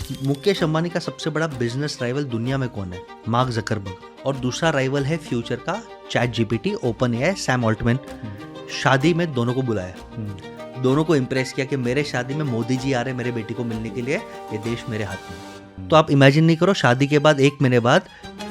मुकेश अंबानी का सबसे बड़ा बिजनेस राइवल दुनिया में कौन है? Mark Zuckerberg. और दूसरा राइवल है फ्यूचर का chat GPT, open AI, Sam Altman. शादी में दोनों को बुलाया, दोनों को इम्प्रेस किया कि मेरे शादी में मोदी जी आ रहे हैं मेरे बेटी को मिलने के लिए, ये देश मेरे हाथ में। तो आप इमेजिन नहीं करो, शादी के बाद 1 महीने बाद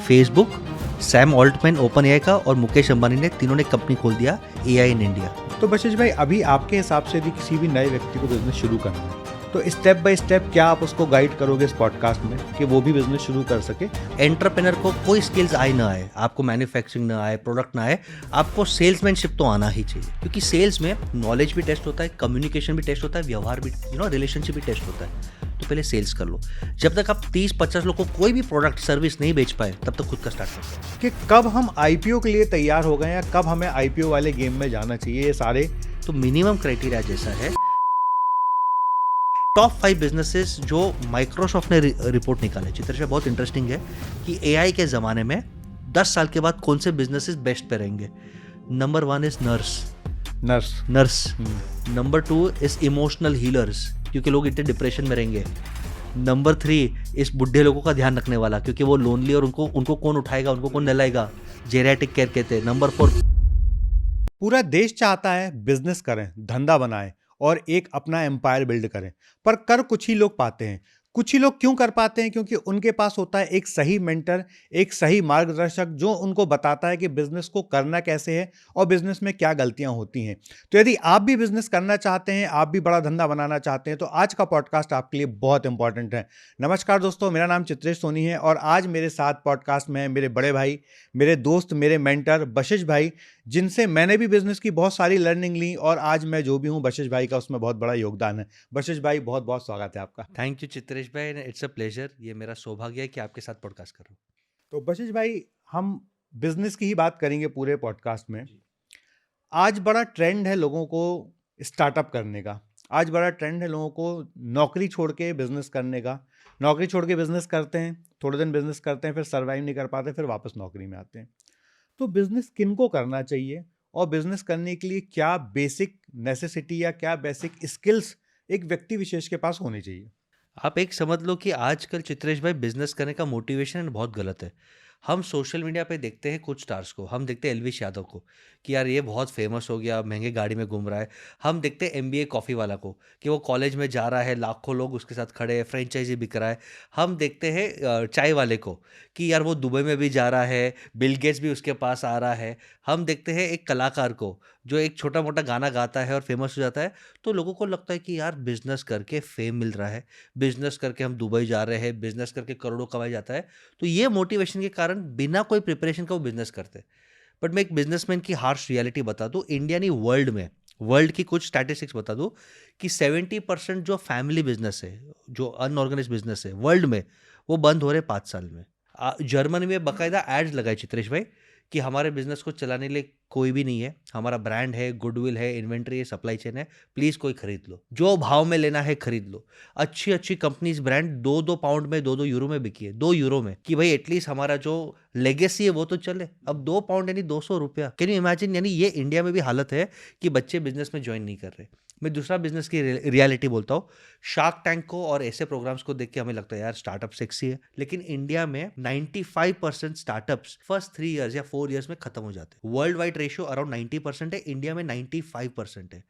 Facebook, Sam Altman open AI का और मुकेश अंबानी ने तीनों ने कंपनी खोल दिया एआई इन इंडिया। तो बशिश भाई, अभी आपके हिसाब से यदि किसी भी नए व्यक्ति को बिजनेस शुरू करना है तो स्टेप बाय स्टेप क्या आप उसको गाइड करोगे इस पॉडकास्ट में कि वो भी बिजनेस शुरू कर सके? एंटरप्रेनर को कोई स्किल्स आए ना आए, आपको मैन्युफैक्चरिंग ना आए, प्रोडक्ट ना आए, आपको सेल्समैनशिप तो आना ही चाहिए, क्योंकि सेल्स में नॉलेज भी टेस्ट होता है, कम्युनिकेशन भी टेस्ट होता है, व्यवहार भी, रिलेशनशिप भी टेस्ट होता है। तो पहले सेल्स कर लो। जब तक आप 30-50 लोग को कोई भी प्रोडक्ट सर्विस नहीं बेच पाए, तब तक खुद का स्टार्ट करो। कि कब हम आईपीओ के लिए तैयार हो गए या कब हमें आईपीओ वाले गेम में जाना चाहिए, ये सारे तो मिनिमम क्राइटेरिया जैसा है, टॉप 5 बिजनेसेस जो माइक्रोसॉफ्ट ने रिपोर्ट निकाले, चित्र बहुत इंटरेस्टिंग है कि एआई के ज़माने में 10 साल के बाद कौन से बिजनेसेस बेस्ट पे रहेंगे। Number 1 is nurse. Number 2 is emotional healers, क्योंकि लोग इतने डिप्रेशन में रहेंगे। नंबर 3 इस बुढ़े लोगों का ध्यान रखने वाला, क्योंकि वो लोनली और उनको कौन उठाएगा, उनको कौन नहलाएगा, जेरियाट्रिक केयर कहते हैं। नंबर 4, पूरा देश चाहता है बिजनेस करें, धंधा बनाएं और एक अपना एम्पायर बिल्ड करें, पर कर कुछ ही लोग पाते हैं। कुछ ही लोग क्यों कर पाते हैं? क्योंकि उनके पास होता है एक सही मेंटर, एक सही मार्गदर्शक जो उनको बताता है कि बिजनेस को करना कैसे है और बिजनेस में क्या गलतियां होती हैं। तो यदि आप भी बिजनेस करना चाहते हैं, आप भी बड़ा धंधा बनाना चाहते हैं, तो आज का पॉडकास्ट आपके लिए बहुत इंपॉर्टेंट है। नमस्कार दोस्तों, मेरा नाम चित्रेश सोनी है और आज मेरे साथ पॉडकास्ट में है मेरे बड़े भाई, मेरे दोस्त, मेरे मेंटर बशिश भाई, जिनसे मैंने भी बिजनेस की बहुत सारी लर्निंग ली और आज मैं जो भी हूँ बशिश भाई का उसमें बहुत बड़ा योगदान है। बशिश भाई, बहुत बहुत स्वागत है आपका। थैंक यू चित्रेश भाई, इट्स अ प्लेजर। ये मेरा सौभाग्य है कि आपके साथ पॉडकास्ट कर रहा हूँ। तो बशिश भाई, हम बिजनेस की ही बात करेंगे पूरे पॉडकास्ट में। आज बड़ा ट्रेंड है लोगों को स्टार्टअप करने का। आज बड़ा ट्रेंड है लोगों को नौकरी छोड़ के बिजनेस करने का। नौकरी छोड़ के बिजनेस करते हैं, थोड़े दिन बिजनेस करते हैं, फिर सर्वाइव नहीं कर पाते, फिर वापस नौकरी में आते हैं। तो बिजनेस किनको करना चाहिए और बिजनेस करने के लिए क्या बेसिक नेसेसिटी या क्या बेसिक स्किल्स एक व्यक्ति विशेष के पास होनी चाहिए? आप एक समझ लो कि आजकल चित्रेश भाई बिजनेस करने का मोटिवेशन बहुत गलत है। हम सोशल मीडिया पे देखते हैं कुछ स्टार्स को, हम देखते हैं एलविश यादव को कि यार ये बहुत फेमस हो गया, महंगे गाड़ी में घूम रहा है। हम देखते हैं एमबीए कॉफ़ी वाला को कि वो कॉलेज में जा रहा है, लाखों लोग उसके साथ खड़े हैं, फ्रेंचाइजी बिक रहा है। हम देखते हैं चाय वाले को कि यार वो दुबई में भी जा रहा है, बिल गेट्स भी उसके पास आ रहा है। हम देखते हैं एक कलाकार को जो एक छोटा मोटा गाना गाता है और फेमस हो जाता है। तो लोगों को लगता है कि यार बिजनेस करके फेम मिल रहा है, बिजनेस करके हम दुबई जा रहे हैं, बिजनेस करके करोड़ों कमाया जाता है। तो ये मोटिवेशन के कारण बिना कोई प्रिपरेशन का वो बिजनेस करते हैं। बट मैं एक बिजनेसमैन की हार्श रियलिटी बता दूं, इंडिया नहीं वर्ल्ड की कुछ स्टैटिस्टिक्स बता दूं कि 70% जो फैमिली बिजनेस है, जो अनऑर्गेनाइज बिजनेस है वर्ल्ड में, वो बंद हो रहे 5 साल में। जर्मनी में बाकायदा एड्स लगाए चित्रेश भाई कि हमारे बिजनेस को चलाने के लिए कोई भी नहीं है, हमारा ब्रांड है, गुडविल है, इन्वेंट्री है, सप्लाई चेन है, प्लीज कोई खरीद लो, जो भाव में लेना है खरीद लो। अच्छी अच्छी कंपनीज ब्रांड 2-2 पाउंड में, 2-2 यूरो में बिकी है, 2 यूरो में, कि भाई एटलीस्ट हमारा जो लेगेसी है वो तो चले। अब 2 पाउंड यानी 200 रुपया, कैन यू इमेजिन? यानी ये इंडिया में भी हालत है कि बच्चे बिजनेस में ज्वाइन नहीं कर रहे। मैं दूसरा बिजनेस की रियलिटी बोलता हूँ। शार्क टैंक को और ऐसे प्रोग्राम्स को देख के हमें लगता है यार स्टार्टअप सेक्सी है, लेकिन इंडिया में 95% स्टार्टअप्स फर्स्ट 3 इयर्स या 4 इयर्स में खत्म हो जाते हैं। वर्ल्ड वाइड रेशियो अराउंड 90% है, इंडिया में 95% है।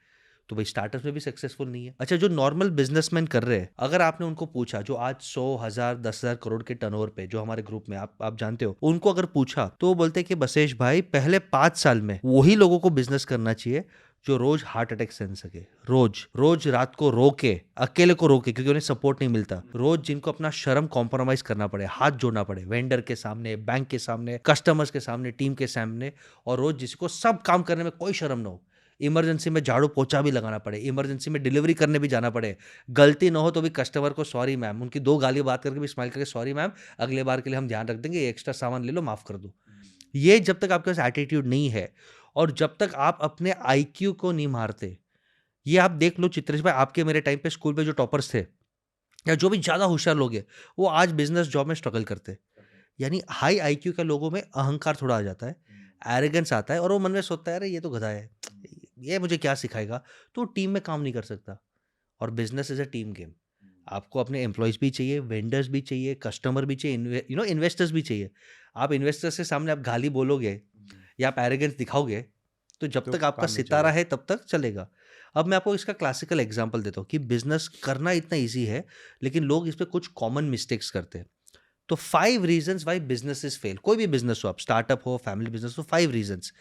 तो भाई स्टार्टअप में भी सक्सेसफुल नहीं है। अच्छा, जो नॉर्मल बिजनेसमैन कर रहे हैं, अगर आपने उनको पूछा, जो आज 100,000 10,000 करोड़ के टर्नओवर पे, जो हमारे ग्रुप में आप जानते हो, उनको अगर पूछा तो वो बोलते हैं कि बसेश भाई पहले 5 साल में वही लोगों को बिजनेस करना चाहिए जो रोज हार्ट अटैक सहन सके, रोज रोज रात को रो के, अकेले को रो के, क्योंकि उन्हें सपोर्ट नहीं मिलता, रोज जिनको अपना शर्म कॉम्प्रोमाइज करना पड़े, हाथ जोड़ना पड़े, वेंडर के सामने, बैंक के सामने, कस्टमर्स के सामने, टीम के सामने, और रोज जिसको सब काम करने में कोई शर्म ना हो, इमरजेंसी में झाड़ू पोछा भी लगाना पड़े, इमरजेंसी में डिलीवरी करने भी जाना पड़े, गलती ना हो तो भी कस्टमर को सॉरी मैम, उनकी 2 गाली बात करके भी स्माइल करके सॉरी मैम, अगले बार के लिए हम ध्यान रख देंगे, एक्स्ट्रा सामान ले लो, माफ कर दो। ये जब तक आपके पास एटीट्यूड नहीं है और जब तक आप अपने आईक्यू को नहीं मारते, ये आप देख लो चित्रेश भाई, आपके मेरे टाइम पे स्कूल में जो टॉपर्स थे या जो भी ज्यादा होशियार लोग हैं, वो आज बिजनेस जॉब में स्ट्रगल करते। यानी हाई आईक्यू के लोगों में अहंकार थोड़ा आ जाता है, एरोगेंस आता है, और वो मन में सोचता है अरे ये तो गधा है, ये मुझे क्या सिखाएगा, तो टीम में काम नहीं कर सकता। और business is a team game. आपको अपने एम्प्लॉयज़ भी चाहिए, वेंडर्स भी चाहिए, कस्टमर भी चाहिए, इन्वेस्टर्स भी चाहिए। आप इन्वेस्टर्स के सामने आप गाली बोलोगे या आप एरोगेंस दिखाओगे, तो जब तो तक आपका काम नहीं सितारा चलेगा। है तब तक चलेगा। अब मैं आपको इसका क्लासिकल एग्ज़ाम्पल देता हूँ कि बिज़नेस करना इतना ईज़ी है, लेकिन लोग इस पे कुछ कॉमन मिस्टेक्स करते हैं। तो 5 रीज़न्स व्हाई बिज़नेसेस फेल, कोई भी बिज़नेस हो, आप स्टार्टअप हो, फैमिली बिज़नेस हो, 5 रीज़न्स।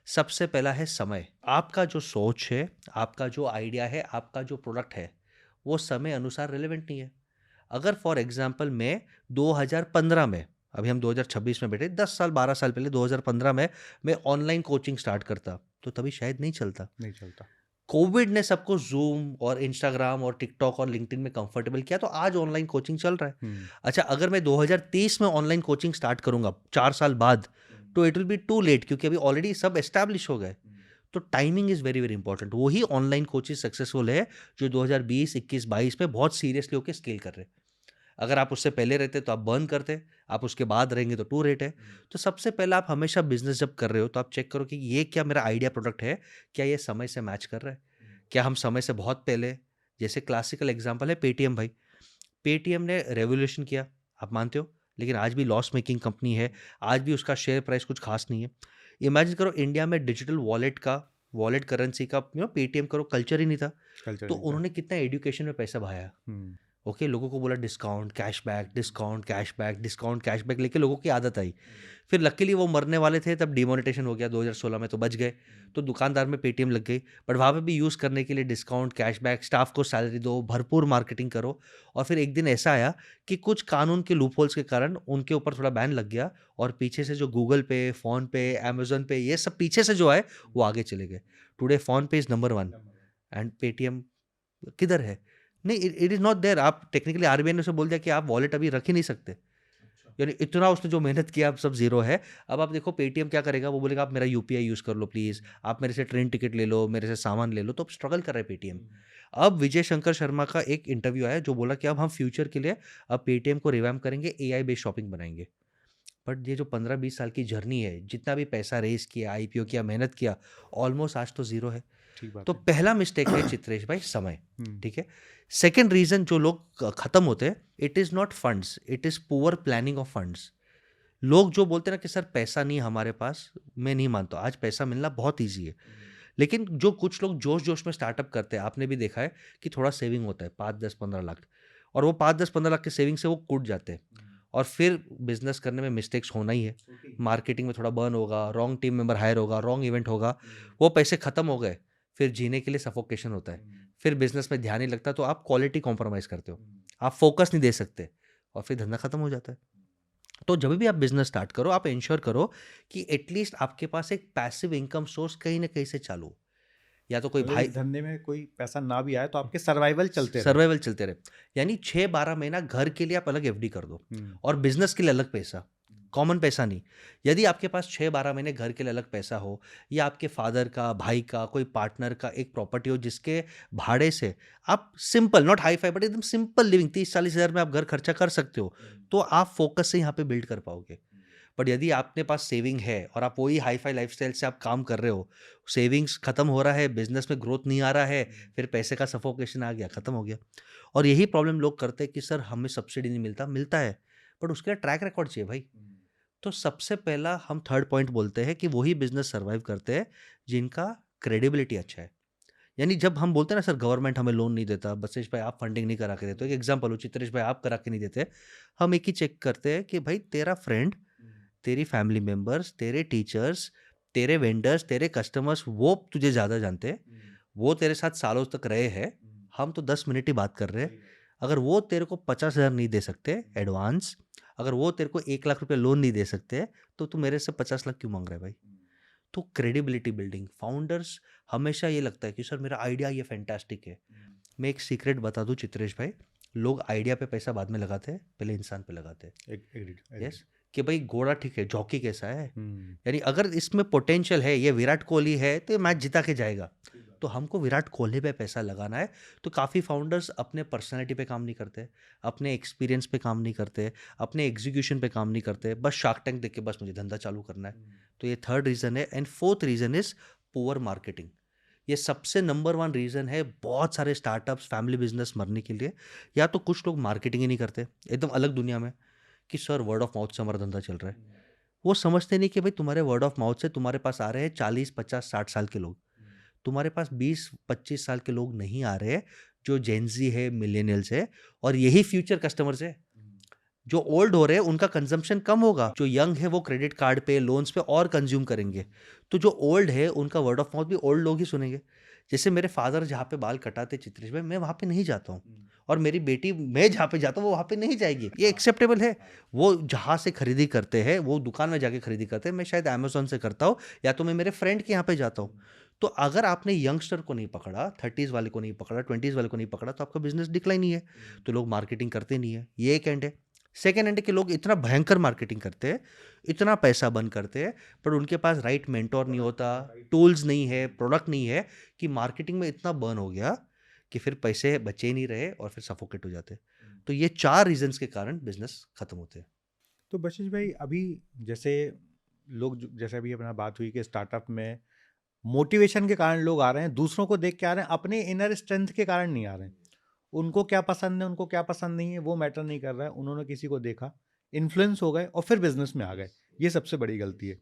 सबसे पहला है समय। आपका जो सोच है, आपका जो आइडिया है, आपका जो प्रोडक्ट है, वो समय अनुसार रिलेवेंट नहीं है। अगर फॉर एग्ज़ाम्पल मैं 2015 में, अभी हम 2026 में बैठे, 10 साल 12 साल पहले 2015 में मैं ऑनलाइन कोचिंग स्टार्ट करता, तो तभी शायद नहीं चलता। नहीं चलता। कोविड ने सबको ज़ूम और इंस्टाग्राम और टिकटॉक और लिंक्डइन में कंफर्टेबल किया, तो आज ऑनलाइन कोचिंग चल रहा है। हुँ। अच्छा, अगर मैं 2030 में ऑनलाइन कोचिंग स्टार्ट करूँगा 4 साल बाद, तो it will be too late, क्योंकि अभी ऑलरेडी सब एस्टैब्लिश हो गए। तो timing is very, very important. वही ऑनलाइन कोचेज़ सक्सेसफुल है, जो 2020, 21, 22 में बहुत सीरियसली होके स्केल कर रहे हैं। अगर आप उससे पहले रहते तो आप बर्न करते, आप उसके बाद रहेंगे तो टू रेट है। तो सबसे पहले आप हमेशा बिज़नेस जब कर रहे हो, तो आप चेक करो कि ये क्या मेरा आइडिया प्रोडक्ट है, क्या ये समय से मैच कर रहा है? क्या हम समय से बहुत पहले, जैसे क्लासिकल एग्ज़ाम्पल है पेटीएम भाई। पेटीएम ने रेवोल्यूशन किया, आप मानते हो? लेकिन आज भी लॉस मेकिंग कंपनी है, आज भी उसका शेयर प्राइस कुछ खास नहीं है। इमेजिन करो इंडिया में डिजिटल वॉलेट करेंसी का पेटीएम करो कल्चर ही नहीं था। कल्चर तो नहीं था। उन्होंने कितना एजुकेशन में पैसा बहाया। हुँ। ओके, लोगों को बोला discount, cashback, discount, cashback, discount, cashback लेके लोगों की आदत आई। फिर लकीली वो मरने वाले थे, तब डिमोनेटाइजेशन हो गया 2016 में, तो बच गए। तो दुकानदार में पेटीएम लग गई, बट वहाँ पे भी यूज़ करने के लिए डिस्काउंट, कैशबैक, स्टाफ को सैलरी दो, भरपूर मार्केटिंग करो। और फिर एक दिन ऐसा आया कि कुछ कानून के लूपहोल्स के कारण उनके ऊपर थोड़ा बैन लग गया, और पीछे से जो गूगल पे, फ़ोन पे, अमेज़न पे, ये सब पीछे से जो आए, वो आगे चले गए। Today PhonePe is number 1 and Paytm किधर है? नहीं, it it is not there. आप टेक्निकली आरबीआई ने उसे बोल दिया कि आप वॉलेट अभी रख ही नहीं सकते। यानी इतना उसने जो मेहनत किया, अब सब ज़ीरो है। अब आप देखो पेटीएम क्या करेगा, वो बोलेगा आप मेरा यूपीआई यूज़ कर लो प्लीज़, आप मेरे से ट्रेन टिकट ले लो, मेरे से सामान ले लो, तो अब स्ट्रगल कर रहा है पेटीएम। अब विजय शंकर शर्मा का एक इंटरव्यू आया जो बोला कि अब हम फ्यूचर के लिए अब पेटीएम को रिवैम्प करेंगे, एआई बेस्ड शॉपिंग बनाएँगे। बट ये जो 15-20 साल की जर्नी है, जितना भी पैसा रेज़ किया, आईपीओ किया, मेहनत किया, ऑलमोस्ट आज तो ज़ीरो है। ठीक तो बात है। पहला मिस्टेक है चित्रेश भाई, समय। हुँ। ठीक है। सेकंड रीजन जो लोग खत्म होते हैं, it is not funds, it is poor planning of funds. लोग जो बोलते हैं ना कि सर पैसा नहीं हमारे पास, मैं नहीं मानता, आज पैसा मिलना बहुत ईजी है। लेकिन जो कुछ लोग जोश जोश में स्टार्टअप करते हैं, आपने भी देखा है कि थोड़ा सेविंग होता है 5, 10, 15 लाख, और वो 5, 10, 15 लाख के सेविंग से वो कूट जाते हैं। और फिर बिजनेस करने में मिस्टेक्स होना ही है। मार्केटिंग में थोड़ा बर्न होगा, रॉन्ग टीम मेंबर हायर होगा, रॉन्ग इवेंट होगा, वो पैसे खत्म हो गए, फिर जीने के लिए सफोकेशन होता है। फिर बिजनेस में ध्यान नहीं लगता, तो आप क्वालिटी कॉम्प्रोमाइज़ करते हो, आप फोकस नहीं दे सकते, और फिर धंधा खत्म हो जाता है। तो जब भी आप बिजनेस स्टार्ट करो, आप इंश्योर करो कि एटलीस्ट आपके पास एक पैसिव इनकम सोर्स कहीं ना कहीं से चालू हो। या तो कोई मतलब भाई, इस धंधे में कोई पैसा ना भी आए तो आपके सर्वाइवल चलते रहे। सर्वाइवल चलते रहे। यानी 6-12 महीना घर के लिए आप अलग एफडी कर दो, हुँ। और बिजनेस के लिए अलग पैसा, कॉमन पैसा नहीं। यदि आपके पास 6-12 महीने घर के लिए अलग पैसा हो, या आपके फादर का, भाई का, कोई पार्टनर का एक प्रॉपर्टी हो जिसके भाड़े से आप simple, not hi fi, but एकदम सिंपल लिविंग 30-40 हज़ार में आप घर खर्चा कर सकते हो, तो आप फोकस से यहाँ पे बिल्ड कर पाओगे। बट यदि आपके पास सेविंग है और आप वही हाई फाई लाइफस्टाइल से आप काम कर रहे हो, सेविंग्स खत्म हो रहा है, बिजनेस में ग्रोथ नहीं आ रहा है, फिर पैसे का सफोकेशन आ गया, खत्म हो गया। और यही प्रॉब्लम लोग करते हैं कि सर हमें सब्सिडी नहीं मिलता, मिलता है, बट उसके लिए ट्रैक रिकॉर्ड चाहिए भाई। तो सबसे पहला हम थर्ड पॉइंट बोलते हैं कि वही बिजनेस सर्वाइव करते हैं जिनका क्रेडिबिलिटी अच्छा है। यानी जब हम बोलते हैं ना सर गवर्नमेंट हमें लोन नहीं देता, बसेश भाई आप फंडिंग नहीं करा के देते, एक एग्जांपल हो, चित्रेश भाई आप करा के नहीं देते, हम एक ही चेक करते हैं कि भाई तेरा फ्रेंड, तेरी फैमिली मेंबर्स, तेरे टीचर्स, तेरे वेंडर्स, तेरे कस्टमर्स, वो तुझे ज़्यादा जानते हैं, वो तेरे साथ सालों तक रहे हैं, हम तो 10 मिनट ही बात कर रहे हैं। अगर वो तेरे को 50,000 नहीं दे सकते एडवांस, अगर वो तेरे को 1 लाख रुपए लोन नहीं दे सकते, तो तू मेरे से 50 लाख क्यों मांग रहा है भाई? तो क्रेडिबिलिटी बिल्डिंग, फाउंडर्स हमेशा ये लगता है कि सर मेरा आइडिया ये फैंटास्टिक है। मैं एक सीक्रेट बता दूं चित्रेश भाई, लोग आइडिया पे पैसा बाद में लगाते हैं, पहले इंसान पे लगाते हैं। Agreed, agreed. यस, कि भाई घोड़ा ठीक है, जॉकी कैसा है, हुँ। यानी अगर इसमें पोटेंशियल है, ये विराट कोहली है, तो ये मैच जिता के जाएगा। तो हमको विराट कोहली पे पैसा लगाना है। तो काफ़ी फाउंडर्स अपने पर्सनैलिटी पे काम नहीं करते, अपने एक्सपीरियंस पे काम नहीं करते, अपने एग्जीक्यूशन पे काम नहीं करते, बस शार्क टैंक देख के बस मुझे धंधा चालू करना है। तो ये थर्ड रीज़न है। And fourth reason is poor marketing. ये सबसे नंबर वन रीज़न है बहुत सारे स्टार्टअप्स फैमिली बिजनेस मरने के लिए। या तो कुछ लोग मार्केटिंग ही नहीं करते एकदम अलग दुनिया में, कि सर वर्ड ऑफ माउथ से हमारा धंधा चल रहा है। वो समझते नहीं कि भाई तुम्हारे वर्ड ऑफ माउथ से तुम्हारे पास आ रहे हैं 40 50 60 साल के लोग, तुम्हारे पास 20 25 साल के लोग नहीं आ रहे, जो जेनजी है मिलेनियल्स है, और यही फ्यूचर कस्टमर्स है। जो ओल्ड हो रहे हैं उनका कंजम्पशन कम होगा, जो यंग है वो क्रेडिट कार्ड पे लोन्स पे और कंज्यूम करेंगे। तो जो ओल्ड है उनका वर्ड ऑफ माउथ भी ओल्ड लोग ही सुनेंगे। जैसे मेरे फादर जहाँ पे बाल कटाते चित्रेश भाई, मैं वहाँ पे नहीं जाता हूँ, और मेरी बेटी मैं जहाँ पे जाता हूँ वो वहाँ पे नहीं जाएगी, ये एक्सेप्टेबल है। वो जहाँ से खरीदी करते हैं वो दुकान में जाके खरीदी करते हैं, मैं शायद अमेजोन से करता हूँ, या तो मैं मेरे फ्रेंड के यहाँ पे जाता हूँ। तो अगर आपने यंगस्टर को नहीं पकड़ा, 30s वाले को नहीं पकड़ा, 20s वाले को नहीं पकड़ा, तो आपका बिजनेस डिक्लाइन ही है। तो लोग मार्केटिंग करते नहीं है, ये एक एंड है। सेकेंड हैंड के लोग इतना भयंकर मार्केटिंग करते हैं, इतना पैसा बर्न करते हैं, पर उनके पास राइट मेंटोर नहीं होता, टूल्स नहीं है, प्रोडक्ट नहीं है, कि मार्केटिंग में इतना बर्न हो गया कि फिर पैसे बचे नहीं रहे और फिर सफोकेट हो जाते। तो ये 4 रीजंस के कारण बिजनेस खत्म होते हैं। तो बशीष भाई, अभी जैसे जैसे अभी अपना बात हुई कि स्टार्टअप में मोटिवेशन के कारण लोग आ रहे हैं, दूसरों को देख के आ रहे हैं, अपने इनर स्ट्रेंथ के कारण नहीं आ रहे हैं। उनको क्या पसंद है, उनको क्या पसंद नहीं है, वो मैटर नहीं कर रहा है। उन्होंने किसी को देखा, इन्फ्लुएंस हो गए और फिर बिजनेस में आ गए। ये सबसे बड़ी गलती है।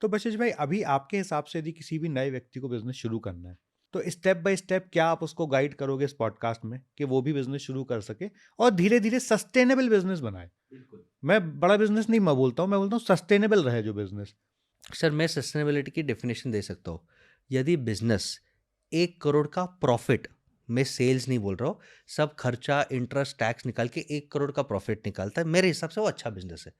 तो बशीष भाई, अभी आपके हिसाब से यदि किसी भी नए व्यक्ति को बिजनेस शुरू करना है, तो स्टेप बाय स्टेप क्या आप उसको गाइड करोगे इस पॉडकास्ट में कि वो भी बिजनेस शुरू कर सके और धीरे धीरे सस्टेनेबल बिजनेस बनाए? मैं बड़ा बिजनेस नहीं मैं बोलता हूँ, मैं बोलता हूँ सस्टेनेबल रहे जो बिजनेस। सर मैं सस्टेनेबिलिटी की डेफिनेशन दे सकता हूँ। यदि बिजनेस 1 करोड़ का प्रॉफिट, मैं सेल्स नहीं बोल रहा हूँ, सब खर्चा इंटरेस्ट टैक्स निकाल के 1 करोड़ का प्रॉफिट निकालता है, मेरे हिसाब से वो अच्छा बिजनेस है।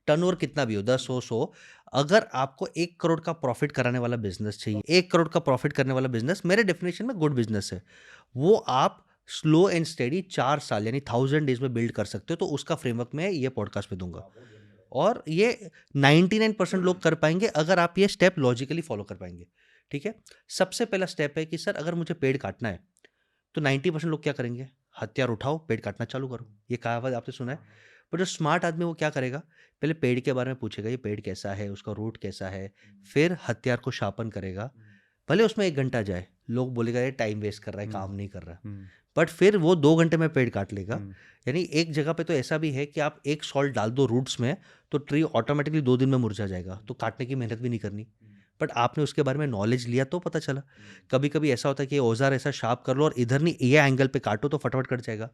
टर्नओवर कितना भी हो, 10 हो 100, अगर आपको 1 करोड़ का प्रॉफिट कराने वाला बिजनेस चाहिए, 1 करोड़ का प्रॉफिट करने वाला बिजनेस मेरे डेफिनेशन में गुड बिजनेस है। वो आप स्लो एंड स्टेडी 4 साल यानी 1000 डेज में बिल्ड कर सकते हो। तो उसका फ्रेमवर्क मैं ये पॉडकास्ट में दूंगा, और ये 99% लोग कर पाएंगे अगर आप ये स्टेप लॉजिकली फॉलो कर पाएंगे। ठीक है। सबसे पहला स्टेप है कि सर अगर मुझे पेड़ काटना है, तो 90% लोग क्या करेंगे, हथियार उठाओ पेड़ काटना चालू करो, ये कहावत आपने सुना है। पर जो स्मार्ट आदमी वो क्या करेगा, पहले पेड़ के बारे में पूछेगा, ये पेड़ कैसा है, उसका रूट कैसा है, फिर हथियार को शार्पन करेगा। भले उसमें 1 घंटा जाए, लोग बोलेगा ये टाइम वेस्ट कर रहा है, काम नहीं कर रहा, बट फिर वो 2 घंटे में पेड़ काट लेगा। यानी एक जगह पे तो ऐसा भी है कि आप एक सॉल्ट डाल दो रूट्स में, तो ट्री ऑटोमेटिकली 2 दिन में मुरझा जाएगा, तो काटने की मेहनत भी नहीं करनी। बट आपने उसके बारे में नॉलेज लिया तो पता चला। कभी कभी ऐसा होता है कि ये औजार ऐसा शार्प कर लो और इधर नहीं ये एंगल पे काटो तो फटाफट कट जाएगा।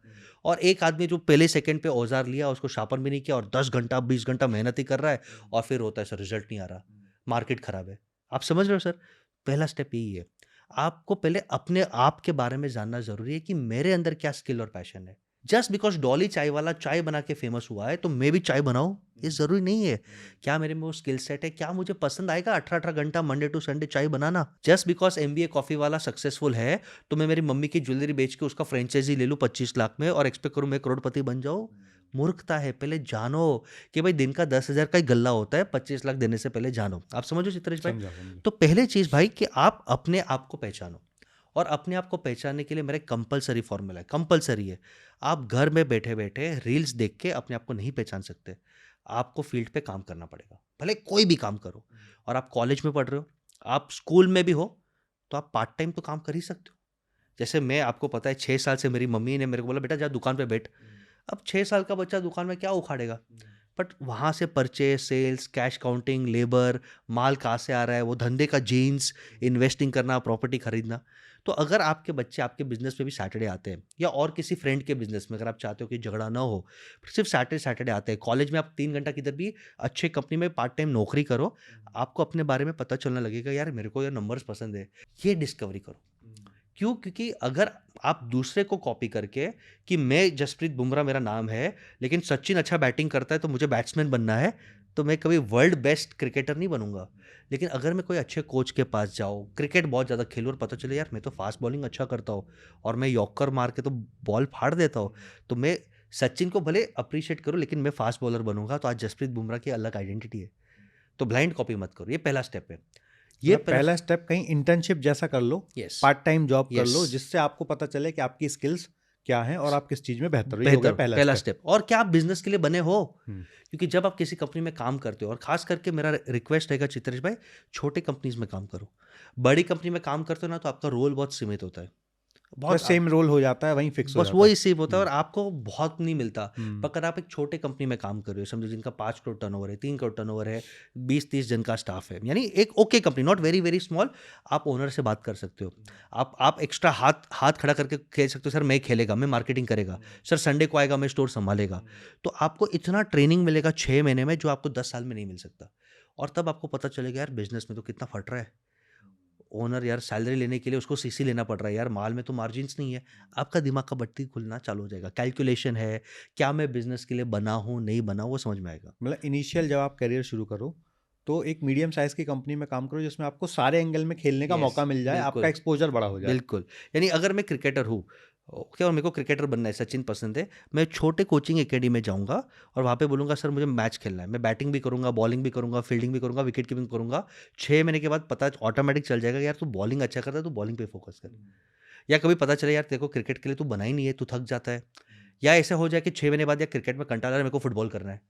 और एक आदमी जो पहले सेकंड पे औजार लिया, उसको शार्पन भी नहीं किया, और 10 घंटा 20 घंटा मेहनत ही कर रहा है, और फिर होता है सर रिजल्ट नहीं आ रहा, मार्केट खराब है। आप समझ रहे हो सर? पहला स्टेप यही है, आपको पहले अपने आप के बारे में जानना जरूरी है कि मेरे अंदर क्या स्किल और पैशन है। जस्ट बिकॉज डॉली चाय वाला चाय बना के फेमस हुआ है तो मैं भी चाय बनाऊं, ये जरूरी नहीं है। क्या मेरे में वो स्किल सेट है, क्या मुझे पसंद आएगा 18 18 घंटा मंडे टू संडे चाय बनाना? जस्ट बिकॉज एमबीए कॉफी वाला सक्सेसफुल है तो मैं मेरी मम्मी की ज्वेलरी बेच के उसका फ्रेंचाइजी ले लूं 25 लाख में और एक्सपेक्ट करूं मैं करोड़पति बन जाऊं? मूर्खता है। पहले जानो कि भाई दिन का 10,000 का ही गल्ला होता है, 25 लाख देने से पहले जानो। आप समझो चित्रेश भाई? समझा समझा। तो पहले चीज भाई कि आप अपने आप को पहचानो, और अपने आप को पहचानने के लिए मेरा कंपलसरी फॉर्मूला है, कंपलसरी है। आप घर में बैठे बैठे रील्स देख के अपने आप को नहीं पहचान सकते, आपको फील्ड पे काम करना पड़ेगा, भले कोई भी काम करो। और आप कॉलेज में पढ़ रहे हो, आप स्कूल में भी हो, तो आप पार्ट टाइम तो काम कर ही सकते हो। जैसे मैं, आपको पता है 6 साल से मेरी मम्मी ने मेरे को बोला बेटा जा दुकान पे बैठ। अब 6 साल का बच्चा दुकान में क्या उखाड़ेगा? बट वहाँ से purchase, sales, cash counting, labour, माल कहाँ से आ रहा है, वो धंधे का जीन्स, इन्वेस्टिंग करना, प्रॉपर्टी खरीदना। तो अगर आपके बच्चे आपके बिजनेस में भी सैटरडे आते हैं, या और किसी फ्रेंड के बिजनेस में अगर आप चाहते हो कि झगड़ा ना हो, सिर्फ सैटरडे सैटरडे आते हैं, कॉलेज में आप 3 घंटा किधर भी अच्छे कंपनी में पार्ट टाइम नौकरी करो, आपको अपने बारे में पता चलने लगेगा यार मेरे को ये नंबर्स पसंद है, ये डिस्कवरी करो। क्यों? क्योंकि अगर आप दूसरे को कॉपी करके कि मैं जसप्रीत बुमराह मेरा नाम है, लेकिन सचिन अच्छा बैटिंग करता है तो मुझे बैट्समैन बनना है, तो मैं कभी वर्ल्ड बेस्ट क्रिकेटर नहीं बनूंगा। लेकिन अगर मैं कोई अच्छे कोच के पास जाऊँ, क्रिकेट बहुत ज़्यादा खेलूँ और पता चले यार मैं तो फास्ट बॉलिंग अच्छा करता हूँ और मैं यॉर्कर मार के तो बॉल फाड़ देता हूँ, तो मैं सचिन को भले अप्रिशिएट करूँ लेकिन मैं फास्ट बॉलर बनूंगा। तो आज जसप्रीत बुमराह की अलग आइडेंटिटी है। तो ब्लाइंड कॉपी मत करो, ये पहला स्टेप है। ये मतलब पहला स्टेप कहीं इंटर्नशिप जैसा कर लो, यस, पार्ट टाइम जॉब कर लो, यस, जिससे आपको पता चले कि आपकी स्किल्स क्या हैं और आप किस चीज़ में बेहतर हो, ये हो गया बेहतर पहला पहला स्टेप। स्टेप, और क्या आप बिजनेस के लिए बने हो। हुँ, क्योंकि जब आप किसी कंपनी में काम करते हो, और खास करके मेरा रिक्वेस्ट रहेगा चित्रेश भाई, छोटे कंपनीज में काम करो। बड़ी कंपनी में काम करते हो ना, तो आपका रोल बहुत सीमित होता है, बहुत बस सेम रोल हो जाता है, वहीं फिक्स हो बस जाता है। वही सेव होता है, हुँ, और आपको बहुत नहीं मिलता। पर हुँ, अगर आप एक छोटे कंपनी में काम कर रहे हो, समझो जिनका 5 करोड़ टर्नओवर है, 3 करोड़ टर्नओवर है, 20-30 जन का स्टाफ है, यानी एक okay company, not very very small, आप ओनर से बात कर सकते हो। आप एक्स्ट्रा हाथ हाथ खड़ा करके खेल सकते हो, सर मैं खेलेगा, मैं मार्केटिंग करेगा, सर संडे को आएगा, मैं स्टोर संभालेगा। तो आपको इतना ट्रेनिंग मिलेगा 6 महीने में, जो आपको 10 साल में नहीं मिल सकता। और तब आपको पता चलेगा यार, बिजनेस में तो कितना फट रहा है। ओनर यार सैलरी लेने के लिए उसको सीसी लेना पड़ रहा है यार, माल में तो मार्जिन्स नहीं है। आपका दिमाग का बत्ती खुलना चालू हो जाएगा, कैलकुलेशन है, क्या मैं बिजनेस के लिए बना हूँ नहीं बना हूँ, वो समझ में आएगा। मतलब इनिशियल जब आप करियर शुरू करो, तो एक मीडियम साइज़ की कंपनी में काम करो जिसमें आपको सारे एंगल में खेलने का यस, मौका मिल जाए, आपका बिल्कुल, एक्सपोज़र बड़ा हो जाए। बिल्कुल। यानी अगर मैं क्रिकेटर हूँ, ओके, और मेरे को क्रिकेटर बनना है, सचिन पसंद है, मैं छोटे कोचिंग एकेडमी में जाऊँगा और वहाँ पे बोलूँगा सर मुझे मैच खेलना है। मैं बैटिंग भी करूँगा, बॉलिंग भी करूँगा, फील्डिंग भी करूँगा, विकेट कीपिंग करूँगा। 6 महीने के बाद पता ऑटोमैटिक चल जाएगा, यार तू बॉलिंग अच्छा करता है, तू बॉलिंग पे फोकस कर। या कभी पता चले यार तेरे को क्रिकेट के लिए तू बना ही नहीं है, तू थक जाता है। या ऐसा हो जाए कि 6 महीने बाद या क्रिकेट में कंटाला आ रहा है, मेरे को फुटबॉल करना है।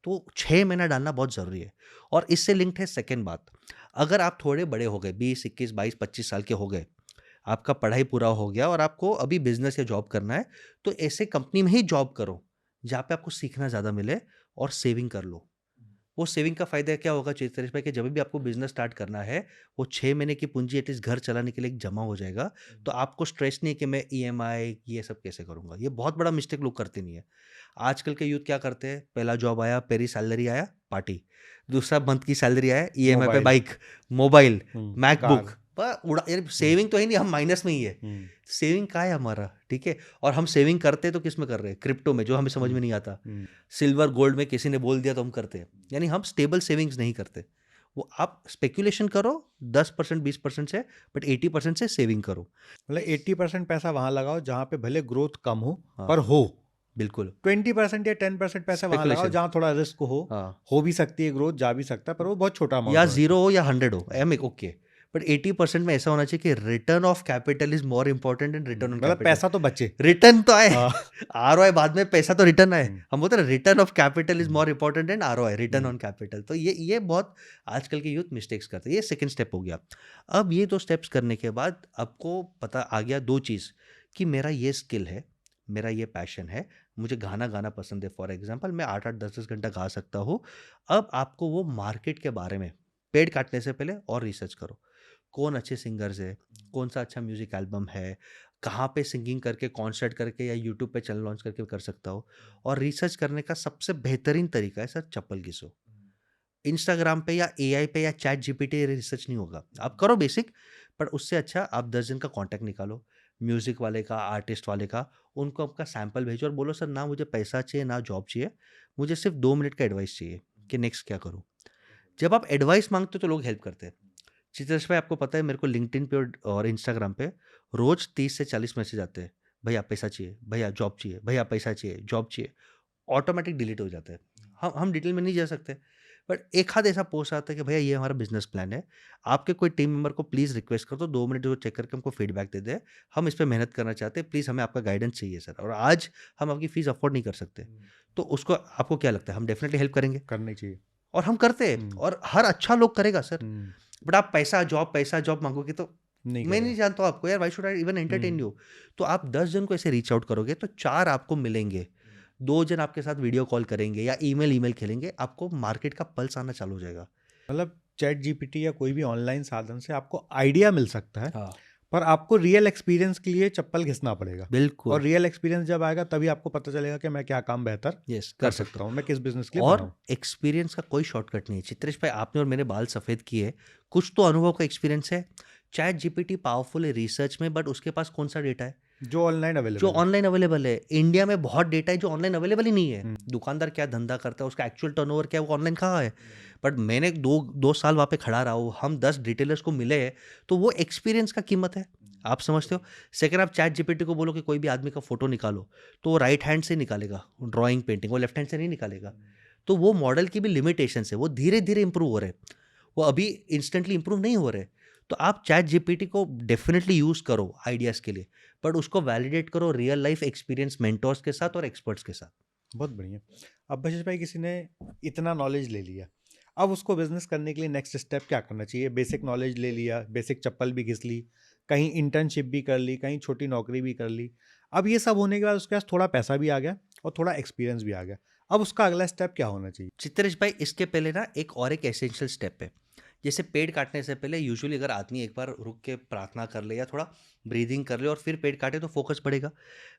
तो 6 महीना डालना बहुत ज़रूरी है। और इससे लिंक्ड है सेकंड बात, अगर आप थोड़े बड़े हो गए, 20, 21, 22, 25 साल के हो गए, आपका पढ़ाई पूरा हो गया और आपको अभी बिज़नेस या जॉब करना है, तो ऐसे कंपनी में ही जॉब करो, जहाँ पे आपको सीखना ज़्यादा मिले, और सेविंग कर लो। वो सेविंग का फ़ायदा क्या होगा चेतरिश भाई, कि जब भी आपको बिज़नेस स्टार्ट करना है, वो 6 महीने की पूँजी एटलीस्ट घर चलाने के लिए एक जमा हो जाएगा। तो आपको स्ट्रेस नहीं है कि मैं ईएमआई ये सब कैसे करूँगा। ये बहुत बड़ा मिस्टेक लोग करते नहीं है। आजकल के यूथ क्या करते हैं, पहला जॉब आया, पहली सैलरी आया, पार्टी। दूसरा मंथ की सैलरी आया, ईएमआई पे mobile, bike, mobile, car. MacBook, उड़ा यार, हुँ, सेविंग तो है नहीं, हम माइनस में ही है। हुँ, सेविंग कहाँ है हमारा, ठीक है? और हम सेविंग करते तो किस में कर रहे हैं? क्रिप्टो में, जो हमें समझ हुँ, में नहीं आता। हुँ। सिल्वर, गोल्ड में किसी ने बोल दिया तो हम करते हैं। यानी हम स्टेबल सेविंग्स नहीं करते। वो आप स्पेकुलेशन करो 10% 20% से, बट 80% से सेविंग करो। मतलब 80% पैसा वहाँ लगाओ जहाँ पे भले ग्रोथ कम हो, हाँ, पर हो। बिल्कुल। 20% या 10% पैसा वहाँ लगाओ स्पेकुलेशन, जहाँ थोड़ा रिस्क हाँ। हो भी सकती है ग्रोथ, जा भी सकता है, पर वो बहुत छोटा या अमाउंट होना 0 चाहिए। हो या 100 हो, आई एम ओके। बट 80% में ऐसा होना चाहिए कि return of capital is more important then return on मतलब कैपिटल। पैसा तो बचे। रिटर्न तो आए, हाँ। आरओआई बाद में, पैसा तो रिटर्न आए। हुँ, हम बोलते हैं return of capital is hmm, more important then ROI, return hmm, on capital. तो ये बहुत आजकल के यूथ मिस्टेक्स करते हैं। ये सेकंड स्टेप हो गया। अब ये 2 स्टेप्स करने के बाद आपको पता आ गया 2 चीज़, कि मेरा ये स्किल है, मेरा ये पैशन है, मुझे गाना गाना पसंद है, फॉर एग्ज़ाम्पल मैं 8-8 10-10 घंटा गा सकता हूँ। अब आपको वो मार्केट के बारे में पेड़ काटने से पहले और रिसर्च करो। कौन अच्छे सिंगर्स है, कौन सा अच्छा म्यूजिक एल्बम है, कहाँ पे सिंगिंग करके, कॉन्सर्ट करके, या यूट्यूब पे चैनल लॉन्च करके कर सकता हो। और रिसर्च करने का सबसे बेहतरीन तरीका है सर, चप्पल घिसो। इंस्टाग्राम पे या एआई पे या चैट जीपीटी रिसर्च नहीं होगा। आप करो बेसिक, पर उससे अच्छा आप 10 जन का कॉन्टैक्ट निकालो, म्यूजिक वाले का, आर्टिस्ट वाले का, उनको आपका सैंपल भेजो और बोलो सर ना मुझे पैसा चाहिए ना जॉब चाहिए, मुझे सिर्फ 2 मिनट का एडवाइस चाहिए कि नेक्स्ट क्या करूँ। जब आप एडवाइस मांगते हो तो लोग हेल्प करते हैं। चित्रेश भाई आपको पता है, मेरे को लिंक्डइन पे और इंस्टाग्राम पे रोज 30 से 40 मैसेज आते हैं, भैया पैसा चाहिए, भैया जॉब चाहिए, भैया पैसा चाहिए, जॉब चाहिए। ऑटोमेटिक डिलीट हो जाते हैं। हम डिटेल में नहीं जा सकते, बट एक आध ऐसा पोस्ट आता है कि भैया ये हमारा बिजनेस प्लान है, आपके कोई टीम मेंबर को प्लीज़ रिक्वेस्ट कर दो 2 मिनट वो चेक करके हमको फीडबैक दे दे, हम इस पे मेहनत करना चाहते हैं, प्लीज़ हमें आपका गाइडेंस चाहिए सर, और आज हम आपकी फीस अफोर्ड नहीं कर सकते। तो उसको आपको क्या लगता है, हम डेफिनेटली हेल्प करेंगे, करनी चाहिए। और हम करते हैं, हुँ, और हर अच्छा लोग करेगा सर। हुँ, बट आप पैसा जॉब मांगोगे तो नहीं मैं नहीं करेगा। जानता हूँ आपको यार, why should I even entertain hmm, you. तो आप 10 जन को ऐसे रीच आउट करोगे तो 4 आपको मिलेंगे, 2 जन आपके साथ वीडियो कॉल करेंगे या ईमेल ईमेल खेलेंगे, आपको मार्केट का पल्स आना चालू हो जाएगा। मतलब चैट जीपीटी या कोई भी ऑनलाइन साधन से आपको आइडिया मिल सकता है, हाँ, पर आपको रियल एक्सपीरियंस के लिए चप्पल घिसना पड़ेगा। और बिल्कुल। रियल एक्सपीरियंस जब आएगा तभी आपको पता चलेगा कि मैं क्या काम बेहतर यस, कर कर सकते सकता हो। हूँ, मैं किस बिज़नेस के लिए बना और हूँ। एक्सपीरियंस का कोई शॉर्टकट नहीं है। चित्रेश भाई आपने और मैंने बाल सफ़ेद किए, कुछ तो अनुभव का एक्सपीरियंस है। चैट जीपीटी पावरफुल है रिसर्च में, बट उसके पास कौन सा डेटा है जो ऑनलाइन जो अवेलेबल है। ऑनलाइन अवेलेबल है। इंडिया में बहुत डेटा है जो ऑनलाइन अवेलेबल ही नहीं है। हुँ, दुकानदार क्या धंधा करता है, उसका एक्चुअल टर्नओवर क्या है, वो ऑनलाइन कहाँ है। बट मैंने दो साल वहाँ पे खड़ा रहा हूँ, हम 10 रिटेलर्स को मिले हैं, तो वो एक्सपीरियंस का कीमत है। आप समझते हो। सेकंड, आप चैट जीपीटी को बोलो कि कोई भी आदमी का फोटो निकालो, तो वो राइट हैंड से निकालेगा ड्राइंग पेंटिंग, वो लेफ्ट हैंड से नहीं निकालेगा। तो वो मॉडल की भी लिमिटेशन है, वो धीरे धीरे इंप्रूव हो रहे हैं, वो अभी इंस्टेंटली इंप्रूव नहीं हो रहे। तो आप चैट जीपीटी को डेफिनेटली यूज़ करो आइडियाज़ के लिए, बट उसको वैलिडेट करो रियल लाइफ एक्सपीरियंस मेंटोर्स के साथ और एक्सपर्ट्स के साथ। बहुत बढ़िया। अब बशीष भाई, किसी ने इतना नॉलेज ले लिया, अब उसको बिजनेस करने के लिए नेक्स्ट स्टेप क्या करना चाहिए? बेसिक नॉलेज ले लिया, बेसिक चप्पल भी घिस ली, कहीं इंटर्नशिप भी कर ली, कहीं छोटी नौकरी भी कर ली। अब ये सब होने के बाद उसके पास थोड़ा पैसा भी आ गया और थोड़ा एक्सपीरियंस भी आ गया। अब उसका अगला स्टेप क्या होना चाहिए? चित्रेश भाई, इसके पहले ना एक एसेंशियल स्टेप है। जैसे पेड़ काटने से पहले यूजुअली अगर आदमी एक बार रुक के प्रार्थना कर ले या थोड़ा ब्रीदिंग कर ले और फिर पेड़ काटे तो फोकस बढ़ेगा।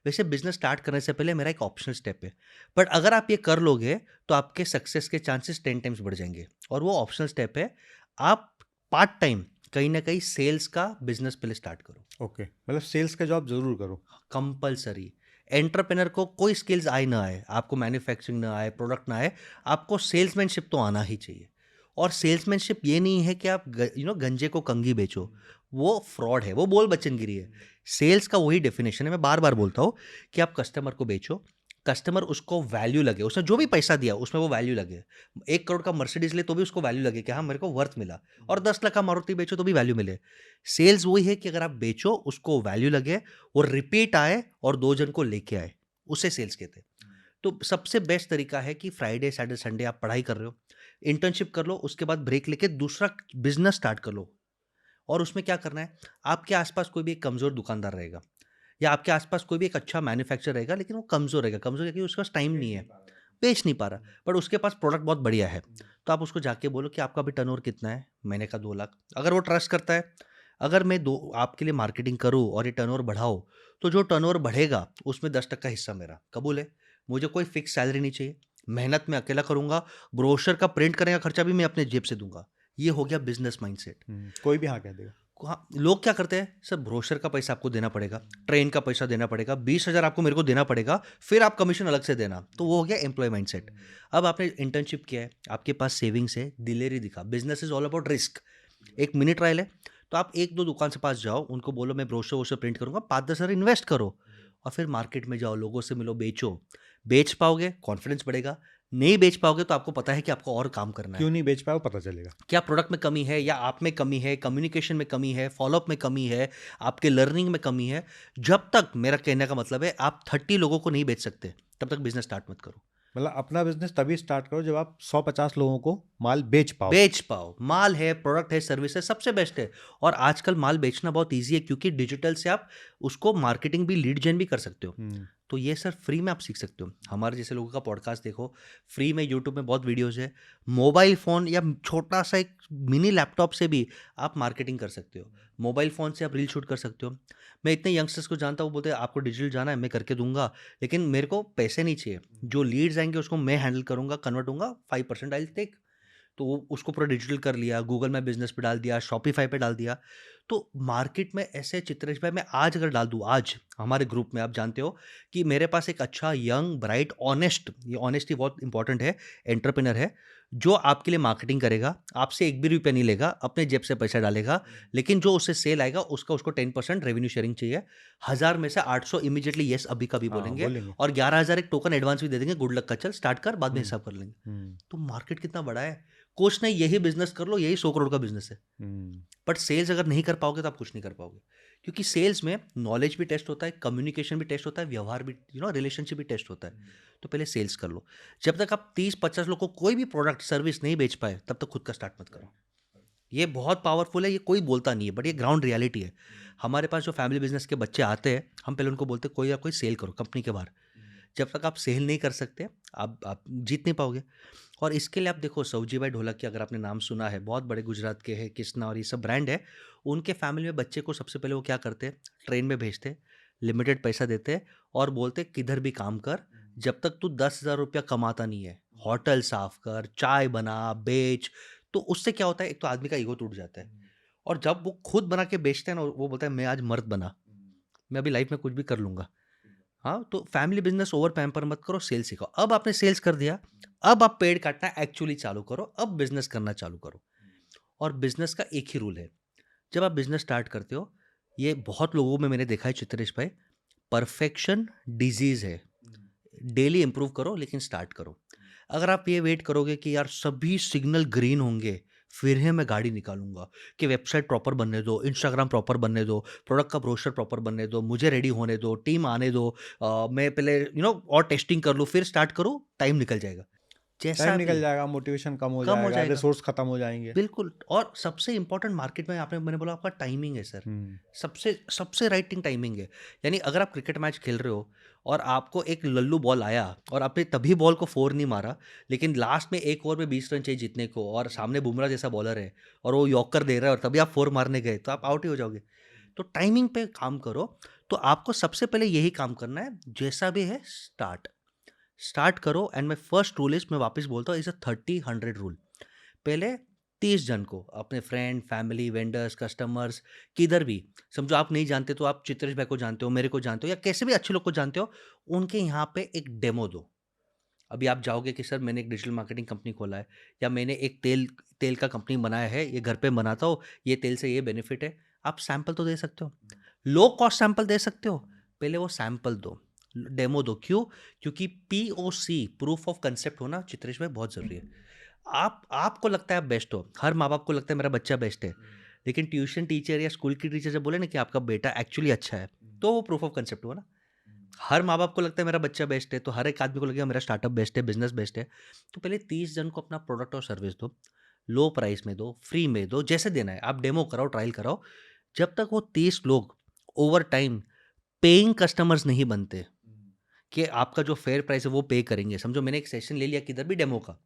वैसे बिजनेस स्टार्ट करने से पहले मेरा एक ऑप्शनल स्टेप है, बट अगर आप ये कर लोगे तो आपके सक्सेस के चांसेस 10 टाइम्स बढ़ जाएंगे। और वो ऑप्शनल स्टेप है, आप पार्ट टाइम कहीं ना कहीं सेल्स का बिजनेस पहले स्टार्ट करो। ओके, मतलब सेल्स का जॉब जरूर करो। कंपलसरी। एंटरप्रेनर को कोई स्किल्स आए ना आए, आपको मैन्युफैक्चरिंग ना आए, प्रोडक्ट ना आए, आपको सेल्समैनशिप तो आना ही चाहिए। और सेल्समैनशिप ये नहीं है कि आप गंजे को कंघी बेचो, वो फ्रॉड है, वो बोल बच्चनगिरी है। सेल्स का वही डेफिनेशन है, मैं बार बार बोलता हूँ कि आप कस्टमर को बेचो, कस्टमर उसको वैल्यू लगे, उसने जो भी पैसा दिया उसमें वो वैल्यू लगे। 1 करोड़ का मर्सिडीज ले तो भी उसको वैल्यू लगे कि हाँ मेरे को वर्थ मिला, और 10 लाख का मारुति बेचो तो भी वैल्यू मिले। सेल्स वही है कि अगर आप बेचो उसको वैल्यू लगे, वो रिपीट आए और 2 जन को लेके आए, उसे सेल्स कहते हैं। तो सबसे बेस्ट तरीका है कि फ्राइडे सैटरडे संडे आप पढ़ाई कर रहे हो, इंटर्नशिप कर लो, उसके बाद ब्रेक लेके दूसरा बिजनेस स्टार्ट कर लो। और उसमें क्या करना है, आपके आसपास कोई भी एक कमज़ोर दुकानदार रहेगा, या आपके आसपास कोई भी एक अच्छा मैन्युफैक्चरर रहेगा, लेकिन वो कमज़ोर रहेगा। कमज़ोर है कि उसके पास टाइम नहीं है, बेच नहीं पा रहा, बट उसके पास प्रोडक्ट बहुत बढ़िया है। तो आप उसको जाके बोलो कि आपका भी टर्नओवर कितना है? महीने का 2 लाख। अगर वो ट्रस्ट करता है, अगर मैं दो आपके लिए मार्केटिंग करूँ और ये टर्नओवर बढ़ाओ, तो जो टर्नओवर बढ़ेगा उसमें 10% हिस्सा मेरा कबूल है। मुझे कोई फिक्स सैलरी नहीं चाहिए, मेहनत मैं अकेला करूंगा, ब्रोशर का प्रिंट करने का खर्चा भी मैं अपने जेब से दूंगा। ये हो गया बिजनेस माइंडसेट। कोई भी हाँ कह देगा। हाँ, लोग क्या करते हैं सर, ब्रोशर का पैसा आपको देना पड़ेगा, ट्रेन का पैसा देना पड़ेगा, 20,000 आपको मेरे को देना पड़ेगा, फिर आप कमीशन अलग से देना। तो वो हो गया एम्प्लॉय माइंडसेट। अब आपने इंटर्नशिप किया है, आपके पास सेविंग्स है, दिलेरी दिखा, business is all about risk. एक मिनी ट्रायल है, तो आप एक दो दुकान से पास जाओ, उनको बोलो मैं ब्रोशर वोशर प्रिंट करूंगा, 5-10 हज़ार इन्वेस्ट करो, और फिर मार्केट में जाओ, लोगों से मिलो, बेचो। बेच पाओगे कॉन्फिडेंस बढ़ेगा, नहीं बेच पाओगे तो आपको पता है कि आपको और काम करना है। क्यों नहीं बेच पाए वो पता चलेगा। क्या प्रोडक्ट में कमी है, या आप में कमी है, कम्युनिकेशन में कमी है, फॉलोअप में कमी है, आपके लर्निंग में कमी है। जब तक, मेरा कहने का मतलब है, आप 30 लोगों को नहीं बेच सकते, तब तक बिजनेस स्टार्ट मत करो। मतलब अपना बिजनेस तभी स्टार्ट करो जब आप 100-50 लोगों को माल बेच पाओ। बेच पाओ, माल है, प्रोडक्ट है, सर्विस है, सबसे बेस्ट है। और आजकल माल बेचना बहुत ईजी है, क्योंकि डिजिटल से आप उसको मार्केटिंग भी, लीड जेन भी कर सकते हो। तो ये सर फ्री में आप सीख सकते हो। हमारे जैसे लोगों का पॉडकास्ट देखो, फ्री में यूट्यूब में बहुत वीडियोस है। मोबाइल फ़ोन या छोटा सा एक मिनी लैपटॉप से भी आप मार्केटिंग कर सकते हो। मोबाइल फ़ोन से आप रील शूट कर सकते हो। मैं इतने यंगस्टर्स को जानता हूँ, बोलते हैं आपको डिजिटल जाना है, मैं करके दूंगा, लेकिन मेरे को पैसे नहीं चाहिए, जो लीड्स आएंगे उसको मैं हैंडल करूंगा, कन्वर्ट होऊंगा, 5% आई टेक। तो वो उसको पूरा डिजिटल कर लिया, गूगल में बिजनेस पे डाल दिया, शॉपिफाई पे डाल दिया। तो मार्केट में ऐसे, चित्रेश भाई, मैं आज अगर डाल दूँ, आज हमारे ग्रुप में आप जानते हो कि मेरे पास एक अच्छा यंग ब्राइट ऑनेस्ट, ये ऑनेस्टी बहुत इंपॉर्टेंट है, एंटरप्रेनर है, जो आपके लिए मार्केटिंग करेगा, आपसे एक भी रुपया नहीं लेगा, अपने जेब से पैसा डालेगा, लेकिन जो उससे सेल आएगा उसका उसको 10% रेवेन्यू शेयरिंग चाहिए। 1,000 में से 800 इमीडिएटली येस अभी का भी हाँ, बोलेंगे, बोलेंगे। और 11,000 एक टोकन एडवांस भी दे देंगे, गुड लक का, चल स्टार्ट कर, बाद में हिसाब कर लेंगे। हम्म तो मार्केट कितना बड़ा है, कुछ नहीं, यही बिजनेस कर लो, यही 100 करोड़ का बिजनेस है। हम्म बट सेल्स अगर नहीं कर पाओगे तो आप कुछ नहीं कर पाओगे, क्योंकि सेल्स में नॉलेज भी टेस्ट होता है, कम्युनिकेशन भी टेस्ट होता है, व्यवहार भी, रिलेशनशिप भी टेस्ट होता है। तो पहले सेल्स कर लो। जब तक आप 30-50 लोग को कोई भी प्रोडक्ट सर्विस नहीं बेच पाए, तब तक खुद का स्टार्ट मत करो। ये बहुत पावरफुल है, ये कोई बोलता नहीं है, बट ये ग्राउंड रियलिटी है। हमारे पास जो फैमिली बिजनेस के बच्चे आते हैं, हम पहले उनको बोलते हैं कोई या कोई सेल करो कंपनी के बाहर। जब तक आप सेल नहीं कर सकते, आप जीत नहीं पाओगे। और इसके लिए आप देखो, सऊजी भाई ढोलक की अगर आपने नाम सुना है, बहुत बड़े गुजरात के हैं, किसना और ये सब ब्रांड है। उनके फैमिली में बच्चे को सबसे पहले वो क्या करते, ट्रेन में भेजते, लिमिटेड पैसा देते, और बोलते किधर भी काम कर, जब तक तू 10,000 रुपया कमाता नहीं है, होटल साफ कर, चाय बना, बेच। तो उससे क्या होता है, एक तो आदमी का ईगो टूट जाता है, और जब वो खुद बना के बेचते हैं ना, वो बोलता है मैं आज मर्द बना, मैं अभी लाइफ में कुछ भी कर लूंगा। हाँ, तो फैमिली बिजनेस ओवर पैम्पर मत करो, सेल्स सीखो। अब आपने सेल्स कर दिया, अब आप पेड़ काटना एक्चुअली चालू करो, अब बिजनेस करना चालू करो। और बिजनेस का एक ही रूल है, जब आप बिजनेस स्टार्ट करते हो, ये बहुत लोगों में मैंने देखा है चित्रेश भाई, परफेक्शन डिजीज है। डेली इंप्रूव करो, लेकिन स्टार्ट करो। अगर आप ये वेट करोगे कि यार सभी सिग्नल ग्रीन होंगे फिर ही मैं गाड़ी निकालूँगा कि वेबसाइट प्रॉपर बनने दो, इंस्टाग्राम प्रॉपर बनने दो, प्रोडक्ट का ब्रोशर प्रॉपर बनने दो, मुझे रेडी होने दो, टीम आने दो, मैं पहले और टेस्टिंग कर लूँ, फिर स्टार्ट करूँ, टाइम निकल जाएगा। टाइम जैसा निकल भी जाएगा, मोटिवेशन कम हो कम हो जाएगा, जाएगा। रिसोर्स खत्म हो जाएँगे। बिल्कुल। और सबसे इम्पोर्टेंट मार्केट में आपने मैंने बोला आपका टाइमिंग है सर। हुँ, सबसे सबसे राइटिंग टाइमिंग है। यानी अगर आप क्रिकेट मैच खेल रहे हो और आपको एक लल्लू बॉल आया और आपने तभी बॉल को 4 नहीं मारा, लेकिन लास्ट में 1 ओवर में 20 रन चाहिए जीतने को और सामने बुमराह जैसा बॉलर है और वो यॉर्कर दे रहा है और तभी आप 4 मारने गए, तो आप आउट ही हो जाओगे। तो टाइमिंग पे काम करो, तो आपको सबसे पहले यही काम करना है, जैसा भी है स्टार्ट। स्टार्ट करो and my first rule is, मैं वापस बोलता हूँ, इज़ अ 30-100 रूल। पहले 30 जन को, अपने फ्रेंड, फैमिली, वेंडर्स, कस्टमर्स, किधर भी, समझो आप नहीं जानते तो आप चित्रेश भाई को जानते हो, मेरे को जानते हो या कैसे भी अच्छे लोग को जानते हो, उनके यहाँ पे एक डेमो दो। अभी आप जाओगे कि सर मैंने एक डिजिटल मार्केटिंग कंपनी खोला है या मैंने एक तेल तेल का कंपनी बनाया है, ये घर पे बनाता हूँ, ये तेल से ये बेनिफिट है। आप सैंपल तो दे सकते हो, लो कॉस्ट सैंपल दे सकते हो, पहले वो सैंपल दो, डेमो दो। क्यों? क्योंकि पीओसी, प्रूफ ऑफ कंसेप्ट होना चित्रेश भाई बहुत ज़रूरी है। आपको लगता है आप बेस्ट हो, हर माँ बाप को लगता है मेरा बच्चा बेस्ट है, लेकिन ट्यूशन टीचर या स्कूल की टीचर जब बोले ना कि आपका बेटा एक्चुअली अच्छा है, तो वो प्रूफ ऑफ कंसेप्ट हुआ ना। हर माँ बाप को लगता है मेरा बच्चा बेस्ट है, तो हर एक आदमी को लगेगा मेरा स्टार्टअप बेस्ट है, बिजनेस बेस्ट है। तो पहले 30 जन को अपना प्रोडक्ट और सर्विस दो, लो प्राइस में दो, फ्री में दो, जैसे देना है आप डेमो कराओ, ट्रायल कराओ। जब तक वो 30 लोग ओवर टाइम पेइंग कस्टमर्स नहीं बनते कि आपका जो फेयर प्राइस है वो पे करेंगे। समझो मैंने एक सेशन ले लिया किधर भी डेमो का,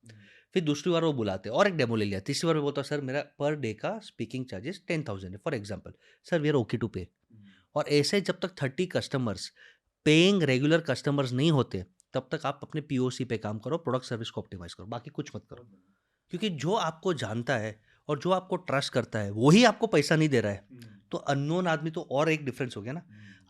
फिर दूसरी बार वो बुलाते हैं और एक डेमो ले लिया, तीसरी बार मैं बोलता हूँ सर मेरा पर डे का स्पीकिंग चार्जेस 10,000 है for example, sir we are okay to pay. और ऐसे जब तक 30 कस्टमर्स पेइंग रेगुलर कस्टमर्स नहीं होते, तब तक आप अपने पीओसी पे काम करो, प्रोडक्ट सर्विस को ऑप्टिमाइज करो, बाकी कुछ मत करो। क्योंकि जो आपको जानता है और जो आपको ट्रस्ट करता है वही आपको पैसा नहीं दे रहा है, तो अननोन आदमी तो और एक डिफरेंस हो गया ना।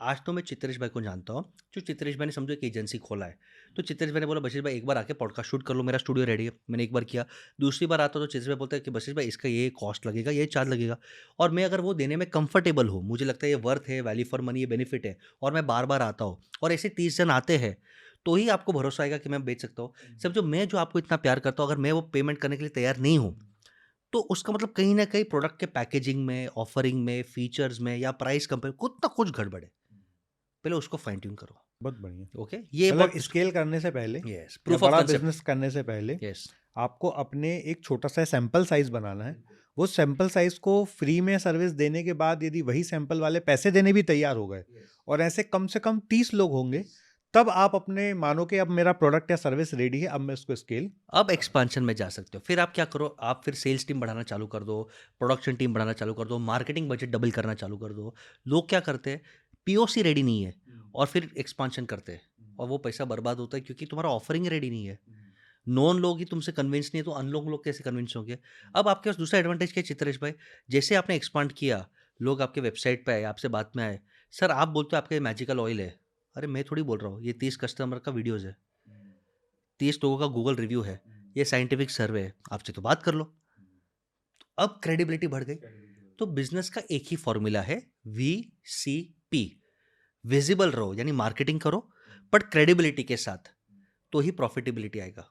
आज तो मैं चित्रेश भाई को जानता हूँ, जो चित्रेश भाई ने समझो एक एजेंसी खोला है, तो चित्रेश भाई ने बोला बशीर भाई एक बार आके पॉडकास्ट शूट कर लो, मेरा स्टूडियो रेडी है। मैंने एक बार किया, दूसरी बार आता तो चित्रेश भाई बोलता है कि बशीर भाई इसका ये कॉस्ट लगेगा, ये चार्ज लगेगा, और मैं अगर वो देने में कंफर्टेबल हूँ, मुझे लगता है ये वर्थ है, वैल्यू फॉर मनी, ये बेनिफिट है, और मैं बार बार आता हूँ और ऐसे 30 जन आते हैं, तो ही आपको भरोसा आएगा कि मैं बेच सकता हूँ। सब जो मैं जो आपको इतना प्यार करता हूँ, अगर मैं वो पेमेंट करने के लिए तैयार नहीं हूँ, तो उसका मतलब कहीं न कहीं प्रोडक्ट के पैकेजिंग में, ऑफरिंग में, फीचर्स में या प्राइस कंपेयर कुछ ना कुछ गड़बड़ है। पहले उसको फाइन ट्यून करो। बहुत बढ़िया। ओके? ये मतलब बहुत स्केल करने से पहले यस, या प्रूफ ऑफ बड़ा कांसेप्ट। बिज़नेस करने से पहले यस, आपको अपने एक छोटा-सा सैंपल साइज़ बनाना है। वो सैंपल साइज़ को फ्री में सर्विस देने के बाद यदि वही सैंपल वाले पैसे देने भी तैयार हो गए और ऐसे कम से कम 30 लोग होंगे, तब आप अपने मानो कि अब मेरा प्रोडक्ट या सर्विस रेडी है, अब मैं उसको स्केल अब एक्सपेंशन में जा सकते हो। फिर आप क्या करो, आप फिर सेल्स टीम बढ़ाना चालू कर दो, प्रोडक्शन टीम बढ़ाना चालू कर दो, मार्केटिंग बजट डबल करना चालू कर दो। लोग क्या करते हैं, पीओसी रेडी नहीं है और फिर एक्सपेंशन करते हैं और वो पैसा बर्बाद होता है क्योंकि तुम्हारा ऑफरिंग रेडी नहीं है। नोन लोग ही तुमसे कन्विंस नहीं है, तो अननोन लोग कैसे कन्विंस होंगे? अब आपके पास दूसरा एडवांटेज क्या है चित्रेश भाई, जैसे आपने एक्सपांड किया, लोग आपके वेबसाइट पे आए, आपसे बात में आए, सर आप बोलते हो आपके मैजिकल ऑयल है। अरे मैं थोड़ी बोल रहा हूँ, ये 30 कस्टमर का वीडियोज़ है, 30 लोगों का गूगल रिव्यू है, ये साइंटिफिक सर्वे है, आपसे तो बात कर लो। अब क्रेडिबिलिटी बढ़ गई। तो बिज़नेस का एक ही फ़ॉर्मूला है, वीसीपी, विज़िबल रहो यानी मार्केटिंग करो, बट क्रेडिबिलिटी के साथ, तो ही प्रॉफिटेबिलिटी आएगा।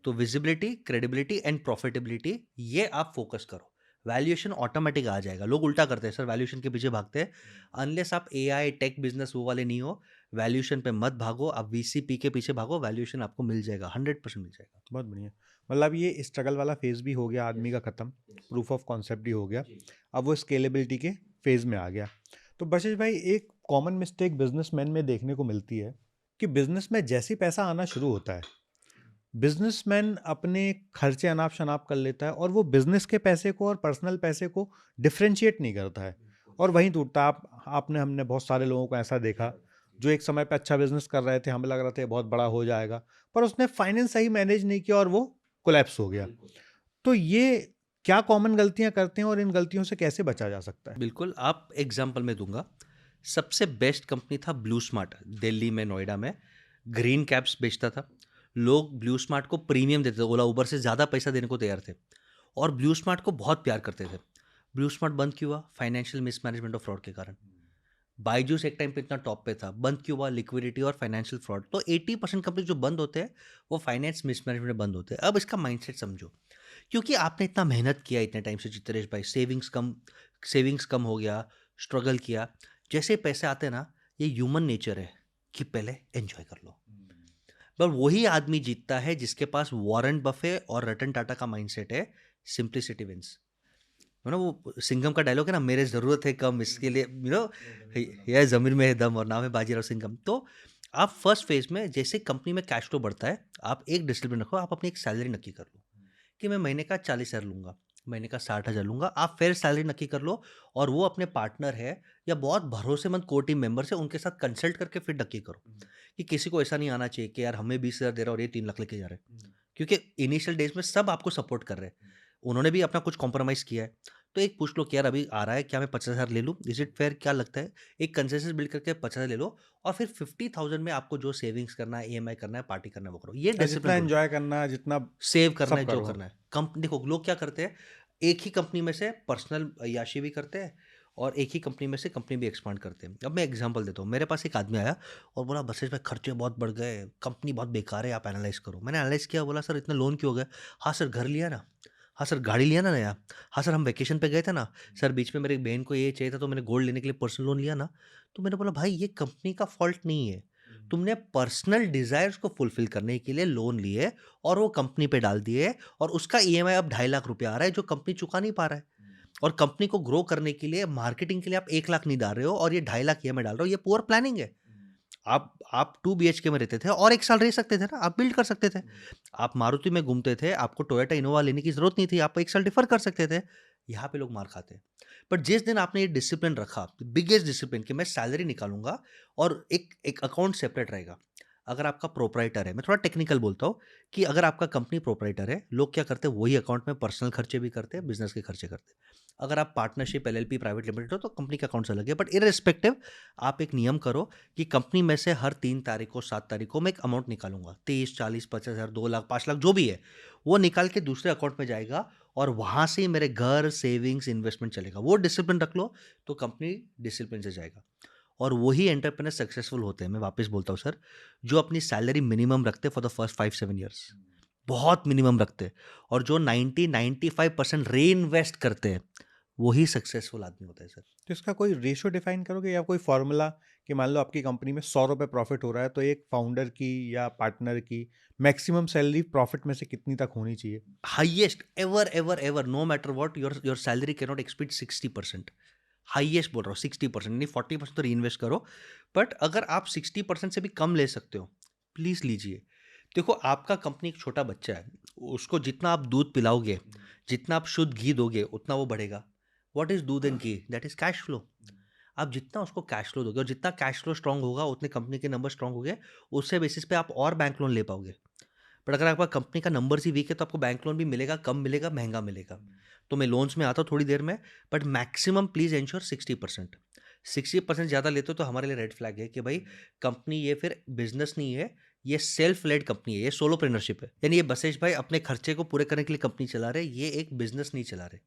तो विजिबिलिटी, क्रेडिबिलिटी एंड प्रॉफिटेबिलिटी, ये आप फोकस करो। वैल्यूएशन ऑटोमेटिक आ जाएगा। लोग उल्टा करते हैं सर, वैल्यूएशन के पीछे भागते हैं। अनलेस आप एआई टेक बिजनेस वो वाले नहीं हो, वैल्यूएशन पे मत भागो, आप वीसीपी के पीछे भागो, वैल्यूएशन आपको मिल जाएगा, 100% मिल जाएगा। बहुत बढ़िया। मतलब ये स्ट्रगल वाला फ़ेज़ भी हो गया आदमी का ख़त्म, प्रूफ ऑफ कॉन्सेप्ट भी हो गया, अब वो स्केलेबिलिटी के फ़ेज़ में आ गया। तो बशीष भाई एक कॉमन मिस्टेक बिज़नेसमैन में देखने को मिलती है कि बिज़नेस में जैसे ही पैसा आना शुरू होता है, बिज़नेसमैन अपने खर्चे अनाप-शनाप कर लेता है और वो बिज़नेस के पैसे को और पर्सनल पैसे को डिफ़रेंशिएट नहीं करता है और वहीं टूटता है। आपने हमने बहुत सारे लोगों को ऐसा देखा, जो एक समय पे अच्छा बिज़नेस कर रहे थे, हमें लग रहा था ये बहुत बड़ा हो जाएगा, पर उसने फाइनेंस सही मैनेज नहीं किया और वो कोलैप्स हो गया। तो ये क्या कॉमन गलतियाँ करते हैं और इन गलतियों से कैसे बचा जा सकता है? बिल्कुल, आप एग्जाम्पल मैं दूंगा। सबसे बेस्ट कंपनी था ब्लू स्मार्ट, दिल्ली में, नोएडा में, ग्रीन कैप्स बेचता था। लोग ब्लू स्मार्ट को प्रीमियम देते थे, ओला उबर से ज़्यादा पैसा देने को तैयार थे और ब्लू स्मार्ट को बहुत प्यार करते थे। ब्लू स्मार्ट बंद क्यों हुआ? फाइनेंशियल मिसमैनेजमेंट और फ्रॉड के कारण। बायजूस एक टाइम पे इतना टॉप पे था, बंद क्यों हुआ? लिक्विडिटी और फाइनेंशियल फ्रॉड। तो 80% कंपनी जो बंद होते हैं वो फाइनेंस मिसमैनेजमेंट में बंद होते हैं। अब इसका माइंडसेट समझो, क्योंकि आपने इतना मेहनत किया इतने टाइम से चित्रेश भाई, सेविंग्स कम हो गया, स्ट्रगल किया, जैसे पैसे आते हैं ना, ये ह्यूमन नेचर है कि पहले एंजॉय कर लो। पर वही आदमी जीतता है जिसके पास वॉरेन बफे और रतन टाटा का माइंडसेट है, सिंप्लिसिटी विंस। वो सिंघम का डायलॉग है ना, मेरे जरूरत है कम इसके लिए, यह जमीन में है दम और नाम है बाजीराव सिंघम। तो आप फर्स्ट फेज में जैसे कंपनी में कैश फ्लो बढ़ता है, आप एक डिसिप्लिन रखो, आप अपनी एक सैलरी नक्की कर लो कि मैं महीने का 40,000 लूंगा, महीने का 60,000 लूंगा। आप फेयर सैलरी नक्की कर लो, और वो अपने पार्टनर है या बहुत भरोसेमंद कोर टीम मेंबर से उनके साथ कंसल्ट करके फिर नक्की करो कि किसी को ऐसा नहीं आना चाहिए कि यार हमें 20,000 दे रहा है और ये 3 लाख लेके जा रहे हैं, क्योंकि इनिशियल डेज में सब आपको सपोर्ट कर रहे हैं, उन्होंने भी अपना कुछ कॉम्प्रोमाइज़ किया है। तो एक पूछ लो कि यार अभी आ रहा है, क्या मैं 50,000 ले लूँ? Is it fair? क्या लगता है? एक कंसेंसस बिल्ड करके 50,000 ले लो, और फिर 50,000 में आपको जो सेविंग्स करना है, ईएमआई करना है, पार्टी करना है, वो करो। ये जितना डिसिप्लिन रूल, एंजॉय करना है, जितना सेव करना सब है, जो करो। करना है। देखो लोग क्या करते हैं, एक ही कंपनी में से पर्सनल अय्याशी भी करते हैं और एक ही कंपनी में से कंपनी भी एक्सपांड करते हैं। अब मैं एग्जांपल देता हूँ, मेरे पास एक आदमी आया और बोला बसेस में खर्चे बहुत बढ़ गए, कंपनी बहुत बेकार है, आप एनालाइज करो। मैंने एनालाइज किया, बोला सर इतना लोन क्यों हो गया? हाँ सर घर लिया ना, हाँ सर गाड़ी लिया ना नया, हाँ सर हम वेकेशन पे गए थे ना, सर बीच में मेरे बहन को ये चाहिए था तो मैंने गोल्ड लेने के लिए पर्सनल लोन लिया ना। तो मैंने बोला भाई ये कंपनी का फॉल्ट नहीं है, तुमने पर्सनल डिजायर्स को फुलफिल करने के लिए लोन लिए और वो कंपनी पे डाल दिए, और उसका ईएमआई अब 2.5 लाख रुपया आ रहा है जो कंपनी चुका नहीं पा रहा है। और कंपनी को ग्रो करने के लिए, मार्केटिंग के लिए आप 1 लाख नहीं डाल रहे हो और ये 2.5 लाख ईएमआई डाल रहे हो, ये पुअर प्लानिंग है। आप 2 बीएचके में रहते थे और 1 साल रह सकते थे ना, आप बिल्ड कर सकते थे। आप मारुति में घूमते थे, आपको टोयोटा इनोवा लेने की जरूरत नहीं थी, आप 1 साल डिफर कर सकते थे। यहाँ पे लोग मार खाते हैं। बट जिस दिन आपने ये डिसिप्लिन रखा, बिगेस्ट डिसिप्लिन, कि मैं सैलरी निकालूंगा और एक एक अकाउंट सेपरेट रहेगा। अगर आपका प्रोपराइटर है, मैं थोड़ा टेक्निकल बोलता हूँ, कि अगर आपका कंपनी प्रोपराइटर है, लोग क्या करते हैं, वही अकाउंट में पर्सनल खर्चे भी करते हैं, बिजनेस के खर्चे करते हैं। अगर आप पार्टनरशिप, एलएलपी, प्राइवेट लिमिटेड हो तो कंपनी का अकाउंट अलग है। बट इररिस्पेक्टिव, आप एक नियम करो कि कंपनी में से हर 3 तारीख को, 7 तारीख को मैं एक अमाउंट निकालूंगा, 30, 40, 50,000, 2 लाख, 5 लाख जो भी है, वो निकाल के दूसरे अकाउंट में जाएगा और वहां से ही मेरे घर, सेविंग्स, इन्वेस्टमेंट चलेगा। वो डिसिप्लिन रख लो तो कंपनी डिसिप्लिन से जाएगा। और वही एंटरप्रेन्योर सक्सेसफुल होते हैं, मैं वापस बोलता हूँ सर, जो अपनी सैलरी मिनिमम रखते हैं फॉर द फर्स्ट 5-7 ईयर्स, बहुत मिनिमम रखते हैं, और जो 90-95% री इन्वेस्ट करते हैं, वही सक्सेसफुल आदमी होता है सर। तो इसका कोई रेशियो डिफाइन करोगे या कोई फॉर्मूला कि मान लो आपकी कंपनी में 100 रुपये प्रॉफिट हो रहा है, तो एक फाउंडर की या पार्टनर की मैक्सिमम सैलरी प्रॉफिट में से कितनी तक होनी चाहिए? Highest ever ever ever, no matter what, your salary can not exceed 60%। Highest बोल रहा हूँ 60%, नहीं 40% तो री इन्वेस्ट करो। बट अगर आप 60% से भी कम ले सकते हो, प्लीज लीजिए। देखो आपका कंपनी एक छोटा बच्चा है, उसको जितना आप दूध पिलाओगे, जितना आप शुद्ध घी दोगे, उतना वो बढ़ेगा। व्हाट इज दूध and ghee? That is cash flow. आप जितना उसको कैश फ्लो दोगे और जितना कैश फ्लो स्ट्रांग होगा, उतने कंपनी के नंबर स्ट्रांग होंगे, उससे बेसिस पे आप और बैंक लोन ले पाओगे। बट अगर आपका कंपनी का नंबर ही वीक है तो आपको बैंक लोन भी मिलेगा, कम मिलेगा, महंगा मिलेगा। तो मैं लोन्स में आता हूँ थोड़ी देर में, बट मैक्सिमम प्लीज एंश्योर 60%। 60% ज़्यादा लेते हो तो हमारे लिए रेड फ्लैग है कि भाई कंपनी ये फिर बिजनेस नहीं है, ये सेल्फ लेड कंपनी है, ये सोलोप्रेन्योरशिप है। यानी ये बसेश भाई अपने खर्चे को पूरे करने के लिए कंपनी चला रहे, ये एक बिजनेस नहीं चला रहे।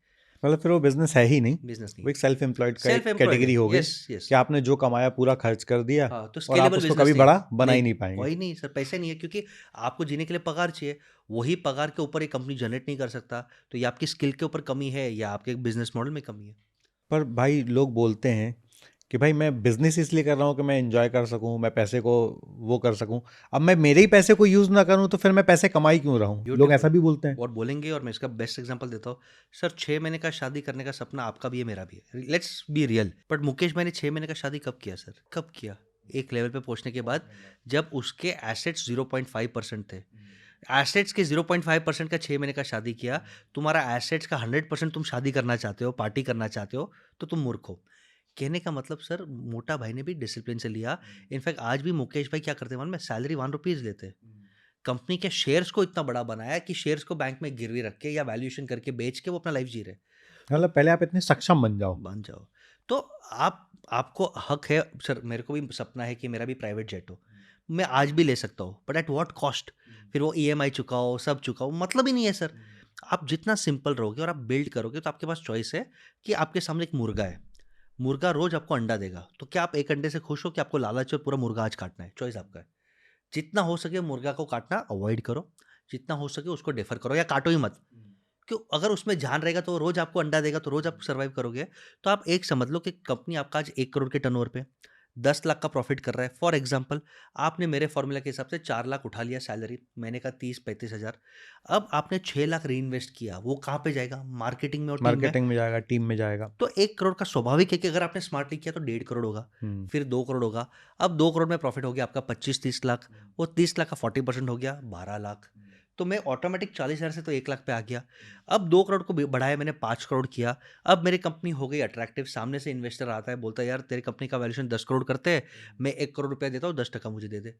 मतलब फिर वो बिजनेस है ही नहीं, बिजनेस नहीं वो है, एक सेल्फ एम्प्लॉयड का सेल्फ एक एम्प्लॉयड कैटेगरी है। हो गई यस यस। कि आपने जो कमाया पूरा खर्च कर दिया हाँ, तो और आप स्केलेबल उसको बिजनेस कभी नहीं बड़ा है। बना ही नहीं, नहीं पाएंगे। वही नहीं सर, पैसे नहीं है, क्योंकि आपको जीने के लिए पगार चाहिए, वही पगार के ऊपर एक कंपनी जनरेट नहीं कर सकता। तो ये आपकी स्किल के ऊपर कमी है या आपके बिजनेस मॉडल में कमी है। पर भाई लोग बोलते हैं कि भाई मैं बिजनेस इसलिए कर रहा हूँ कि मैं एंजॉय कर सकूँ, मैं पैसे को वो कर सकूँ। अब मैं मेरे ही पैसे को यूज़ ना करूँ तो फिर मैं पैसे कमाई क्यों रहा हूँ? लोग ऐसा ब्यूटीफुल। भी बोलते हैं। और बोलेंगे, और मैं इसका बेस्ट एग्जांपल देता हूँ सर। 6 महीने का शादी करने का सपना आपका भी है, मेरा भी है, let's be real. But Mukesh भाई ने 6 महीने का शादी कब किया सर? कब किया? एक लेवल पे पहुंचने के बाद, जब उसके एसेट्स 0.5% थे। एसेट्स के 0.5% का 6 महीने का शादी किया। तुम्हारा एसेट्स का 100% तुम शादी करना चाहते हो, पार्टी करना चाहते हो, तो तुम मूर्ख हो। कहने का मतलब सर, मोटा भाई ने भी डिसिप्लिन से लिया। इनफैक्ट आज भी मुकेश भाई क्या करते हैं मालूम है? सैलरी 1 रुपीज लेते हैं, कंपनी के शेयर्स को इतना बड़ा बनाया कि शेयर्स को बैंक में गिरवी रख के या वैल्यूएशन करके बेच के वो अपना लाइफ जी रहे। मतलब पहले आप इतने सक्षम बन जाओ। बन जाओ। तो आपको हक है सर। मेरे को भी सपना है कि मेरा भी प्राइवेट जेट हो, मैं आज भी ले सकता हूँ, बट एट व्हाट कॉस्ट? फिर वो ईएमआई चुकाओ, सब चुकाओ, मतलब ही नहीं है सर। आप जितना सिंपल रहोगे और आप बिल्ड करोगे, तो आपके पास चॉइस है कि आपके सामने एक मुर्गा है, मुर्गा रोज आपको अंडा देगा, तो क्या आप एक अंडे से खुश हो कि आपको लालच है पूरा मुर्गा आज काटना है? चॉइस आपका है। जितना हो सके मुर्गा को काटना अवॉइड करो, जितना हो सके उसको डेफर करो या काटो ही मत। क्यों? अगर उसमें जान रहेगा तो रोज आपको अंडा देगा, तो रोज आप सर्वाइव करोगे। तो आप एक समझ लो कि कंपनी आपका आज 1 करोड़ के टर्नओवर पे 10 लाख का प्रॉफिट कर रहा है। फॉर एग्जाम्पल, आपने मेरे फॉर्मूला के हिसाब से 4 लाख उठा लिया सैलरी, महीने का 30-35 हज़ार। अब आपने 6 लाख री इन्वेस्ट किया, वो कहाँ पे जाएगा? मार्केटिंग में और टीम में। मार्केटिंग में जाएगा, टीम में जाएगा। तो 1 करोड़ का स्वाभाविक है कि अगर आपने स्मार्टली किया तो 1.5 करोड़ होगा, फिर 2 करोड़ होगा। अब 2 करोड़ में प्रॉफिट हो गया आपका 25-30 लाख, वो 30 लाख का 40% हो गया 12 लाख। तो मैं ऑटोमेटिक 40 हज़ार से तो 1 लाख पे आ गया। अब 2 करोड़ को बढ़ाया मैंने, 5 करोड़ किया। अब मेरी कंपनी हो गई अट्रैक्टिव, सामने से इन्वेस्टर आता है, बोलता है यार तेरी कंपनी का वैल्यूएशन 10 करोड़ करते हैं, मैं 1 करोड़ रुपया देता हूँ, 10% मुझे दे दे।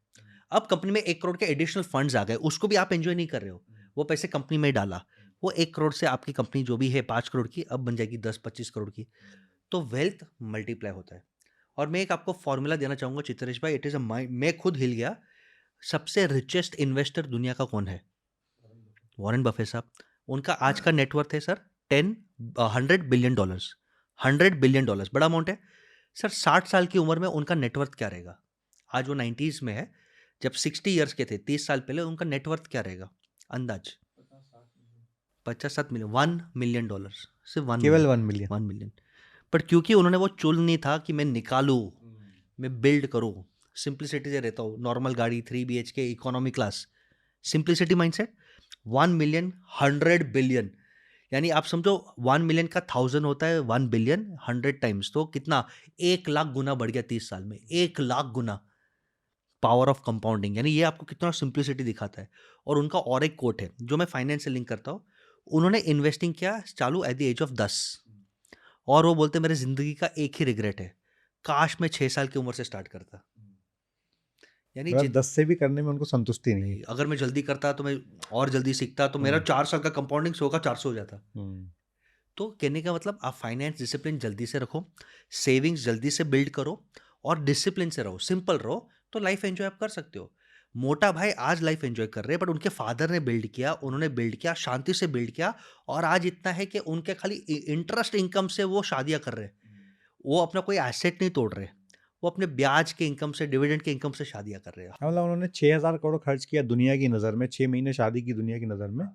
अब कंपनी में 1 करोड़ के एडिशनल फंड्स आ गए, उसको भी आप एंजॉय नहीं कर रहे हो, वो पैसे कंपनी में ही डाला। वो 1 करोड़ से आपकी कंपनी जो भी है 5 करोड़ की, अब बन जाएगी 10-25 करोड़ की। तो वेल्थ मल्टीप्लाई होता है। और मैं एक आपको फॉर्मूला देना चाहूंगा चित्रेश भाई, इट इज अ मैं खुद हिल गया। सबसे रिचेस्ट इन्वेस्टर दुनिया का कौन है? वॉरेन बफे साहब। उनका आज का नेटवर्थ है sir 100 billion dollars. 100 billion dollars बड़ा अमाउंट है सर। 60 साल की उम्र में उनका नेटवर्थ क्या रहेगा? आज वो 90s में है, जब 60 ईयर्स के थे 30 साल पहले, उनका नेटवर्थ क्या रहेगा अंदाज? 50-60 मिलियन, $1 मिलियन, सिर्फ वन केवल मिलियन 1 मिलियन। 1 मिलियन। बट क्योंकि उन्होंने वो चुन नहीं था कि मैं निकालूं, मैं बिल्ड करूं, सिंप्लिसिटी से रहता हूँ, नॉर्मल गाड़ी 3 BHK economy class, simplicity mindset. 1 million 100 billion, यानी आप समझो 1 मिलियन का 1000 होता है, 1 बिलियन 100 टाइम्स, तो कितना? 1 लाख गुना बढ़ गया 30 साल में, 1 लाख गुना। पावर ऑफ कंपाउंडिंग, यानी ये आपको कितना सिंप्लिसिटी दिखाता है। और उनका और एक कोट है जो मैं फाइनेंस से लिंक करता हूँ। उन्होंने इन्वेस्टिंग किया चालू एट द एज ऑफ 10, और वो बोलते मेरे जिंदगी का एक ही रिग्रेट है, काश मैं 6 साल की उम्र से स्टार्ट करता। यानी मतलब 10 से भी करने में उनको संतुष्टि नहीं है। अगर मैं जल्दी करता तो मैं और जल्दी सीखता, तो मेरा 4 साल का कंपाउंडिंग 100 का 400 हो जाता। तो कहने का मतलब आप फाइनेंस डिसिप्लिन जल्दी से रखो, सेविंग्स जल्दी से बिल्ड करो, और डिसिप्लिन से रहो, सिंपल रहो, तो लाइफ एंजॉय आप कर सकते हो। मोटा भाई आज लाइफ एंजॉय कर रहे हैं, बट उनके फादर ने बिल्ड किया, उन्होंने बिल्ड किया, शांति से बिल्ड किया, और आज इतना है कि उनके खाली इंटरेस्ट इनकम से वो शादियां कर रहे हैं। वो अपना कोई एसेट नहीं तोड़ रहे, वो अपने ब्याज के इनकम से, डिविडेंड के इनकम से शादियां कर रहे हैं। मतलब उन्होंने 6,000 करोड़ खर्च किया दुनिया की नज़र में, 6 महीने शादी की दुनिया की नज़र में,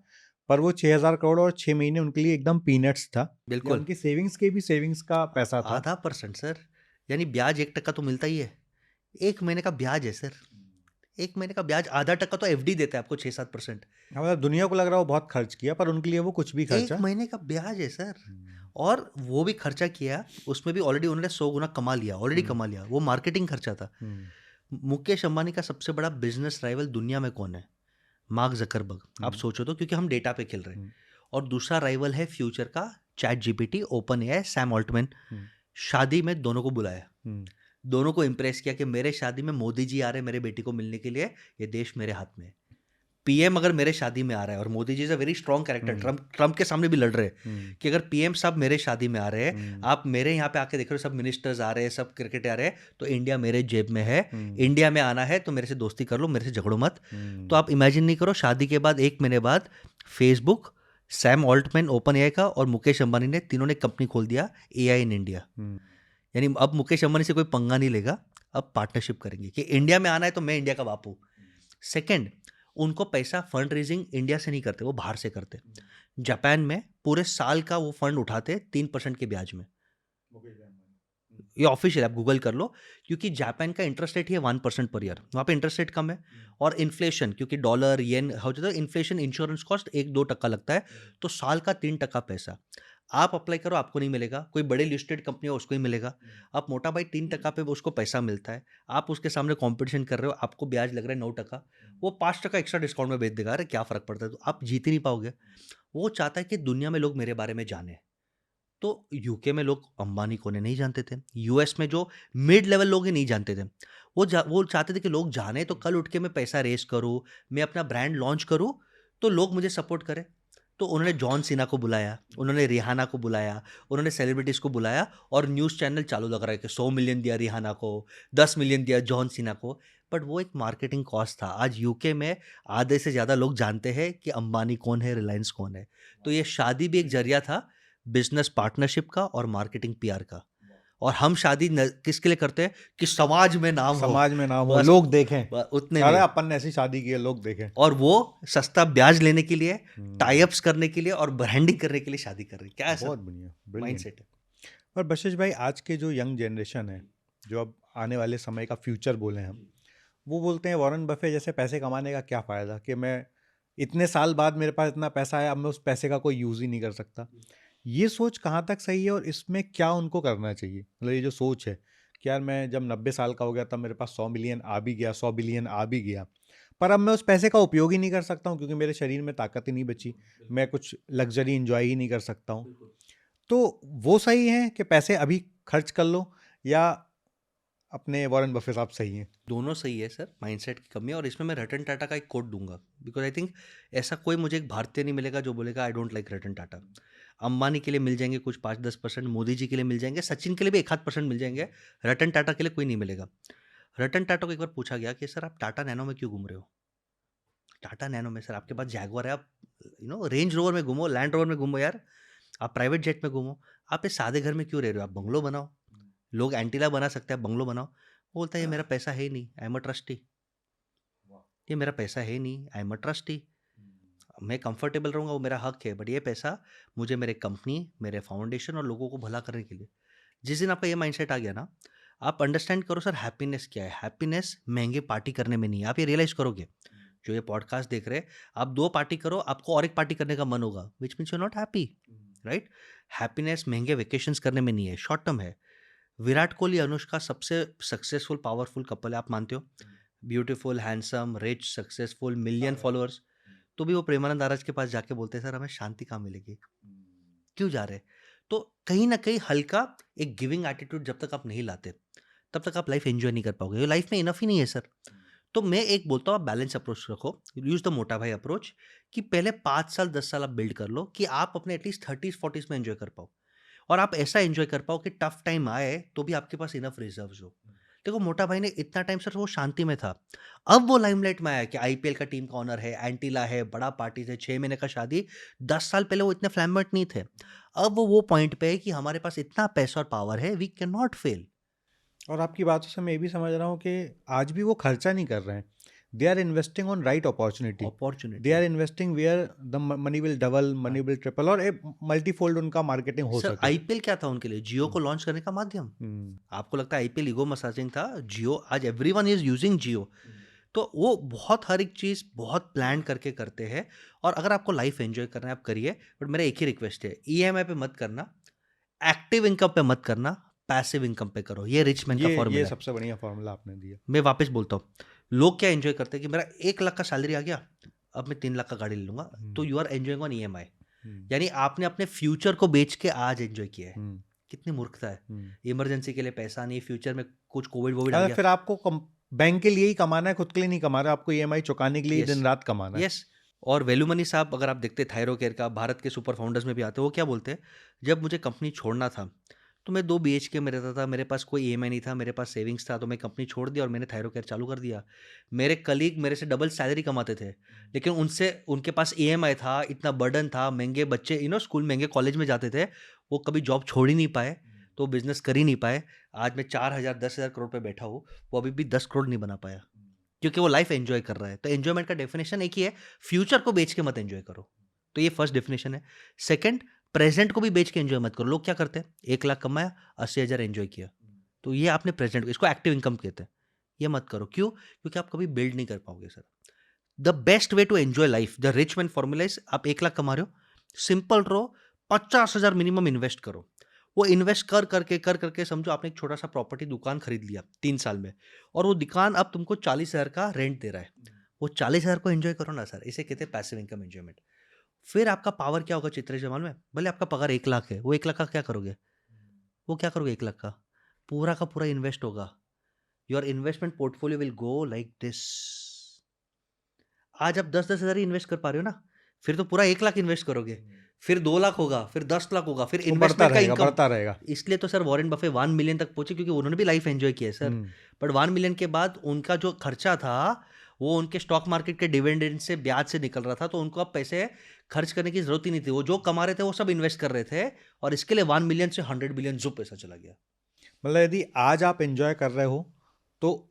पर वो 6,000 करोड़ और 6 महीने उनके लिए एकदम पीनट्स था। या बिल्कुल उनकी सेविंग्स के भी सेविंग्स का पैसा था। आधा परसेंट सर, यानी ब्याज 1% तो मिलता ही है। 1 महीने का ब्याज है सर, 1 महीने का ब्याज, आधा % तो एफडी देता है आपको 6-7%। मतलब दुनिया को लग रहा है वो बहुत खर्च किया, पर उनके लिए वो कुछ भी खर्चा। 1 महीने का ब्याज है सर। और वो भी खर्चा किया, उसमें भी ऑलरेडी उन्होंने 100 गुना कमा लिया, ऑलरेडी कमा लिया, वो मार्केटिंग खर्चा था। मुकेश अंबानी का सबसे बड़ा बिजनेस राइवल दुनिया में कौन है? Mark Zuckerberg. आप सोचो तो, क्योंकि हम डेटा पे खेल रहे हैं। और दूसरा राइवल है फ्यूचर का chat GPT, open AI, Sam Altman. शादी में दोनों को बुलाया, दोनों को इंप्रेस किया कि मेरे शादी में मोदी जी आ रहे हैं मेरे बेटी को मिलने के लिए, ये देश मेरे हाथ में है। पीएम अगर मेरे शादी में आ रहा है, और Modi ji is a very strong character, Trump के सामने भी लड़ रहे हैं कि अगर पीएम साहब मेरे शादी में आ रहे हैं, आप मेरे यहाँ पे आके देख रहे हो सब मिनिस्टर्स आ रहे हैं, सब क्रिकेट आ रहे हैं, तो इंडिया मेरे जेब में है, इंडिया में आना है तो मेरे से दोस्ती कर लो, मेरे से झगड़ो मत। तो आप इमेजिन नहीं करो, शादी के बाद 1 महीने बाद Facebook, Sam Altman open AI का, और मुकेश अंबानी ने, तीनों ने कंपनी खोल दिया एआई इन इंडिया। यानी अब मुकेश अंबानी से कोई पंगा नहीं लेगा, अब पार्टनरशिप करेंगे कि इंडिया में आना है तो मैं इंडिया का बापू। सेकंड, उनको पैसा फंड रेजिंग इंडिया से नहीं करते, वो बाहर से करते। जापान में पूरे साल का वो फंड उठाते 3% के ब्याज में, ये ऑफिशियल, आप गूगल कर लो, क्योंकि जापान का इंटरेस्ट रेट ही है 1% पर ईयर, वहाँ पे इंटरेस्ट रेट कम है। और इन्फ्लेशन, क्योंकि डॉलर येन हो जाता है, इन्फ्लेशन इंश्योरेंस कॉस्ट 1-2% लगता है, तो साल का 3% पैसा आप अप्लाई करो, आपको नहीं मिलेगा, कोई बड़े लिस्टेड कंपनी हो उसको ही मिलेगा। आप मोटा भाई 3% पे उसको पैसा मिलता है, आप उसके सामने कंपटीशन कर रहे हो, आपको ब्याज लग रहा है 9%, वो 5% एक्स्ट्रा डिस्काउंट में बेच देगा, अरे क्या फ़र्क पड़ता है, तो आप जीत ही नहीं पाओगे। वो चाहता है कि दुनिया में लोग मेरे बारे में जाने। तो यूके में लोग अंबानी को नहीं जानते थे, यूएस में जो मिड लेवल लोग ही नहीं जानते थे, वो चाहते थे कि लोग जाने, तो कल उठ के मैं पैसा रेस करूँ, मैं अपना ब्रांड लॉन्च करूँ, तो लोग मुझे सपोर्ट करें। तो उन्होंने जॉन सीना को बुलाया, उन्होंने रिहाना को बुलाया, उन्होंने सेलिब्रिटीज़ को बुलाया, और न्यूज़ चैनल चालू लग रहा है कि 100 मिलियन दिया रिहाना को, 10 मिलियन दिया जॉन सीना को। बट वो एक मार्केटिंग कॉस्ट था। आज यूके में आधे से ज़्यादा लोग जानते हैं कि अंबानी कौन है, रिलायंस कौन है। तो ये शादी भी एक जरिया था बिजनेस पार्टनरशिप का और मार्केटिंग पीआर का। और हम शादी किसके लिए करते हैं कि समाज में नाम हो, समाज में नाम हो, बस लोग देखें, उतने अरे में। अपन ने ऐसी शादी की है, लोग देखें। और वो सस्ता ब्याज लेने के लिए, टाई हम्म, अप्स करने के लिए और ब्रांडिंग करने के लिए शादी कर रहे हैं। क्या है सर बहुत बढ़िया, ब्रिलियंट। माइंडसेट है? और बशिश भाई, आज के जो यंग जनरेशन है, जो अब आने वाले समय का फ्यूचर बोले हम, वो बोलते हैं वॉरेन बफे जैसे पैसे कमाने का क्या फ़ायदा, कि मैं इतने साल बाद मेरे पास इतना पैसा है, अब मैं उस पैसे का कोई यूज़ ही नहीं कर सकता। ये सोच कहाँ तक सही है और इसमें क्या उनको करना चाहिए? मतलब ये जो सोच है कि यार मैं जब 90 साल का हो गया तब मेरे पास 100 मिलियन आ भी गया, 100 बिलियन आ भी गया, पर अब मैं उस पैसे का उपयोग ही नहीं कर सकता हूँ क्योंकि मेरे शरीर में ताकत ही नहीं बची, मैं कुछ लग्जरी इंजॉय ही नहीं कर सकता हूँ। तो वो सही है कि पैसे अभी खर्च कर लो, या अपने वॉरेन बफे साहब सही हैं? दोनों सही है सर, माइंडसेट की कमी है। और इसमें मैं रतन टाटा का एक कोट दूंगा, बिकॉज आई थिंक ऐसा कोई मुझे एक भारतीय नहीं मिलेगा जो बोलेगा I don't like Ratan Tata. Ambani के लिए मिल जाएंगे कुछ 5-10%, मोदी जी के लिए मिल जाएंगे, सचिन के लिए भी 1-8% मिल जाएंगे, रतन टाटा के लिए कोई नहीं मिलेगा। रतन टाटा को एक बार पूछा गया कि सर आप टाटा नैनो में क्यों घूम रहे हो? टाटा नैनो में सर, आपके पास जैगुआर है, आप रेंज रोवर में घूमो, लैंड रोवर में घूमो यार, आप प्राइवेट जेट में घूमो, आप इस सादे घर में क्यों रह रहे हो? आप बंगलो बनाओ, लोग एंटीला बना सकते हैं, आप बंगलो बनाओ। वो बोलता है ये मेरा पैसा है ही नहीं, आई एम अ ट्रस्टी, ये मेरा पैसा है नहीं, आई एम अ ट्रस्टी, मैं कंफर्टेबल रहूँगा, वो मेरा हक है, बट ये पैसा मुझे मेरे कंपनी, मेरे फाउंडेशन और लोगों को भला करने के लिए। जिस दिन आपका ये माइंडसेट आ गया ना, आप अंडरस्टैंड करो सर हैप्पीनेस क्या है। हैप्पीनेस महंगे पार्टी करने में नहीं है, आप ये रियलाइज करोगे। जो ये पॉडकास्ट देख रहे हैं, आप 2 पार्टी करो, आपको और एक पार्टी करने का मन होगा, which means you are not happy, right? Happiness महंगे वेकेशंस करने में नहीं है, शॉर्ट टर्म है। विराट कोहली, अनुष्का सबसे सक्सेसफुल पावरफुल कपल है, आप मानते हो? Beautiful, handsome, rich, successful, million followers, तो भी वो प्रेमानंद आरज के पास जाके बोलते हैं सर हमें शांति कहाँ मिलेगी? क्यों जा रहे हैं? तो कहीं न कहीं हल्का एक गिविंग एटीट्यूड जब तक आप नहीं लाते, तब तक आप लाइफ एन्जॉय नहीं कर पाओगे। लाइफ में इनफ ही नहीं है सर। तो मैं एक बोलता हूँ आप बैलेंस अप्रोच रखो, यूज़ द मोटा भाई अप्रोच, कि पहले 5 साल 10 साल आप बिल्ड कर लो कि आप अपने एटलीस्ट 30s 40s में एन्जॉय कर पाओ। और आप ऐसा एन्जॉय कर पाओ कि टफ टाइम आए तो भी आपके पास इनफ रिजर्व्स हो। देखो मोटा भाई ने इतना टाइम सर वो शांति में था। अब वो लाइमलाइट में आया कि आईपीएल का टीम का ओनर है, एंटीला है, बड़ा पार्टीज़ है, 6 महीने का शादी। 10 साल पहले वो इतने फ्लैम्बर्ट नहीं थे। अब वो पॉइंट पे है कि हमारे पास इतना पैसा और पावर है, वी कैन नॉट फेल। और आपकी बातों से मैं ये भी समझ रहा हूँ कि आज भी वो खर्चा नहीं कर रहे हैं, they are investing on right opportunity, they opportunity. Are investing where the money will double, हाँ। मनी विल ट्रिपल, और ए मल्टीफोल्ड उनका मार्केटिंग हो सर सके। आईपीएल क्या था उनके लिए? जियो को हम्म, लॉन्च करने का माध्यम। हम्म, आपको लगता है आईपीएल ईगो मसाजिंग था? जियो, आज एवरीवन इज यूजिंग जियो। तो वो बहुत हर एक चीज़ बहुत प्लान करके करते हैं। और अगर आपको लाइफ एंजॉय करना है आप करिए, बट मेरा एक ही रिक्वेस्ट है, ईएमआई पे मत करना, एक्टिव इनकम पे मत करना, पैसिव इनकम पे करो। ये रिच मैन का ये फॉर्मूला है। सबसे बढ़िया फॉर्मूला आपने दिया। मैं वापस बोलता हूँ, लोग क्या एंजॉय करते हैं कि मेरा 1 लाख का सैलरी आ गया, अब मैं 3 लाख का गाड़ी ले लूंगा। तो hmm, you are enjoying on EMI, hmm, यानी आपने अपने फ्यूचर को बेच के आज एंजॉय किया है। हम्म, कितनी मूर्खता है। हम्म। इमरजेंसी के लिए पैसा नहीं, फ्यूचर में कुछ कोविड वोविड आ अरे गया। फिर आपको बैंक के लिए ही कमाना है, खुद के लिए नहीं कमा रहे, आपको ईएमआई चुकाने के लिए ही यस, दिन रात कमाना है। यस। और वेलुमनी साहब अगर आप देखते थायरो केयर का, भारत के सुपर फाउंडर्स में भी आते हैं, वो क्या बोलते हैं, जब मुझे कंपनी छोड़ना था तो मैं 2 बीएचके में रहता था, मेरे पास कोई ईएमआई नहीं था, मेरे पास सेविंग्स था, तो मैं कंपनी छोड़ दिया और मैंने थायरो केयर चालू कर दिया। मेरे कलीग मेरे से डबल सैलरी कमाते थे, लेकिन उनसे उनके पास ईएमआई था, इतना बर्डन था, महंगे बच्चे स्कूल महंगे कॉलेज में जाते थे, वो कभी जॉब छोड़ ही नहीं पाए, तो बिजनेस कर ही नहीं पाए। आज मैं 4,000 10,000 करोड़ पे बैठा हूँ, वो अभी भी 10 करोड़ नहीं बना पाया, क्योंकि वो लाइफ एंजॉय कर रहा है। तो एंजॉयमेंट का डेफिनेशन एक ही है, फ्यूचर को बेच के मत एंजॉय करो। तो ये फर्स्ट डेफिनेशन है। सेकंड, प्रेजेंट को भी बेच के एंजॉय मत करो। लोग क्या करते हैं, 1 लाख कमाया, 80,000 एंजॉय किया, तो ये आपने प्रेजेंट, इसको एक्टिव इनकम कहते हैं। ये मत करो। क्यों? क्योंकि आप कभी बिल्ड नहीं कर पाओगे sir. The best way to enjoy life, the rich man formula is, आप 1 लाख कमा रहे हो, सिंपल रहो, 50,000 मिनिमम इन्वेस्ट करो। वो इन्वेस्ट कर करके समझो आपने एक छोटा सा प्रॉपर्टी दुकान खरीद लिया 3 साल में, और वो दुकान अब तुमको 40,000 का रेंट दे रहा है। वो 40,000 को एंजॉय करो ना सर, इसे कहते हैं पैसिव इनकम एंजॉयमेंट। फिर आपका पावर क्या होगा चित्रेश, मालूम है? भले आपका पगार 1 लाख है, वो 1 लाख का क्या करोगे? वो क्या करोगे 1 लाख का? पूरा का पूरा इन्वेस्ट होगा। Your investment portfolio will go like this. आज आप 10-10 हज़ार ही इन्वेस्ट कर पा रहे हो ना, फिर तो पूरा 1 लाख इन्वेस्ट करोगे, फिर 2 लाख होगा, फिर 10 लाख होगा, फिर वो बढ़ता इन्वेस्टमेंट का रहेगा, इनकम। बढ़ता रहेगा। इसलिए तो सर वॉरेन बफे 1 मिलियन तक पहुंचे, क्योंकि उन्होंने भी लाइफ एंजॉय किया है सर। हम्म, बट 1 मिलियन के बाद उनका जो खर्चा था, वो उनके स्टॉक मार्केट के डिविडेंड से, ब्याज से निकल रहा था, तो उनको अब पैसे खर्च करने की जरूरत ही नहीं थी। वो जो कमा रहे थे वो सब इन्वेस्ट कर रहे थे, और इसके लिए 1 मिलियन से 100 बिलियन जो पैसा चला गया। मतलब यदि आज आप एंजॉय कर रहे हो तो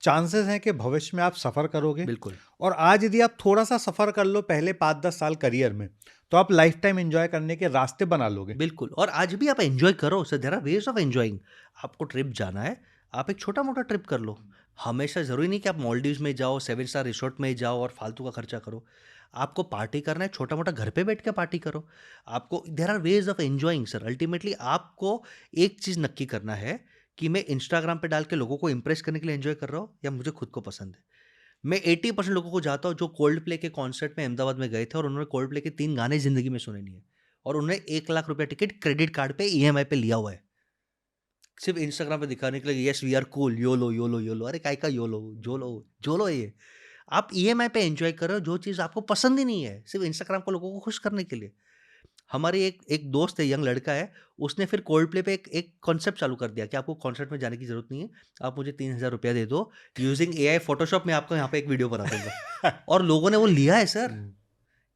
चांसेस हैं कि भविष्य में आप सफ़र करोगे, बिल्कुल, और आज यदि आप थोड़ा सा सफ़र कर लो पहले 5-10 साल करियर में, तो आप लाइफ टाइम एंजॉय करने के रास्ते बना लोगे। बिल्कुल और आज भी आप एन्जॉय करो, so there are ways of enjoying. आपको ट्रिप जाना है, आप एक छोटा-मोटा ट्रिप कर लो। हमेशा ज़रूरी नहीं कि आप मालदीव्स में जाओ, 7 स्टार रिसॉर्ट में जाओ और फालतू का खर्चा करो। आपको पार्टी करना है, छोटा-मोटा घर पे बैठ के पार्टी करो। आपको there are ways of enjoying sir. Ultimately आपको एक चीज़ नक्की करना है कि मैं इंस्टाग्राम पे डाल के लोगों को इम्प्रेस करने के लिए एन्जॉय कर रहा हूँ या मुझे खुद को पसंद है। मैं 80% लोगों को जानता हूँ जो कोल्ड प्ले के कॉन्सर्ट में अहमदाबाद में गए थे और उन्होंने कोल्ड प्ले के 3 गाने ज़िंदगी में सुने नहीं है और उन्होंने 1 लाख रुपया टिकट क्रेडिट कार्ड पे ईएमआई पे लिया हुआ है। सिर्फ़ इंस्टाग्राम पे दिखाने के लिए yes we are cool YOLO, YOLO, YOLO अरे काय का योलो, जोलो, जोलो है ये। आप ईएमआई पे एन्जॉय कर रहे हो जो चीज़ आपको पसंद ही नहीं है, सिर्फ़ इंस्टाग्राम को लोगों को खुश करने के लिए। हमारी एक एक दोस्त है, यंग लड़का है, उसने फिर कोल्ड प्ले पे एक एक कॉन्सेप्ट चालू कर दिया कि आपको कॉन्सर्ट में जाने की ज़रूरत नहीं है, आप मुझे ₹3000 दे दो, यूजिंग एआई फ़ोटोशॉप मैं आपको यहाँ पे एक वीडियो बना दूँगा। और लोगों ने वो लिया है सर। हम्म,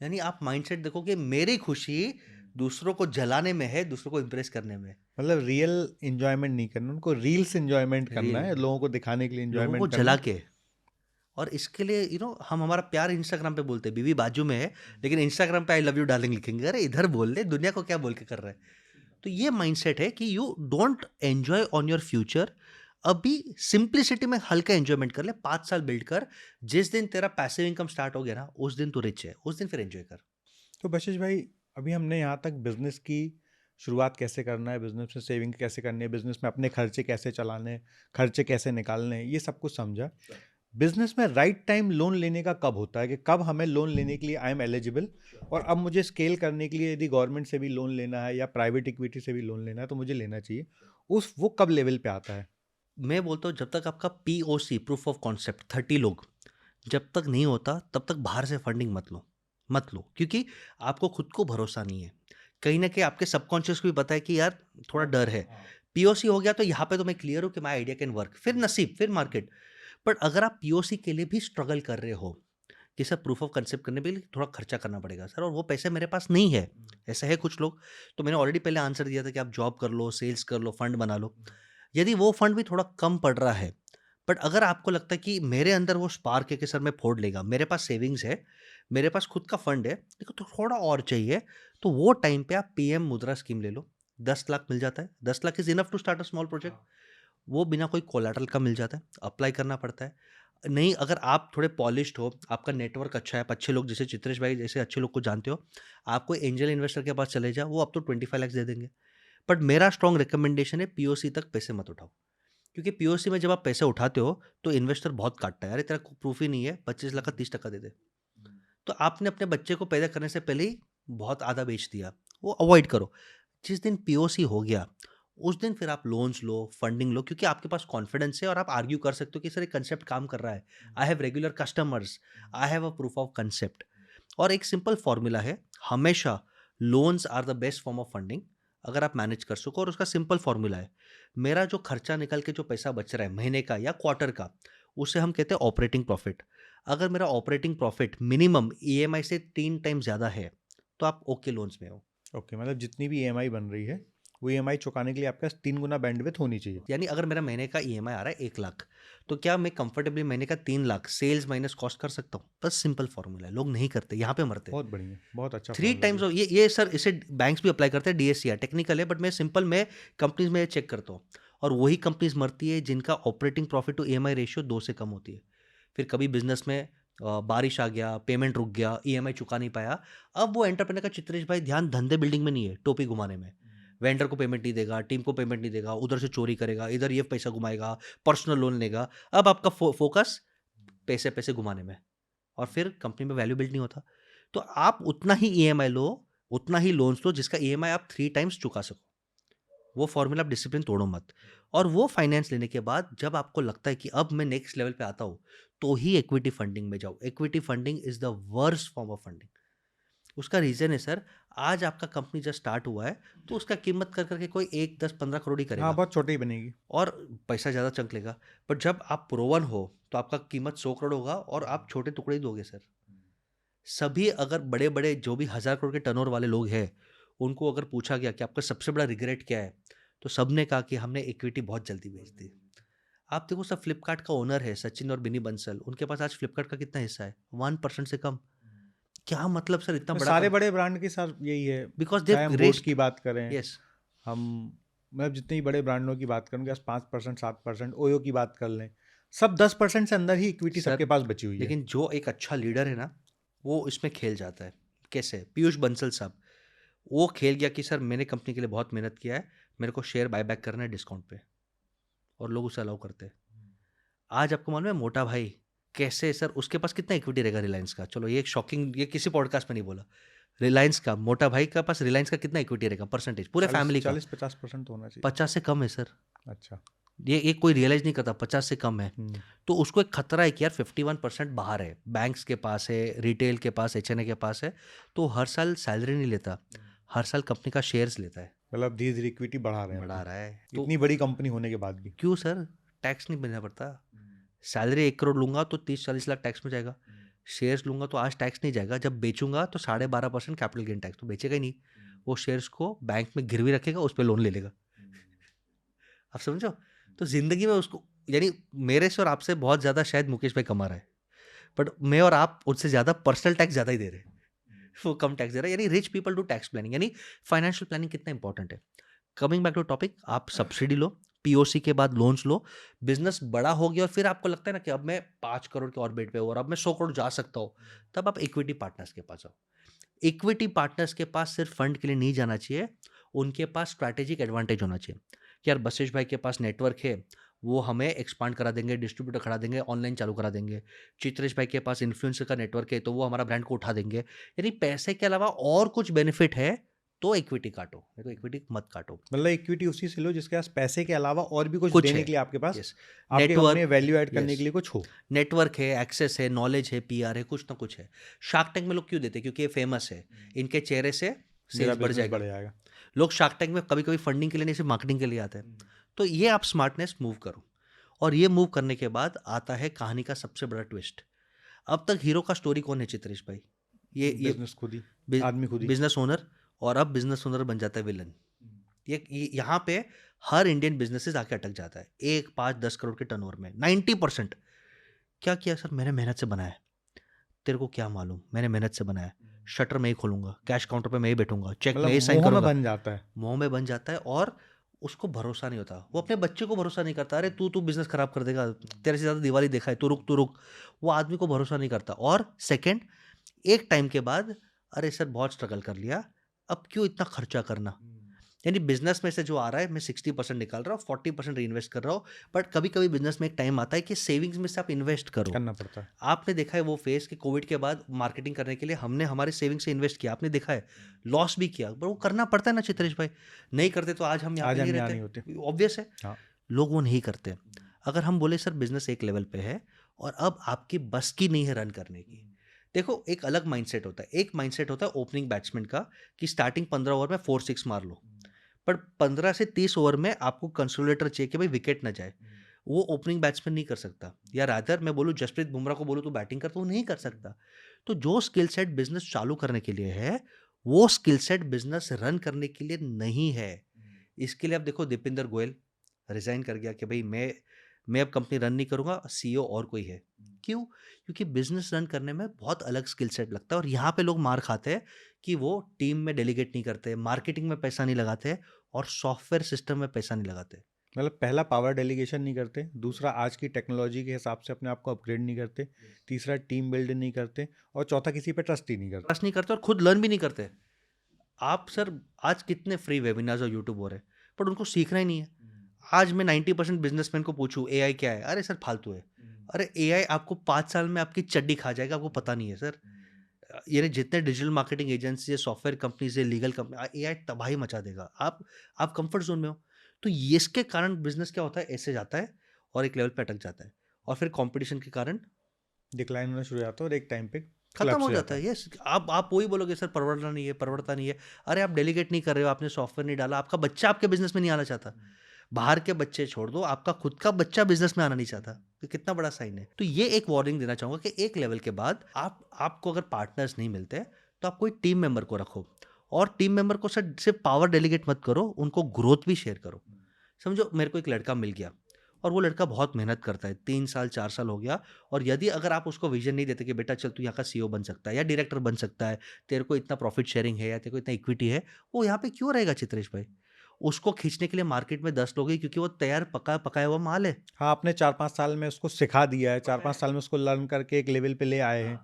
यानी आप माइंडसेट देखो कि मेरी खुशी दूसरों को जलाने में है, दूसरों को इम्प्रेस करने में। मतलब रियल एंजॉयमेंट नहीं करना, उनको रील्स एंजॉयमेंट करना रियल है, लोगों को दिखाने के लिए लोगों को एंजॉयमेंट करना जला है। के और इसके लिए हम हमारा प्यार इंस्टाग्राम पे बोलते हैं, बीवी बाजू में है, लेकिन इंस्टाग्राम पे आई लव यू डार्लिंग लिखेंगे। अरे इधर बोल ले, दुनिया को क्या बोल के कर रहा है? तो ये माइंडसेट है कि you don't enjoy on your future. अभी सिंप्लिसिटी में हल्का एन्जॉयमेंट कर ले, 5 साल बिल्ड कर। जिस दिन तेरा पैसिव इनकम स्टार्ट हो गया ना, उस दिन तू रिच है, उस दिन फिर एन्जॉय कर। तो बशिश भाई, अभी हमने यहाँ तक बिजनेस की शुरुआत कैसे करना है, बिजनेस में सेविंग कैसे करनी है, बिजनेस में अपने खर्चे कैसे चलाने हैं, खर्चे कैसे निकालने हैं, ये सब कुछ समझा। बिजनेस में राइट टाइम लोन लेने का कब होता है, कि कब हमें लोन लेने के लिए आई एम एलिजिबल, और अब मुझे स्केल करने के लिए यदि गवर्नमेंट से भी लोन लेना है या प्राइवेट इक्विटी से भी लोन लेना है तो मुझे लेना चाहिए, उस वो कब लेवल पे आता है? मैं बोलता हूँ जब तक आपका पीओसी प्रूफ ऑफ कॉन्सेप्ट 30 लोग जब तक नहीं होता तब तक बाहर से फंडिंग मत लो क्योंकि आपको खुद को भरोसा नहीं है। कहीं ना कहीं आपके सबकॉन्शियस को भी पता है कि यार थोड़ा डर है। पीओसी हो गया तो यहाँ पे तो मैं क्लियर हूँ कि माई आइडिया कैन वर्क, फिर नसीब फिर मार्केट। बट अगर आप पीओसी के लिए भी स्ट्रगल कर रहे हो कि सर प्रूफ ऑफ कंसेप्ट करने के लिए थोड़ा खर्चा करना पड़ेगा सर और वो पैसे मेरे पास नहीं है, ऐसा है कुछ लोग। तो मैंने ऑलरेडी पहले आंसर दिया था कि आप जॉब कर लो, सेल्स कर लो, फंड बना लो। यदि वो फंड भी थोड़ा कम पड़ रहा है, बट अगर आपको लगता है कि मेरे अंदर वो स्पार्क है कि सर मैं फोड़ लेगा, मेरे पास सेविंग्स है, मेरे पास खुद का फंड है, लेकिन तो थोड़ा और चाहिए, तो वो टाइम पे आप पीएम मुद्रा स्कीम ले लो। 10 लाख मिल जाता है, 10 lakh is enough to start a small project. वो बिना कोई कोलैटरल का मिल जाता है, अप्लाई करना पड़ता है। नहीं, अगर आप थोड़े पॉलिश्ड हो, आपका नेटवर्क अच्छा है, आप अच्छे लोग जैसे चित्रेश भाई जैसे अच्छे लोग को जानते हो, आप कोई एंजल इन्वेस्टर के पास चले जाओ, वो अब तो 25 लाख दे देंगे। बट मेरा स्ट्रॉन्ग रिकमेंडेशन है पीओसी तक पैसे मत उठाओ, क्योंकि पीओसी में जब आप पैसे उठाते हो तो इन्वेस्टर बहुत काटता है। अरे तेरा प्रूफ ही नहीं है, 25 लाख का 30% दे दे। तो आपने अपने बच्चे को पैदा करने से पहले ही बहुत आधा बेच दिया। वो अवॉइड करो। जिस दिन पीओसी हो गया उस दिन फिर आप लोन्स लो, फंडिंग लो, क्योंकि आपके पास कॉन्फिडेंस है और आप आर्ग्यू कर सकते हो कि सर ये कंसेप्ट काम कर रहा है। I have regular customers, I have a proof of concept. और एक सिंपल फॉर्मूला है, हमेशा loans are the best form of funding अगर आप मैनेज कर सको। और उसका सिंपल फॉर्मूला है, मेरा जो खर्चा निकल के जो पैसा बच रहा है महीने का या क्वार्टर का, उसे हम कहते हैं ऑपरेटिंग प्रॉफिट। अगर मेरा ऑपरेटिंग प्रॉफिट मिनिमम ईएमआई से 3 टाइम ज़्यादा है तो आप ओके लोन्स में हो। ओके, मतलब जितनी भी ईएमआई बन रही है वो ईएमआई चुकाने के लिए आपके पास 3 गुना बैंडविड्थ होनी चाहिए। यानी अगर मेरा महीने का ईएमआई आ रहा है 1 लाख, तो क्या मैं कंफर्टेबली महीने का 3 लाख सेल्स माइनस कॉस्ट कर सकता हूँ? बस सिंपल फॉर्मूला है, लोग नहीं करते, यहाँ पे मरते। बहुत बढ़िया, बहुत अच्छा 3 फॉर्मूला टाइम्स दिया। ये सर इसे बैंक्स भी अप्लाई करते हैं, डीएससीआर टेक्निकल है, बट मैं सिंपल में कंपनीज में चेक करता हूँ। और वही कंपनीज मरती है जिनका operating profit to EMI ratio 2 से कम होती है। फिर कभी बिजनेस में बारिश आ गया, पेमेंट रुक गया, ईएमआई चुका नहीं पाया, अब वो एंटरप्रेन्योर का चित्रेश भाई ध्यान धंधे बिल्डिंग में नहीं है, टोपी घुमाने में। वेंडर को पेमेंट नहीं देगा, टीम को पेमेंट नहीं देगा, उधर से चोरी करेगा, इधर ये पैसा घुमाएगा, पर्सनल लोन लेगा। अब आपका फोकस पैसे पैसे घुमाने में, और फिर कंपनी में वैल्यू बिल्ड नहीं होता। तो आप उतना ही ईएमआई लो, उतना ही लोन्स लो जिसका ईएमआई आप 3 टाइम्स चुका सको। वो फॉर्मूला आप डिसिप्लिन तोड़ो मत। और वो फाइनेंस लेने के बाद जब आपको लगता है कि अब मैं नेक्स्ट लेवल पे आता हूँ, तो ही इक्विटी फंडिंग में जाओ। Equity funding is the worst form of funding. उसका रीजन है सर, आज आपका कंपनी जब स्टार्ट हुआ है तो उसका कीमत कर करके कोई 1 10 15 करोड़ ही हाँ, करेगा बहुत छोटी ही बनेगी। और पैसा ज़्यादा चंक लेगा। बट जब आप प्रोवन हो तो आपका कीमत 100 करोड़ होगा और आप छोटे टुकड़े ही दोगे सर। सभी अगर बड़े बड़े जो भी 1000 करोड़ के टर्नओवर वाले लोग हैं, उनको अगर पूछा गया कि आपका सबसे बड़ा रिग्रेट क्या है, तो सबने कहा कि हमने इक्विटी बहुत जल्दी बेच दी। आप देखो सर, फ्लिपकार्ट का ओनर है सचिन और बिनी बंसल, उनके पास आज फ्लिपकार्ट का कितना हिस्सा है? 1% से कम। क्या मतलब सर, इतना बड़ा सारे बड़े ब्रांड के साथ यही है। बिकॉज दे चाहे हम बोट रेस्ड। की बात करें, यस हम मतलब जितने भी बड़े ब्रांडों की बात करें, उनके पास 5%, 7%, ओयो की बात कर लें, सब 10% से अंदर ही इक्विटी सबके सर, पास बची हुई है। लेकिन जो एक अच्छा लीडर है ना, वो इसमें खेल जाता है। कैसे? पीयूष बंसल साहब, वो खेल गया कि सर मैंने कंपनी के लिए बहुत मेहनत किया है, मेरे को शेयर बायबैक करना है डिस्काउंट पे, और लोग उसे अलाउ करते हैं। आज आपको मालूम है मोटा भाई कैसे, सर उसके पास कितना इक्विटी रहेगा रिलायंस का? चलो ये एक शॉकिंग, ये किसी पॉडकास्ट में नहीं बोला। रिलायंस का, मोटा भाई का पास रिलायंस का कितना इक्विटी रहेगा परसेंटेज पूरे फैमिली का? 40-50% तो होना चाहिए। 50 से कम है सर। अच्छा। ये कोई रियलाइज नहीं करता, 50 से कम है। हम्म। तो उसको एक खतरा है कि यार 51% बाहर है, बैंक्स के पास है, रिटेल के पास, एचएनए के पास है। तो हर साल सैलरी नहीं लेता, हर साल कंपनी का शेयर्स लेता है, मतलब धीरे धीरे इक्विटी बढ़ा रहे हैं बढ़ा अपनी, रहा है। तो इतनी बड़ी कंपनी होने के बाद भी। क्यों सर? टैक्स नहीं देना पड़ता। सैलरी 1 करोड़ लूंगा तो 30-40 लाख टैक्स में जाएगा। शेयर्स लूंगा तो आज टैक्स नहीं जाएगा, जब बेचूंगा तो 12.5% कैपिटल गेन टैक्स, तो बेचेगा ही नहीं। वो शेयर्स को बैंक में गिरवी रखेगा, उस पर लोन ले लेगा। आप समझो? तो जिंदगी में उसको, यानी मेरे से और आपसे बहुत ज़्यादा शायद मुकेश भाई कमा रहा है, बट मैं और आप उससे ज़्यादा पर्सनल टैक्स ज़्यादा ही दे रहे हैं। वो कम टैक्स दे रहा है। यानी rich people do tax planning, यानी फाइनेंशियल प्लानिंग कितना इंपॉर्टेंट है। कमिंग बैक टू टॉपिक, आप सब्सिडी लो, पीओसी के बाद लोन्स लो, बिजनेस बड़ा हो गया और फिर आपको लगता है ना कि अब मैं 5 करोड़ के ऑर्बिट पे हूँ और अब मैं 100 करोड़ जा सकता हूँ, तब आप इक्विटी पार्टनर्स के पास जाओ। इक्विटी पार्टनर्स के पास सिर्फ फंड के लिए नहीं जाना चाहिए, उनके पास स्ट्रैटेजिक एडवांटेज होना चाहिए कि यार बशिश भाई के पास नेटवर्क है, वो हमें एक्सपांड करा देंगे, डिस्ट्रीब्यूटर खड़ा देंगे, ऑनलाइन चालू करा देंगे। चित्रेश भाई के पास इन्फ्लुएंसर का नेटवर्क है, तो वो हमारा ब्रांड को उठा देंगे। यानी पैसे के अलावा और कुछ बेनिफिट है तो इक्विटी काटो, नहीं तो इक्विटी मत काटो। मतलब इक्विटी उसी से लो जिसके पास पैसे के अलावा और भी कुछ कुछ देने है, के लिए आपके पास, यस, आपके कंपनी में नेटवर्क, वैल्यू ऐड करने यस, के लिए कुछ हो। नेटवर्क है, एक्सेस है, नॉलेज है, पीआर है, कुछ ना कुछ है। शार्क टैंक में लोग क्यों देते हैं? क्योंकि ये फेमस है, इनके चेहरे से मेरा सेल्स बढ़ बिजनेस जाएगा। बढ़ जाएगा। लोग शार्क टैंक में कभी कभी फंडिंग के लिए नहीं, सिर्फ मार्केटिंग के लिए आते हैं। तो ये आप स्मार्टनेस मूव करो, और ये मूव करने के बाद आता है कहानी का सबसे बड़ा ट्विस्ट। अब तक हीरो का स्टोरी कौन है? चित्रेश भाई, ये बिजनेस खुद ही, आदमी खुद ही। बिजनेस ओनर, और अब बिजनेस ओनर बन जाता है विलन। ये यहाँ पे हर इंडियन बिजनेसेस आके अटक जाता है 1, 5, 10 करोड़ के टर्नओवर में। 90% क्या किया सर? मैंने मेहनत से बनाया है। तेरे को क्या मालूम? मैंने मेहनत से बनाया है, शटर में ही खोलूंगा, कैश काउंटर पे मैं ही बैठूंगा, चेक में ही मतलब साइन मोह में करूंगा। बन जाता है। मोह में बन जाता है, और उसको भरोसा नहीं होता। वो अपने बच्चे को भरोसा नहीं करता, अरे तू तू बिजनेस खराब कर देगा, तेरे से ज़्यादा दिवाली देखा है, तू रुक तू रुक। वो आदमी को भरोसा नहीं करता। और सेकंड, एक टाइम के बाद, अरे सर बहुत स्ट्रगल कर लिया, अब क्यों इतना खर्चा करना? यानी बिजनेस में से जो आ रहा है मैं 60% निकाल रहा हूँ, 40% री इन्वेस्ट कर रहा हूँ। बट कभी कभी बिजनेस में एक टाइम आता है कि सेविंग्स में से आप इन्वेस्ट करो। करना पड़ता है। आपने देखा है वो फेस कि कोविड के बाद मार्केटिंग करने के लिए हमने हमारे सेविंग से इन्वेस्ट किया, आपने देखा है, लॉस भी किया, पर वो करना पड़ता है ना चित्रेश भाई। नहीं करते तो आज हम यहाँ पे आज नहीं हम यहाँ नहीं रहते, होते। ऑब्वियस है। हाँ। लोग वो नहीं करते। अगर हम बोले सर बिजनेस एक लेवल पे है और अब आपकी बस की नहीं है रन करने की, देखो एक अलग माइंडसेट होता है। एक माइंडसेट होता है ओपनिंग बैट्समैन का कि स्टार्टिंग 15 ओवर में 4-6 मार लो, पर 15 से 30 ओवर में आपको कंसोलिडेटर चाहिए कि भाई विकेट ना जाए। वो ओपनिंग बैट्समैन नहीं कर सकता, या रादर मैं बोलूँ जसप्रीत बुमराह को बोलूँ तो बैटिंग कर, तो वो नहीं कर सकता। तो जो स्किल सेट बिजनेस चालू करने के लिए है, वो स्किल सेट बिजनेस रन करने के लिए नहीं है। इसके लिए आप देखो दीपिंदर गोयल रिजाइन कर गया कि भाई मैं अब कंपनी रन नहीं करूंगा, सीईओ और कोई है। क्यों? क्योंकि बिजनेस रन करने में बहुत अलग स्किल सेट लगता है, और यहाँ पे लोग मार खाते हैं कि वो टीम में डेलीगेट नहीं करते, मार्केटिंग में पैसा नहीं लगाते, और सॉफ्टवेयर सिस्टम में पैसा नहीं लगाते। मतलब पहला पावर डेलीगेशन नहीं करते, दूसरा आज की टेक्नोलॉजी के हिसाब से अपने आप को अपग्रेड नहीं करते, तीसरा टीम बिल्ड नहीं करते, और चौथा किसी पे ट्रस्ट ही नहीं करते। ट्रस्ट नहीं करते और खुद लर्न भी नहीं करते। आप सर आज कितने फ्री वेबिनार्स और यूट्यूब हो रहे हैं, पर उनको सीखना ही नहीं है। आज मैं 90% बिजनेसमैन को पूछूं एआई क्या है, अरे सर फालतू है। अरे एआई आपको 5 साल में आपकी चड्डी खा जाएगा, आपको पता नहीं है सर। यानी जितने डिजिटल मार्केटिंग एजेंसी है, सॉफ्टवेयर कंपनीज है, लीगल कंपनी, एआई तबाही मचा देगा। आप कंफर्ट जोन में हो। तो ये इसके कारण बिजनेस क्या होता है, ऐसे जाता है और एक लेवल पे अटक जाता है, और फिर कंपटीशन के कारण डिक्लाइन होना शुरू हो जाता है और एक टाइम पे खत्म collapse हो जाता है। यस, आप वही बोलोगे सर परवड़ना नहीं है, परवड़ता नहीं है। अरे आप डेलीगेट नहीं कर रहे हो, आपने सॉफ्टवेयर नहीं डाला, आपका बच्चा आपके बिजनेस में नहीं आना चाहता। बाहर के बच्चे छोड़ दो, आपका खुद का बच्चा बिजनेस में आना नहीं चाहता, तो कितना बड़ा साइन है। तो ये एक वार्निंग देना चाहूंगा कि एक लेवल के बाद आपको अगर पार्टनर्स नहीं मिलते तो आप कोई टीम मेंबर को रखो, और टीम मेंबर को सिर्फ पावर डेलीगेट मत करो, उनको ग्रोथ भी शेयर करो। समझो मेरे को एक लड़का मिल गया और वो लड़का बहुत मेहनत करता है, 3 साल 4 साल हो गया, और यदि अगर आप उसको विजन नहीं देते कि बेटा चल तू यहाँ का सीईओ बन सकता है या डायरेक्टर बन सकता है, तेरे को इतना प्रॉफिट शेयरिंग है या तेरे को इतना इक्विटी है, वो यहाँ पे क्यों रहेगा चित्रेश भाई? उसको खींचने के लिए मार्केट में 10 लोग हैं, क्योंकि वो तैयार पका पकाया हुआ माल है। हाँ, आपने 4-5 साल में उसको सिखा दिया है, 4-5 साल में उसको लर्न करके एक लेवल पे ले आए हैं।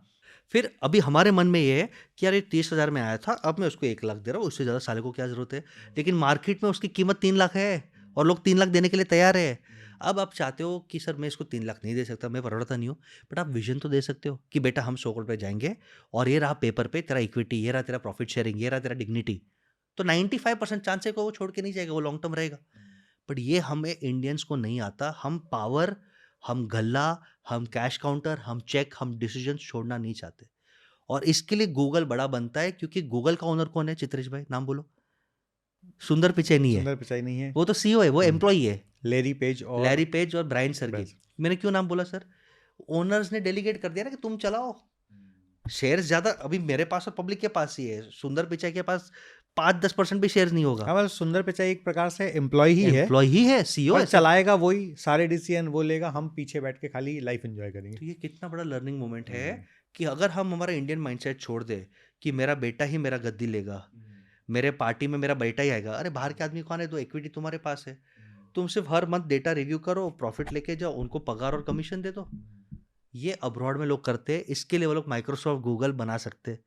फिर अभी हमारे मन में ये है कि यार ये 30,000 में आया था, अब मैं उसको 1 लाख दे रहा हूँ, उससे ज़्यादा साले को क्या ज़रूरत है? लेकिन मार्केट में उसकी कीमत 3 लाख है और लोग 3 लाख देने के लिए तैयार है। अब आप चाहते हो कि सर मैं इसको 3 लाख नहीं दे सकता, मैं परोड़ता नहीं हूँ, बट आप विजन तो दे सकते हो कि बेटा हम 100 करोड़ पे जाएंगे और ये रहा पेपर पे तेरा इक्विटी, ये रहा तेरा प्रॉफिट शेयरिंग, ये रहा तेरा डिग्निटी। तो 95% चांस है कि वो छोड़ के नहीं जाएगा, वो लॉन्ग टर्म रहेगा। बट ये हमें इंडियंस को नहीं आता। हम पावर, हम गल्ला, हम कैश काउंटर, हम चेक, हम डिसीजन छोड़ना नहीं चाहते। और इसके लिए गूगल बड़ा बनता है, क्योंकि गूगल का ओनर कौन है चित्रेश भाई, नाम बोलो? सुंदर पिचाई नहीं है, सुंदर पिचाई नहीं है। वो तो सीईओ है, वो हुँ, एम्प्लॉई है। लैरी पेज और लैरी पेज और ब्रायन सर्गी। बेंस। मैंने क्यों नाम बोला सर? ओनर्स ने डेलीगेट कर दिया ना कि तुम चलाओ। शेयर्स ज्यादा अभी मेरे पास और पब्लिक के पास ही है, सुंदर पिचाई के पास 5-10% भी शेयर्स नहीं होगा। हाँ, मतलब सुंदर पिचाई एक प्रकार से एम्प्लॉयी ही है, एम्प्लॉय ही है, सीईओ पर है सर। चलाएगा वही, सारे डिसीजन वो लेगा, हम पीछे बैठ के खाली लाइफ एन्जॉय करेंगे। तो ये कितना बड़ा लर्निंग मोमेंट है हुँ, कि अगर हम हमारा इंडियन माइंडसेट छोड़ दे कि मेरा बेटा ही मेरा गद्दी लेगा, मेरे पार्टी में मेरा बेटा ही आएगा। अरे बाहर के आदमी कौन है? तो इक्विटी तुम्हारे पास है, तुम सिर्फ हर मंथ डेटा रिव्यू करो, प्रॉफिट लेके जाओ, उनको पगार और कमीशन दे दो। ये अब्रॉड में लोग करते हैं, इसके लिए वो लोग माइक्रोसॉफ्ट गूगल बना सकते हैं।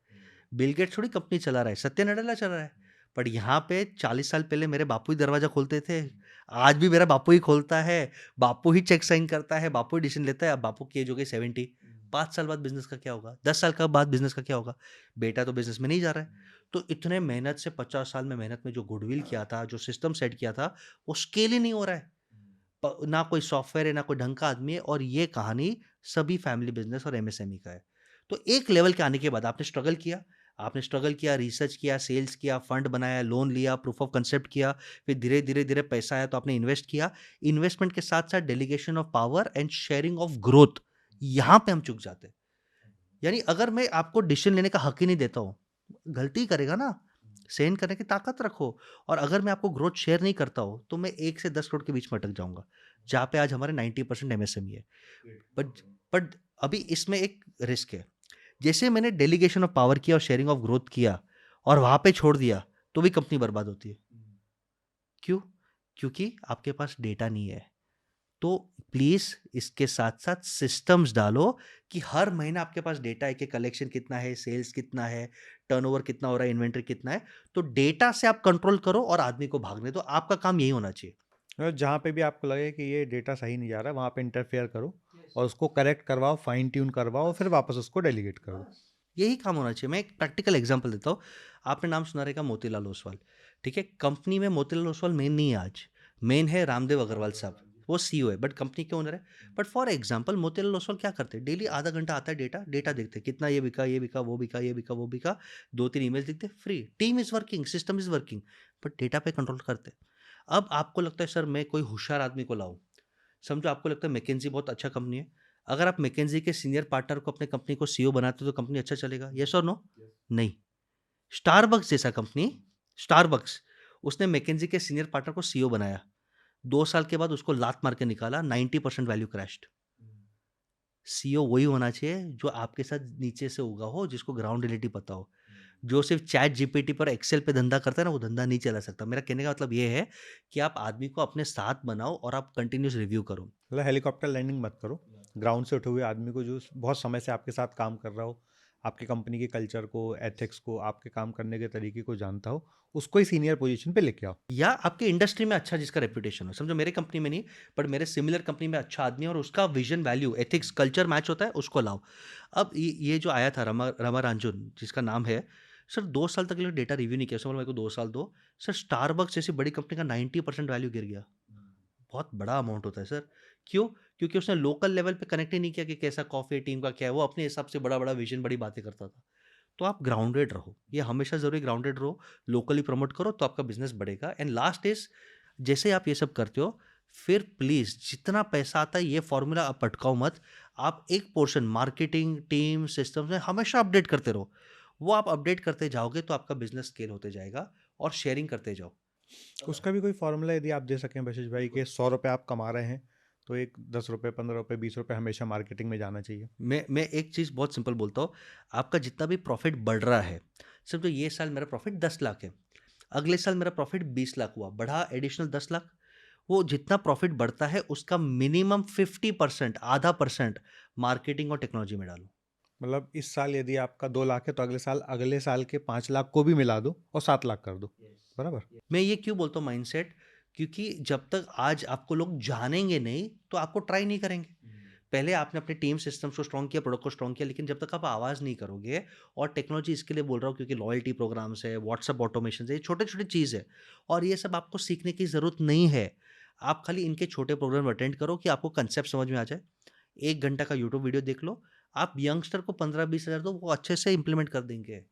बिल गेट्स थोड़ी कंपनी चला रहा है, सत्य नडेला चला रहा है। पर यहाँ पे 40 साल पहले मेरे बापू ही दरवाजा खोलते थे, आज भी मेरा बापू ही खोलता है, बापू ही चेक साइन करता है, बापू ही डिसीजन लेता है। अब बापू की एज हो गई 70, 5 साल बाद बिजनेस का क्या होगा? 10 साल का बाद बिजनेस का क्या होगा? बेटा तो बिजनेस में नहीं जा रहा है। तो इतने मेहनत से 50 साल में मेहनत में जो गुडविल किया था, जो सिस्टम सेट किया था, वो स्केल ही नहीं हो रहा है। ना कोई सॉफ्टवेयर है, ना कोई ढंग का आदमी है, और ये कहानी सभी फैमिली बिजनेस और एमएसएमई का है। तो एक लेवल के आने के बाद आपने स्ट्रगल किया, रिसर्च किया, सेल्स किया, फंड बनाया, लोन लिया, प्रूफ ऑफ कंसेप्ट किया, फिर धीरे धीरे धीरे पैसा आया तो आपने इन्वेस्ट किया। इन्वेस्टमेंट के साथ साथ delegation of power and sharing of growth, यहाँ पे हम चुक जाते हैं। यानी अगर मैं आपको डिसीजन लेने का हक ही नहीं देता हूँ, गलती करेगा ना, सहन करने की ताकत रखो। और अगर मैं आपको ग्रोथ शेयर नहीं करता हूँ, तो मैं 1 से 10 करोड़ के बीच में अटक जाऊंगा, जहाँ पे आज हमारे 90% एमएसएमई है। बट बट अभी इसमें एक रिस्क है। जैसे मैंने डेलीगेशन ऑफ पावर किया और शेयरिंग ऑफ ग्रोथ किया और वहां पे छोड़ दिया, तो भी कंपनी बर्बाद होती है। क्यों? क्योंकि आपके पास डेटा नहीं है। तो प्लीज इसके साथ साथ सिस्टम्स डालो कि हर महीना आपके पास डेटा है कि कलेक्शन कितना है, सेल्स कितना है, टर्नओवर कितना हो रहा है, इन्वेंटरी कितना है। तो डेटा से आप कंट्रोल करो और आदमी को भागने दो। आपका काम यही होना चाहिए। जहाँ पे भी आपको लगे कि ये डेटा सही नहीं जा रहा, वहाँ पे इंटरफेयर करो और उसको करेक्ट करवाओ, फाइन ट्यून करवाओ, फिर वापस उसको डेलीगेट करो। यही काम होना चाहिए। मैं एक प्रैक्टिकल एग्जांपल देता हूँ। आपने नाम सुना रहेगा मोतीलाल ओसवाल। ठीक है, कंपनी में मोतीलाल ओसवाल मेन नहीं है आज, मेन है रामदेव अग्रवाल साहब। वो सीईओ है बट कंपनी के ओनर है। But for example Motilal Oswal क्या करते हैं? डेली आधा घंटा आता है, डेटा डेटा देखते हैं, कितना ये बिका, ये बिका, वो बिका, ये बिका, वो बिका, 2-3 ईमेल लिखते, free. Team is working, system is working, but data पे कंट्रोल करते हैं। अब आपको लगता है सर मैं कोई होशियार आदमी को लाऊं। समझो आपको लगता है मैकेंजी बहुत अच्छा कंपनी है। अगर आप मैकेंजी के सीनियर पार्टनर को अपने कंपनी को सीईओ बनाते हो तो कंपनी अच्छा चलेगा? यस और नो? नहीं। स्टारबक्स जैसा कंपनी, स्टारबक्स, उसने मैकेंजी के सीनियर पार्टनर को सीईओ बनाया, 2 साल के बाद उसको लात मार के निकाला, 90% वैल्यू क्रैश्ड। सीईओ वही होना चाहिए जो आपके साथ नीचे से उगा हो, जिसको ग्राउंड रियलिटी पता हो। जो सिर्फ चैट जीपीटी पर एक्सेल पे धंधा करता है ना, वो धंधा नहीं चला सकता। मेरा कहने का मतलब ये है कि आप आदमी को अपने साथ बनाओ और आप कंटिन्यूस रिव्यू करो। मतलब हेलीकॉप्टर लैंडिंग मत करो, ग्राउंड से उठे हुए आदमी को जो बहुत समय से आपके साथ काम कर रहा हो, आपकी कंपनी के कल्चर को, एथिक्स को, आपके काम करने के तरीके को जानता हो, उसको ही सीनियर पोजीशन पे लेके आओ। या आपके इंडस्ट्री में अच्छा जिसका रेपुटेशन हो। समझो मेरे कंपनी में नहीं, बट मेरे सिमिलर कंपनी में अच्छा आदमी है और उसका vision, value, ethics, culture match होता है, उसको लाओ। अब ये जो आया था रमा रमा रांजुन जिसका नाम है, सर 2 साल तक डेटा रिव्यू नहीं किया। सर मेरे को 2 साल दो। सर स्टारबक्स जैसी बड़ी कंपनी का 90% वैल्यू गिर गया। बहुत बड़ा अमाउंट होता है सर। क्यों? क्योंकि उसने लोकल लेवल पे कनेक्ट ही नहीं किया कि कैसा कॉफी टीम का क्या है। वो अपने हिसाब से बड़ा बड़ा विजन, बड़ी बातें करता था। तो आप ग्राउंडेड रहो, ये हमेशा जरूरी, ग्राउंडेड रहो, लोकली प्रमोट करो तो आपका बिजनेस बढ़ेगा। एंड लास्ट इज, जैसे आप ये सब करते हो, फिर प्लीज जितना पैसा आता है ये फॉर्मूला आप अटकाओ मत। आप एक पोर्शन मार्केटिंग टीम सिस्टम में हमेशा अपडेट करते रहो। वो आप अपडेट करते जाओगे तो आपका बिजनेस स्केल होते जाएगा। और शेयरिंग करते जाओ। उसका भी कोई फॉर्मूला यदि आप दे सकें बशीष भाई कि 100 रुपये आप कमा रहे हैं तो एक 10 रुपये 15 रुपये 20 रुपये हमेशा मार्केटिंग में जाना चाहिए। मैं एक चीज़ बहुत सिंपल बोलता हूँ, आपका जितना भी प्रॉफिट बढ़ रहा है, समझो ये साल मेरा प्रॉफिट 10 लाख है, अगले साल मेरा प्रॉफिट 20 लाख हुआ, बढ़ा एडिशनल 10 लाख। वो जितना प्रॉफिट बढ़ता है उसका मिनिमम 50%, आधा परसेंट मार्केटिंग और टेक्नोलॉजी में डालो। मतलब इस साल यदि आपका 2 लाख है तो अगले साल के 5 लाख को भी मिला दो और 7 लाख कर दो। बराबर। मैं ये क्यों बोलता हूँ माइंडसेट, क्योंकि जब तक आज आपको लोग जानेंगे नहीं तो आपको ट्राई नहीं करेंगे। पहले आपने अपने टीम सिस्टम्स को स्ट्रॉन्ग किया, प्रोडक्ट को स्ट्रॉन्ग किया, लेकिन जब तक आप आवाज़ नहीं करोगे, और टेक्नोलॉजी इसके लिए बोल रहा हूँ क्योंकि लॉयल्टी प्रोग्राम्स है, व्हाट्सएप ऑटोमेशन है, ये छोटे छोटे चीज़ है, और ये सब आपको सीखने की ज़रूरत नहीं है। आप खाली इनके छोटे प्रोग्राम अटेंड करो कि आपको कंसेप्ट समझ में आ जाए। 1 घंटा का यूट्यूब वीडियो देख लो, आप यंगस्टर को 15-20 हज़ार दो, वो अच्छे से इंप्लीमेंट कर देंगे।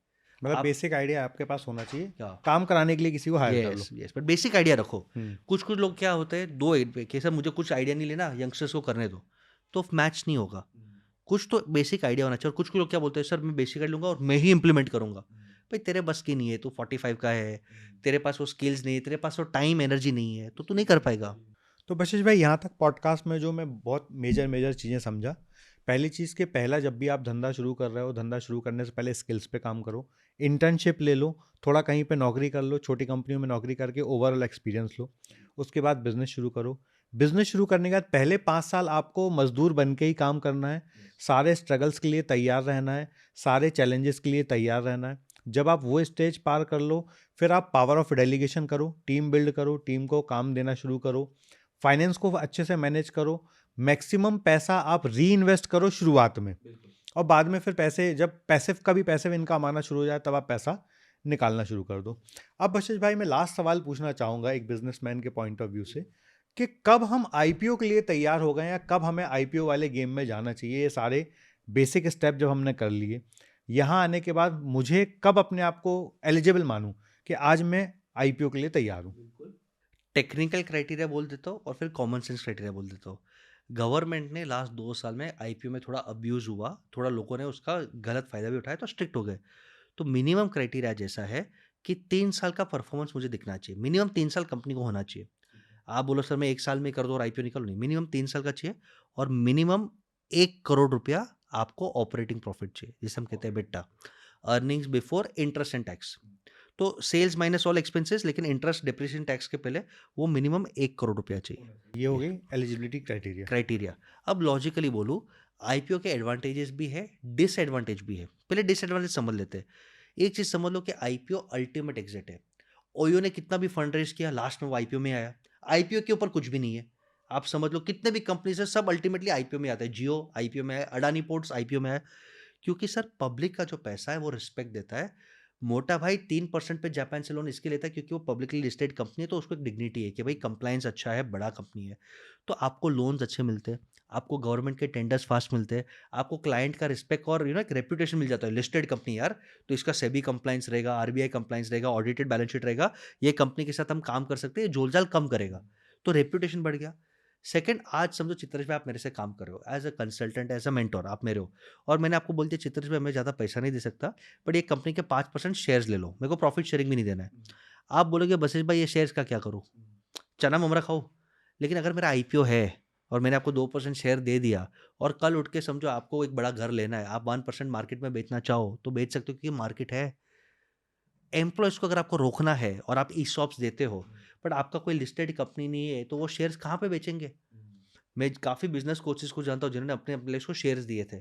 मतलब आप बेसिक आइडिया आपके पास होना चाहिए, क्या, काम कराने के लिए किसी को हायर कर लो। Yes yes, but basic idea रखो। हम्म। कुछ कुछ लोग क्या होते हैं, दो कि सर मुझे कुछ आइडिया नहीं लेना, यंगस्टर्स को करने दो, तो मैच नहीं होगा। कुछ तो बेसिक आइडिया होना चाहिए। और कुछ कुछ लोग क्या बोलते हैं, सर मैं बेसिक आइडिया लूंगा और मैं ही इंप्लीमेंट करूंगा। भाई तेरे बस की नहीं है, तू 45 का है, तेरे पास वो स्किल्स नहीं है, तेरे पास वो टाइम एनर्जी नहीं है, तो तू नहीं कर पाएगा। तो बशीष भाई यहाँ तक पॉडकास्ट में जो मैं बहुत मेजर मेजर चीज़ें समझा, पहली चीज़ कि पहला जब भी आप धंधा शुरू कर रहे हो, धंधा शुरू करने से पहले स्किल्स पे काम करो, इंटर्नशिप ले लो, थोड़ा कहीं पे नौकरी कर लो, छोटी कंपनियों में नौकरी करके ओवरऑल एक्सपीरियंस लो, उसके बाद बिजनेस शुरू करो। बिजनेस शुरू करने के बाद पहले 5 साल आपको मजदूर बन के ही काम करना है, सारे स्ट्रगल्स के लिए तैयार रहना है, सारे चैलेंजेस के लिए तैयार रहना है। जब आप वो स्टेज पार कर लो, फिर आप पावर ऑफ डेलीगेशन करो, टीम बिल्ड करो, टीम को काम देना शुरू करो, फाइनेंस को अच्छे से मैनेज करो, मैक्सिमम पैसा आप री इन्वेस्ट करो शुरुआत में, और बाद में फिर पैसे, जब पैसिव का भी पैसिव इनकम आना शुरू हो जाए तब आप पैसा निकालना शुरू कर दो। अब बशीष भाई मैं लास्ट सवाल पूछना चाहूँगा एक बिजनेसमैन के पॉइंट ऑफ व्यू से, कि कब हम आईपीओ के लिए तैयार हो गए या कब हमें आईपीओ वाले गेम में जाना चाहिए। ये सारे बेसिक स्टेप जब हमने कर लिए, यहाँ आने के बाद मुझे कब अपने आप को एलिजिबल मानूं कि आज मैं आईपीओ के लिए तैयार हूँ। टेक्निकल क्राइटेरिया बोल देता हूँ और फिर कॉमन सेंस क्राइटेरिया बोल देता हूँ। गवर्नमेंट ने लास्ट 2 साल में आईपीओ में थोड़ा अब्यूज़ हुआ, थोड़ा लोगों ने उसका गलत फ़ायदा भी उठाया, तो स्ट्रिक्ट हो गए। तो मिनिमम क्राइटेरिया जैसा है कि 3 साल का परफॉर्मेंस मुझे दिखना चाहिए, मिनिमम 3 साल कंपनी को होना चाहिए। आप बोलो सर मैं 1 साल में कर दो और आईपीओ निकालो, नहीं, मिनिमम 3 साल का चाहिए। और मिनिमम 1 करोड़ रुपया आपको ऑपरेटिंग प्रॉफिट चाहिए, जिसे हम कहते हैं बिट्टा, earnings before interest and tax. तो सेल्स माइनस ऑल एक्सपेंसेस, लेकिन इंटरेस्ट डिप्रिसिएशन टैक्स के पहले वो मिनिमम 1 करोड़ रुपया चाहिए। ये हो गई एलिजिबिलिटी क्राइटेरिया। क्राइटेरिया। अब लॉजिकली बोलूँ, आईपीओ के एडवांटेजेस भी है, डिसएडवांटेज भी है। पहले डिसएडवांटेज समझ लेते हैं। एक चीज़ समझ लो कि आईपीओ अल्टीमेट एग्जिट है। ओयो ने कितना भी फंड रेज किया, लास्ट में वो आईपीओ में आया। आईपीओ के ऊपर कुछ भी नहीं है। आप समझ लो कितने भी कंपनीज है, सब अल्टीमेटली आईपीओ में आता है। जियो आईपीओ में आया, अडानी पोर्ट्स आईपीओ में आया। क्योंकि सर पब्लिक का जो पैसा है वो रिस्पेक्ट देता है। मोटा भाई 3% पे जापान से लोन इसके लेता है क्योंकि वो पब्लिकली लिस्टेड कंपनी है, तो उसको एक डिग्निटी है कि भाई कंप्लायंस अच्छा है, बड़ा कंपनी है, तो आपको लोन्स अच्छे मिलते हैं, आपको गवर्नमेंट के टेंडर्स फास्ट मिलते हैं, आपको क्लाइंट का रिस्पेक्ट और एक रेपुटेशन मिल जाता है। लिस्टेड कंपनी यार, तो इसका सेबी कंप्लायंस रहेगा, आरबीआई कंप्लायंस रहेगा, ऑडिटेड बैलेंस शीट रहेगा, ये कंपनी के साथ हम काम कर सकते हैं, झोलझाल कम करेगा, तो रेपुटेशन बढ़ गया। सेकंड, आज समझो चित्रेश भाई आप मेरे से काम कर रहे हो as a consultant, as a mentor, आप मेरे हो, और मैंने आपको बोल दिया चित्रेश भाई मैं ज़्यादा पैसा नहीं दे सकता, बट ये कंपनी के 5% शेयर्स ले लो, मेरे को प्रॉफिट शेयरिंग भी नहीं देना है। आप बोलोगे बशीष भाई ये शेयर्स का क्या करूँ, चना ममरा खाओ। लेकिन अगर मेरा आईपीओ है और मैंने आपको 2% शेयर दे दिया, और कल उठ के समझो आपको एक बड़ा घर लेना है, आप 1% मार्केट में बेचना चाहो तो बेच सकते हो क्योंकि मार्केट है। एम्प्लॉयज़ को अगर आपको रोकना है और आप ईसॉप्स देते हो, बट आपका कोई लिस्टेड कंपनी नहीं है, तो वो शेयर्स कहाँ पे बेचेंगे? मैं काफ़ी बिजनेस कोचेस को जानता हूँ जिन्होंने अपने एम्प्लॉयज़ को शेयर्स दिए थे।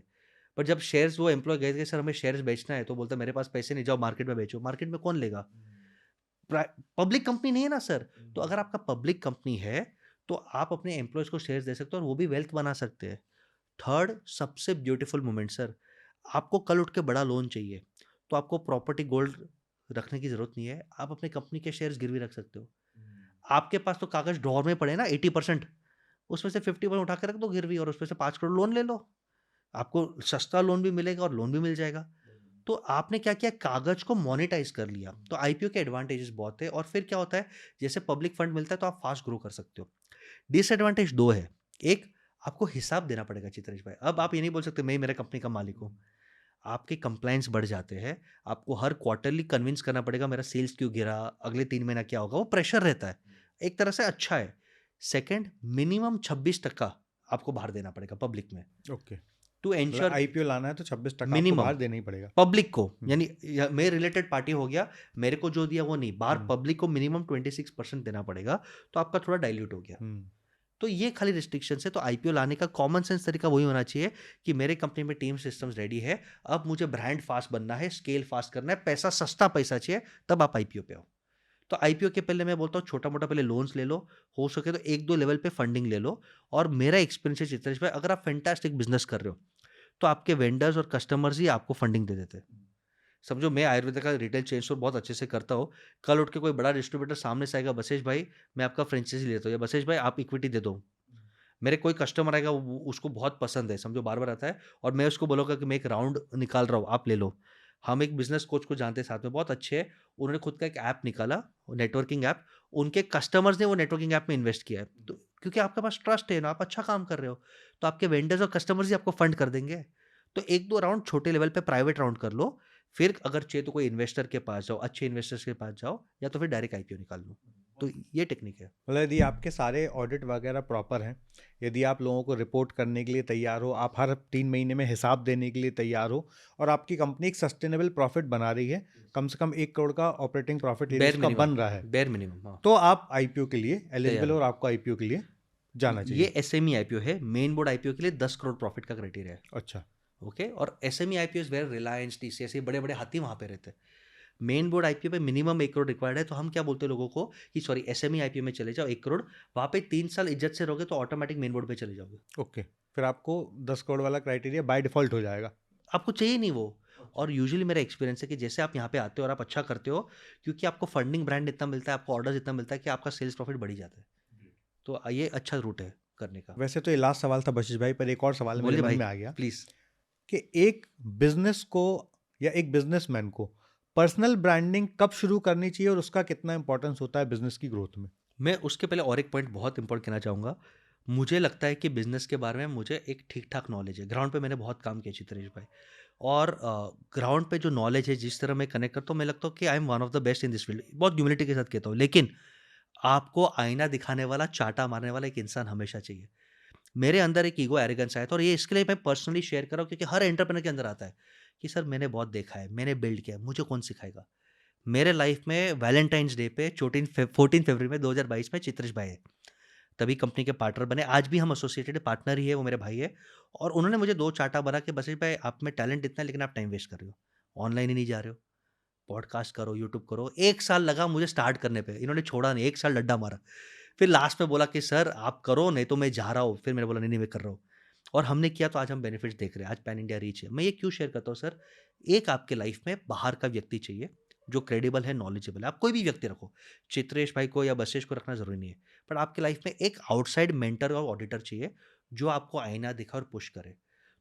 पर जब शेयर्स वो एम्प्लॉय गए थे, सर हमें शेयर्स बेचना है, तो बोलता मेरे पास पैसे नहीं, जाओ मार्केट में बेचो। मार्केट में कौन लेगा? पब्लिक कंपनी नहीं है ना सर। तो अगर आपका पब्लिक कंपनी है तो आप अपने एम्प्लॉयज़ को शेयर्स दे सकते हो और वो भी वेल्थ बना सकते हैं। थर्ड सबसे ब्यूटीफुल मोमेंट सर, आपको कल उठ के बड़ा लोन चाहिए, तो आपको प्रॉपर्टी गोल्ड रखने की ज़रूरत नहीं है, आप अपनी कंपनी के शेयर्स गिरवी रख सकते हो। आपके पास तो कागज़ ड्रॉअर में पड़े ना 80%, उसमें से 50% उठा के रख दो गिरवी और उसमें से 5 करोड़ लोन ले लो। आपको सस्ता लोन भी मिलेगा और लोन भी मिल जाएगा। तो आपने क्या किया, कागज़ को मोनेटाइज़ कर लिया। तो आईपीओ के एडवांटेजेस बहुत है, और फिर क्या होता है, जैसे पब्लिक फंड मिलता है तो आप फास्ट ग्रो कर सकते हो। डिसएडवांटेज 2 है। एक, आपको हिसाब देना पड़ेगा चित्रेश भाई। अब आप ये नहीं बोल सकते मैं ही मेरे कंपनी का मालिक हूँ। आपके कंप्लायंस बढ़ जाते हैं, आपको हर क्वार्टरली कन्विंस करना पड़ेगा मेरा सेल्स क्यों गिरा, अगले 3 महीना क्या होगा, वो प्रेशर रहता है। एक तरह से अच्छा है। सेकंड, मिनिमम 26% आपको बाहर देना पड़ेगा पब्लिक में ओके, टू मतलब एंश्योर आईपीओ लाना है तो 26% आपको मिनिमम बाहर देना ही पड़ेगा। पब्लिक को, हम्म, यानी मेरे रिलेटेड पार्टी हो गया, मेरे को जो दिया वो नहीं, बाहर हम्म, पब्लिक को मिनिमम 26% देना पड़ेगा, तो आपका थोड़ा डाइल्यूट हो गया। हम्म, तो ये खाली रिस्ट्रिक्शंस है। तो आईपीओ लाने का कॉमन सेंस तरीका वही होना चाहिए कि मेरे कंपनी में टीम सिस्टम्स रेडी है, अब मुझे ब्रांड फास्ट बनना है, स्केल फास्ट करना है, पैसा सस्ता पैसा चाहिए, तब आप आईपीओ पे आओ। तो आईपीओ के पहले मैं बोलता हूँ छोटा मोटा पहले लोन्स ले लो, हो सके तो एक दो लेवल पे फंडिंग ले लो। और मेरा एक्सपीरियंस है चित्रेश भाई, अगर आप फैंटास्टिक बिजनेस कर रहे हो तो आपके वेंडर्स और कस्टमर्स ही आपको फंडिंग दे देते हैं। समझो मैं आयुर्वेद का रिटेल चेन स्टोर बहुत अच्छे से करता हूँ, कल उठ के कोई बड़ा डिस्ट्रीब्यूटर सामने से आएगा, बसेश भाई मैं आपका फ्रेंचाइजी लेता हूँ, या बसेश भाई आप इक्विटी दे दो। मेरे कोई कस्टमर आएगा, उसको बहुत पसंद है, समझो बार बार आता है, और मैं उसको बोलूँगा कि मैं एक राउंड निकाल रहा हूँ, आप ले लो। हम एक बिजनेस कोच को जानते हैं साथ में, बहुत अच्छे हैं, उन्होंने खुद का एक ऐप निकाला, नेटवर्किंग ऐप। उनके कस्टमर्स ने वो नेटवर्किंग ऐप में इन्वेस्ट किया है, तो क्योंकि आपके पास ट्रस्ट है ना, आप अच्छा काम कर रहे हो, तो आपके वेंडर्स और कस्टमर्स ही आपको फंड कर देंगे। तो एक दो राउंड छोटे लेवल पे प्राइवेट राउंड कर लो, फिर अगर चाहिए तो कोई इन्वेस्टर के पास जाओ, अच्छे इन्वेस्टर्स के पास जाओ, या तो फिर डायरेक्ट आईपीओ निकाल लो। तो ये टेक्निक है। मतलब यदि आपके सारे ऑडिट वगैरह प्रॉपर हैं, यदि आप लोगों को रिपोर्ट करने के लिए तैयार हो, आप हर 3 महीने में हिसाब देने के लिए तैयार हो, और आपकी कंपनी एक सस्टेनेबल प्रॉफिट बना रही है, कम से कम 1 करोड़ का ऑपरेटिंग प्रॉफिट यदि बेर उसका मिनिमम, बन रहा है, बेर मिनिमम, हाँ, तो आप आईपीओ के लिए तैयार एलिजिबल हो। और आपको आईपीओ के लिए जाना ये चाहिए। एसएमई आईपीओ है, मेन बोर्ड आईपीओ के लिए 10 करोड़ प्रॉफिट का क्राइटेरिया है। अच्छा। ओके, और SME IPO where Reliance, TCS, ये बड़े बड़े हाथी वहां पे रहते हैं। मेन बोर्ड आईपीओ पे मिनिमम 1 करोड़ रिक्वायर्ड है, तो हम क्या बोलते हैं लोगों को कि सॉरी एसएमई आईपीओ में चले जाओ 1 करोड़, वहां पे 3 साल इज्जत से रहोगे तो ऑटोमेटिक मेन बोर्ड पे चले जाओगे। ओके, फिर आपको 10 करोड़ वाला क्राइटेरिया बाय डिफॉल्ट हो जाएगा। आपको चाहिए नहीं वो। और यूजुअली मेरा एक्सपीरियंस है कि जैसे आप यहाँ पे आते हो और आप अच्छा करते हो, क्योंकि आपको फंडिंग ब्रांड इतना मिलता है, आपको ऑर्डर्स इतना मिलता है कि आपका सेल्स प्रॉफिट बढ़ ही जाता है। तो ये अच्छा रूट है करने का। वैसे तो ये लास्ट सवाल था बशीष भाई, पर एक और सवाल मेरे बोलिए मन भाई, में आ गया प्लीज। कि एक बिजनेस को या एक बिजनेसमैन को पर्सनल ब्रांडिंग कब शुरू करनी चाहिए और उसका कितना इंपॉर्टेंस होता है बिजनेस की ग्रोथ में? मैं उसके पहले और एक पॉइंट बहुत इंपॉर्टेंट कहना चाहूँगा। मुझे लगता है कि बिजनेस के बारे में मुझे एक ठीक ठाक नॉलेज है, ग्राउंड पे मैंने बहुत काम किया चित्रेश भाई। और ग्राउंड पे जो नॉलेज है, जिस तरह मैं कनेक्ट करता हूँ, मैं लगता हूँ कि I am one of the best in this field, बहुत ह्यूमिलिटी के साथ कहता हूँ। लेकिन आपको आईना दिखाने वाला, चाटा मारने वाला एक इंसान हमेशा चाहिए। मेरे अंदर एक ईगो एरोगेंस आया था, और ये इसके लिए मैं पर्सनली शेयर कर रहा हूँ क्योंकि हर एंटरप्रेन्योर के अंदर आता है कि सर मैंने बहुत देखा है, मैंने बिल्ड किया है, मुझे कौन सिखाएगा। मेरे लाइफ में वैलेंटाइंस डे पे 14 फरवरी में 2022 में चित्रेश भाई है, तभी कंपनी के पार्टनर बने, आज भी हम एसोसिएटेड पार्टनर ही है, वो मेरे भाई है। और उन्होंने मुझे दो चाटा बना के, बस भाई आप में टैलेंट इतना है लेकिन आप टाइम वेस्ट कर रहे हो, ऑनलाइन ही नहीं जा रहे हो, पॉडकास्ट करो, यूट्यूब करो। 1 साल लगा मुझे स्टार्ट करने पे, इन्होंने छोड़ा नहीं, 1 साल डड्डा मारा। फिर लास्ट में बोला कि सर आप करो, नहीं तो मैं जा रहा हूँ। फिर मैंने बोला नहीं नहीं मैं कर रहा हूँ, और हमने किया, तो आज हम बेनिफिट्स देख रहे हैं, आज पैन इंडिया रीच है। मैं ये क्यों शेयर करता हूँ सर, एक आपके लाइफ में बाहर का व्यक्ति चाहिए जो क्रेडिबल है, नॉलेजेबल है। आप कोई भी व्यक्ति रखो, चित्रेश भाई को या बसेश को रखना जरूरी नहीं है, बट आपके लाइफ में एक आउटसाइड मेंटर और ऑडिटर चाहिए जो आपको आईना दिखा और पुश करे,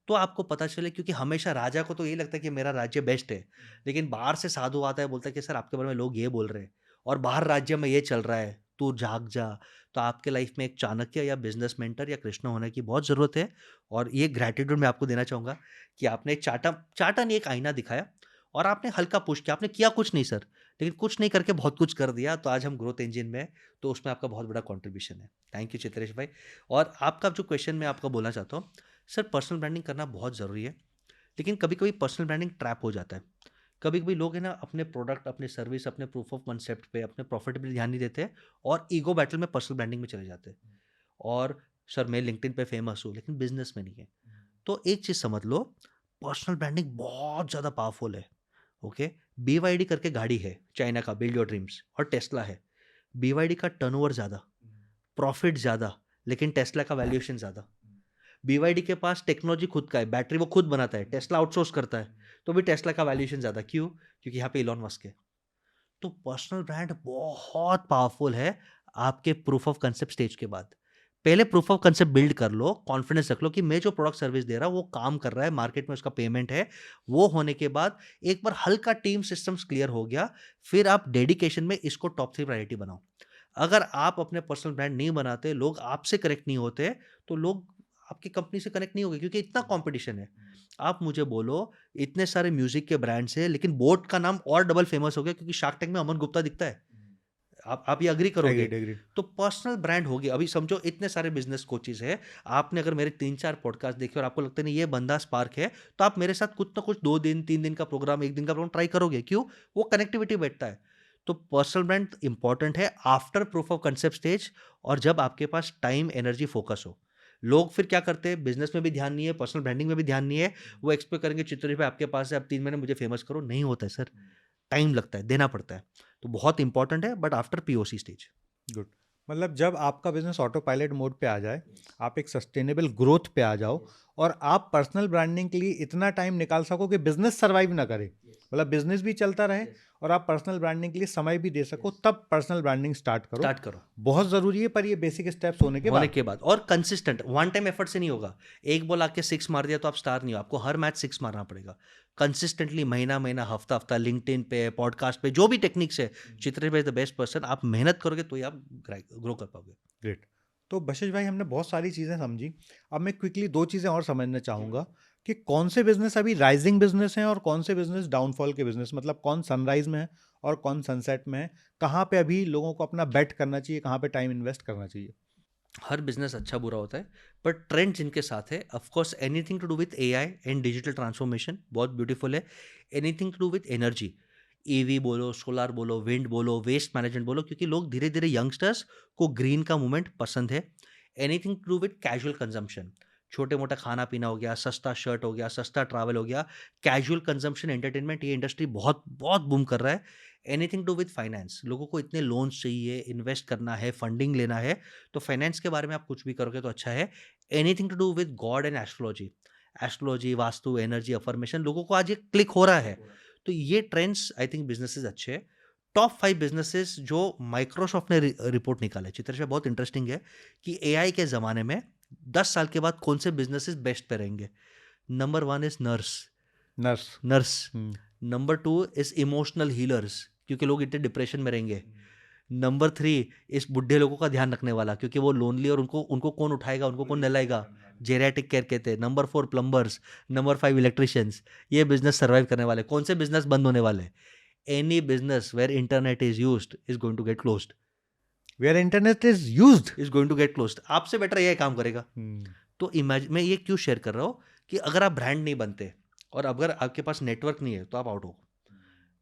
तो आपको पता चले। क्योंकि हमेशा राजा को तो ये लगता है कि मेरा राज्य बेस्ट है, लेकिन बाहर से साधु आता है, बोलता है कि सर आपके बारे में लोग ये बोल रहे हैं, और बाहर राज्य में ये चल रहा है, तू जाग जा। तो आपके लाइफ में एक चाणक्य या बिजनेस मेंटर या कृष्ण होने की बहुत ज़रूरत है। और ये ग्रैटिट्यूड मैं आपको देना चाहूँगा कि आपने एक चाटा चाटा नहीं, एक आईना दिखाया, और आपने हल्का पुश किया। आपने किया कुछ नहीं सर, लेकिन कुछ नहीं करके बहुत कुछ कर दिया, तो आज हम ग्रोथ इंजन में हैं, तो उसमें आपका बहुत बड़ा कॉन्ट्रीब्यूशन है। थैंक यू चित्रेश भाई। और आपका जो क्वेश्चन मैं आपको बोलना चाहता हूँ, सर पर्सनल ब्रांडिंग करना बहुत ज़रूरी है, लेकिन कभी कभी पर्सनल ब्रांडिंग ट्रैप हो जाता है। कभी कभी लोग है ना, अपने प्रोडक्ट, अपने सर्विस, अपने प्रूफ ऑफ कंसेप्ट पे, अपने प्रॉफिट पे ध्यान नहीं देते, और ईगो बैटल में पर्सनल ब्रांडिंग में चले जाते हैं। और सर मैं लिंक्डइन पे फेमस हूँ, लेकिन बिजनेस में नहीं है। तो एक चीज़ समझ लो, पर्सनल ब्रांडिंग बहुत ज़्यादा पावरफुल है। ओके, BYD करके गाड़ी है चाइना का, बिल्ड योर ड्रीम्स, और टेस्ला है। BYD का टर्नओवर ज़्यादा, प्रॉफिट ज़्यादा, लेकिन टेस्ला का वैल्यूएशन ज़्यादा। BYD के पास टेक्नोलॉजी खुद का है, बैटरी वो खुद बनाता है, टेस्ला आउटसोर्स करता है, तो भी टेस्ला का वैल्यूएशन ज़्यादा। क्यों? क्योंकि यहाँ पे इलॉन मस्क है। तो पर्सनल ब्रांड बहुत पावरफुल है आपके प्रूफ ऑफ कंसेप्ट स्टेज के बाद। पहले प्रूफ ऑफ कंसेप्ट बिल्ड कर लो, कॉन्फिडेंस रख लो कि मैं जो प्रोडक्ट सर्विस दे रहा हूँ वो काम कर रहा है, मार्केट में उसका पेमेंट है। वो होने के बाद एक बार हल्का टीम सिस्टम्स क्लियर हो गया, फिर आप डेडिकेशन में इसको टॉप 3 प्रायोरिटी बनाओ। अगर आप अपने पर्सनल ब्रांड नहीं बनाते, लोग आपसे करेक्ट नहीं होते, तो लोग आपकी कंपनी से कनेक्ट नहीं होगी क्योंकि इतना कंपटीशन है। आप मुझे बोलो इतने सारे म्यूजिक के ब्रांड्स हैं लेकिन बोट का नाम और डबल फेमस हो गया क्योंकि शार्क टैंक में अमन गुप्ता दिखता है। आप ये एग्री करोगे? Agreed agreed. तो पर्सनल ब्रांड हो गया। अभी समझो इतने सारे बिजनेस कोचेस हैं, आपने अगर मेरे 3-4 पॉडकास्ट देखे और आपको लगता है नहीं ये बंदा स्पार्क है, तो आप मेरे साथ कुछ ना कुछ 2 दिन, 3 दिन का प्रोग्राम, 1 दिन का प्रोग्राम ट्राई करोगे। क्यों? वो कनेक्टिविटी बैठता है। तो पर्सनल ब्रांड इंपॉर्टेंट है after proof of concept stage और जब आपके पास टाइम, एनर्जी, फोकस हो। लोग फिर क्या करते हैं, बिजनेस में भी ध्यान नहीं है, पर्सनल ब्रांडिंग में भी ध्यान नहीं है, वो एक्सपेक्ट करेंगे चित्रेश भाई आपके पास है, अब 3 महीने मुझे फेमस करो। नहीं होता है सर, टाइम लगता है, देना पड़ता है। तो बहुत इंपॉर्टेंट है but after POC stage. Good. मतलब जब आपका बिजनेस ऑटो पायलट मोड पे आ जाए, आप एक सस्टेनेबल ग्रोथ पे आ जाओ और आप पर्सनल ब्रांडिंग के लिए इतना टाइम निकाल सको कि बिजनेस सर्वाइव ना करे, मतलब बिजनेस भी चलता रहे और आप पर्सनल ब्रांडिंग के लिए समय भी दे सको, तब पर्सनल ब्रांडिंग स्टार्ट करो। स्टार्ट करो बहुत ज़रूरी है, पर ये बेसिक स्टेप्स होने के बाद। और कंसिस्टेंट, वन टाइम एफर्ट से नहीं होगा। एक बॉल आके 6 मार दिया तो आप स्टार नहीं हो, आपको हर मैच 6 मारना पड़ेगा कंसिस्टेंटली, महीना महीना, हफ्ता हफ्ता, लिंक्डइन पे, पॉडकास्ट पे, जो भी टेक्निक्स है, चित्रेश भाई द बेस्ट पर्सन। आप मेहनत करोगे तो ही आप ग्रो कर पाओगे। ग्रेट। तो बशिश भाई, हमने बहुत सारी चीज़ें समझी। अब मैं क्विकली 2 चीज़ें और समझना चाहूँगा कि कौन से बिजनेस अभी राइजिंग बिजनेस हैं और कौन से बिजनेस डाउनफॉल के बिजनेस, मतलब कौन सनराइज में है और कौन सनसेट में है, कहाँ पे अभी लोगों को अपना बेट करना चाहिए, कहाँ पे टाइम इन्वेस्ट करना चाहिए। हर बिजनेस अच्छा बुरा होता है, पर ट्रेंड जिनके साथ है, of course anything to do with AI and digital transformation बहुत ब्यूटीफुल है। Anything to do with energy, EV बोलो, सोलार बोलो, विंड बोलो, वेस्ट मैनेजमेंट बोलो, क्योंकि लोग धीरे धीरे, यंगस्टर्स को ग्रीन का मूवमेंट पसंद है। Anything to do with casual consumption, छोटे मोटा खाना पीना हो गया, सस्ता शर्ट हो गया, सस्ता ट्रैवल हो गया, कैजुअल कंजम्पशन, एंटरटेनमेंट, ये इंडस्ट्री बहुत बहुत बूम कर रहा है। एनीथिंग टू विथ फाइनेंस, लोगों को इतने लोन्स चाहिए, इन्वेस्ट करना है, फंडिंग लेना है, तो फाइनेंस के बारे में आप कुछ भी करोगे तो अच्छा है। Anything to do with god and astrology, astrology, vastu, energy, affirmation, लोगों को आज ये क्लिक हो रहा है। तो ये ट्रेंड्स आई थिंक बिजनेसेस अच्छे हैं। टॉप 5 बिजनेसेस जो माइक्रोसॉफ्ट ने रिपोर्ट निकाले, चित्रेश बहुत इंटरेस्टिंग है कि एआई के ज़माने में 10 साल के बाद कौन से बिजनेसेस बेस्ट पे रहेंगे। Number 1 is nurse, nurse. Nurse. Number 2 is emotional healers, क्योंकि लोग इतने डिप्रेशन में रहेंगे। नंबर 3 इस बुढ़े लोगों का ध्यान रखने वाला, क्योंकि वो लोनली और उनको उनको कौन उठाएगा, उनको कौन नहलाएगा, जेरियाटिक केयर कहते हैं। Number 4 plumbers, number 5 electricians. ये बिजनेस सर्वाइव करने वाले। कौन से बिजनेस बंद होने वाले? Any business where internet is used is going to get closed, where internet is used is going to get closed. आपसे बेटर ये काम करेगा। तो इमेजिन, मैं ये क्यों शेयर कर रहा हूँ कि अगर आप ब्रांड नहीं बनते और अगर आपके पास नेटवर्क नहीं है तो आप आउट हो।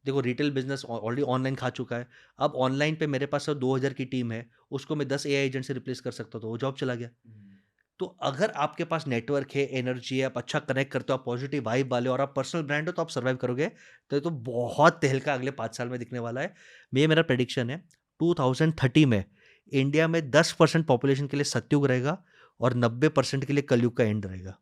देखो, रिटेल बिजनेस ऑलरेडी ऑनलाइन खा चुका है। अब ऑनलाइन पे मेरे पास 2000 की टीम है, उसको मैं 10 एआई एजेंट से रिप्लेस कर सकता हूँ, तो वो जॉब चला गया। तो अगर आपके पास नेटवर्क है, एनर्जी है, आप अच्छा कनेक्ट करते हो, आप पॉजिटिव वाइब वाले और आप पर्सनल ब्रांड हो, तो आप सर्वाइव करोगे। तो ये तो बहुत तहलका अगले 5 साल में दिखने वाला है। ये मेरा प्रेडिक्शन है। 2030 में इंडिया में 10% पॉपुलेशन के लिए सतयुग रहेगा और 90% के लिए कलयुग का एंड रहेगा।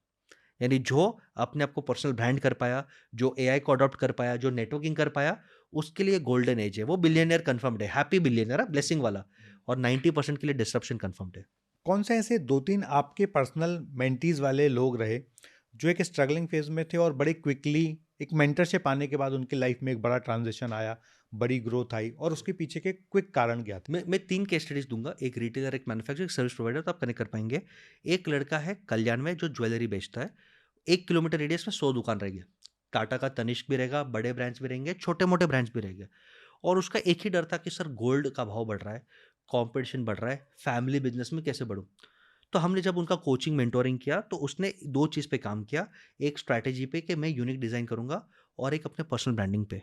यानी जो अपने आप को पर्सनल ब्रांड कर पाया, जो एआई को अडॉप्ट कर पाया, जो नेटवर्किंग कर पाया, उसके लिए गोल्डन एज है। वो बिलियनियर कंफर्म्ड है, हैप्पी बिलियनियर है, ब्लेसिंग वाला। और 90% के लिए डिस्ट्रप्शन कंफर्म्ड है। कौन से ऐसे 2-3 आपके पर्सनल मेंटीज वाले लोग रहे जो एक स्ट्रगलिंग फेज में थे और बड़े क्विकली एक मेंटरशिप आने के बाद उनकी लाइफ में एक बड़ा ट्रांजिशन आया, बड़ी ग्रोथ आई, और उसके पीछे के क्विक कारण क्या थे? मैं 3 केस स्टडीज दूंगा, एक रिटेलर, एक मैन्युफैक्चरर, एक सर्विस प्रोवाइडर, तो आप कनेक्ट कर पाएंगे। एक लड़का है कल्याण में जो ज्वेलरी बेचता है। 1 किलोमीटर रेडियस में 100 दुकान रहेगी। टाटा का तनिष्क भी रहेगा, बड़े ब्रांड्स भी रहेंगे, छोटे मोटे ब्रांड्स भी रहेंगे। और उसका एक ही डर था कि सर गोल्ड का भाव बढ़ रहा है, कंपटीशन बढ़ रहा है, फैमिली बिजनेस में कैसे बढ़ूं। तो हमने जब उनका कोचिंग, मेंटोरिंग किया, तो उसने 2 चीज़ पे काम किया। एक स्ट्रैटेजी पे कि मैं यूनिक डिज़ाइन करूंगा, और एक अपने पर्सनल ब्रांडिंग पे।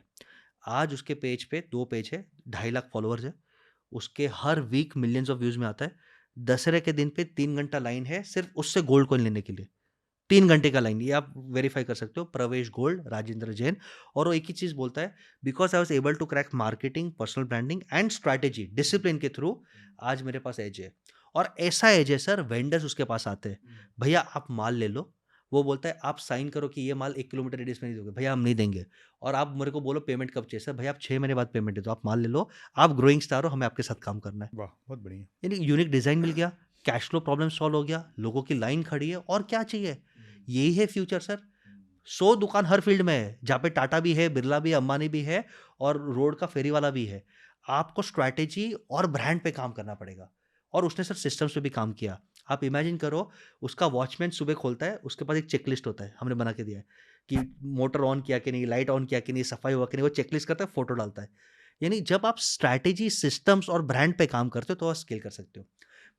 आज उसके पेज पे 2 पेज है, 2.5 लाख फॉलोअर्स है, उसके हर वीक मिलियंस ऑफ व्यूज में आता है। दशहरे के दिन पे 3 घंटा लाइन है सिर्फ उससे गोल्ड कॉइन लेने के लिए। 3 घंटे का लाइन, ये आप वेरीफाई कर सकते हो, प्रवेश गोल्ड, राजेंद्र जैन। और वो एक ही चीज़ बोलता है, because I was able to crack marketing, personal branding and strategy, discipline के थ्रू आज मेरे पास एज है। और ऐसा एज है सर, वेंडर्स उसके पास आते हैं, भैया आप माल ले लो। वो बोलता है आप साइन करो कि ये माल 1 किलोमीटर रेडियस में नहीं दोगे, भैया हम नहीं देंगे। और आप मेरे को बोलो पेमेंट कब चाहिए, सर भैया आप 6 महीने बाद पेमेंट दे दो, आप माल ले लो, आप ग्रोइंग स्टार हो, हमें आपके साथ काम करना है। वाह, बहुत बढ़िया। यानी यूनिक डिज़ाइन मिल गया, कैश फ्लो प्रॉब्लम सॉल्व हो गया, लोगों की लाइन खड़ी है, और क्या चाहिए? यही है फ्यूचर सर। 100 दुकान हर फील्ड में है, जहाँ पे टाटा भी है, बिरला भी है, अंबानी भी है, और रोड का फेरी वाला भी है। आपको स्ट्रैटेजी और ब्रांड पे काम करना पड़ेगा। और उसने सर सिस्टम्स पे भी काम किया। आप इमेजिन करो, उसका वॉचमैन सुबह खोलता है, उसके पास एक चेकलिस्ट होता है, हमने बना के दिया है कि मोटर ऑन किया कि नहीं, लाइट ऑन किया कि नहीं, सफाई हुआ कि नहीं, वो चेकलिस्ट करता है, फ़ोटो डालता है। यानी जब आप स्ट्रैटेजी, सिस्टम्स और ब्रांड पे काम करते हो, तो आप स्केल कर सकते हो।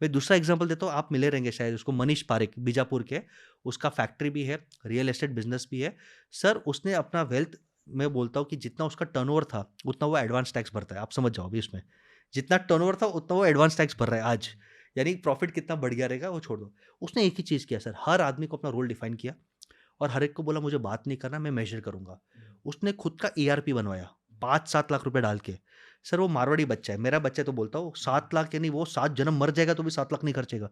मैं दूसरा एग्ज़ाम्पल देता हूँ, आप मिले रहेंगे शायद उसको, मनीष पारेख, बीजापुर के। उसका फैक्ट्री भी है, रियल एस्टेट बिज़नेस भी है। सर, उसने अपना वेल्थ, मैं बोलता हूँ कि जितना उसका टर्नओवर था, उतना वो एडवांस टैक्स भरता है। आप समझ जाओ अभी उसमें। जितना टर्नओवर था, उतना वो एडवांस टैक्स भर रहा है आज। यानी प्रॉफ़िट कितना बढ़ गया रहेगा, वो छोड़ दो। उसने एक ही चीज़ किया सर, हर आदमी को अपना रोल डिफाइन किया और हर एक को बोला मुझे बात नहीं करना, मैं मेज़र करूँगा। उसने खुद का ईआरपी बनवाया, 5-7 लाख रुपए डाल के। सर, वो मारवाड़ी बच्चा है, मेरा बच्चा है तो बोलता हूँ 7 लाख, यानी वो 7 जन्म मर जाएगा तो भी 7 लाख नहीं खर्चेगा।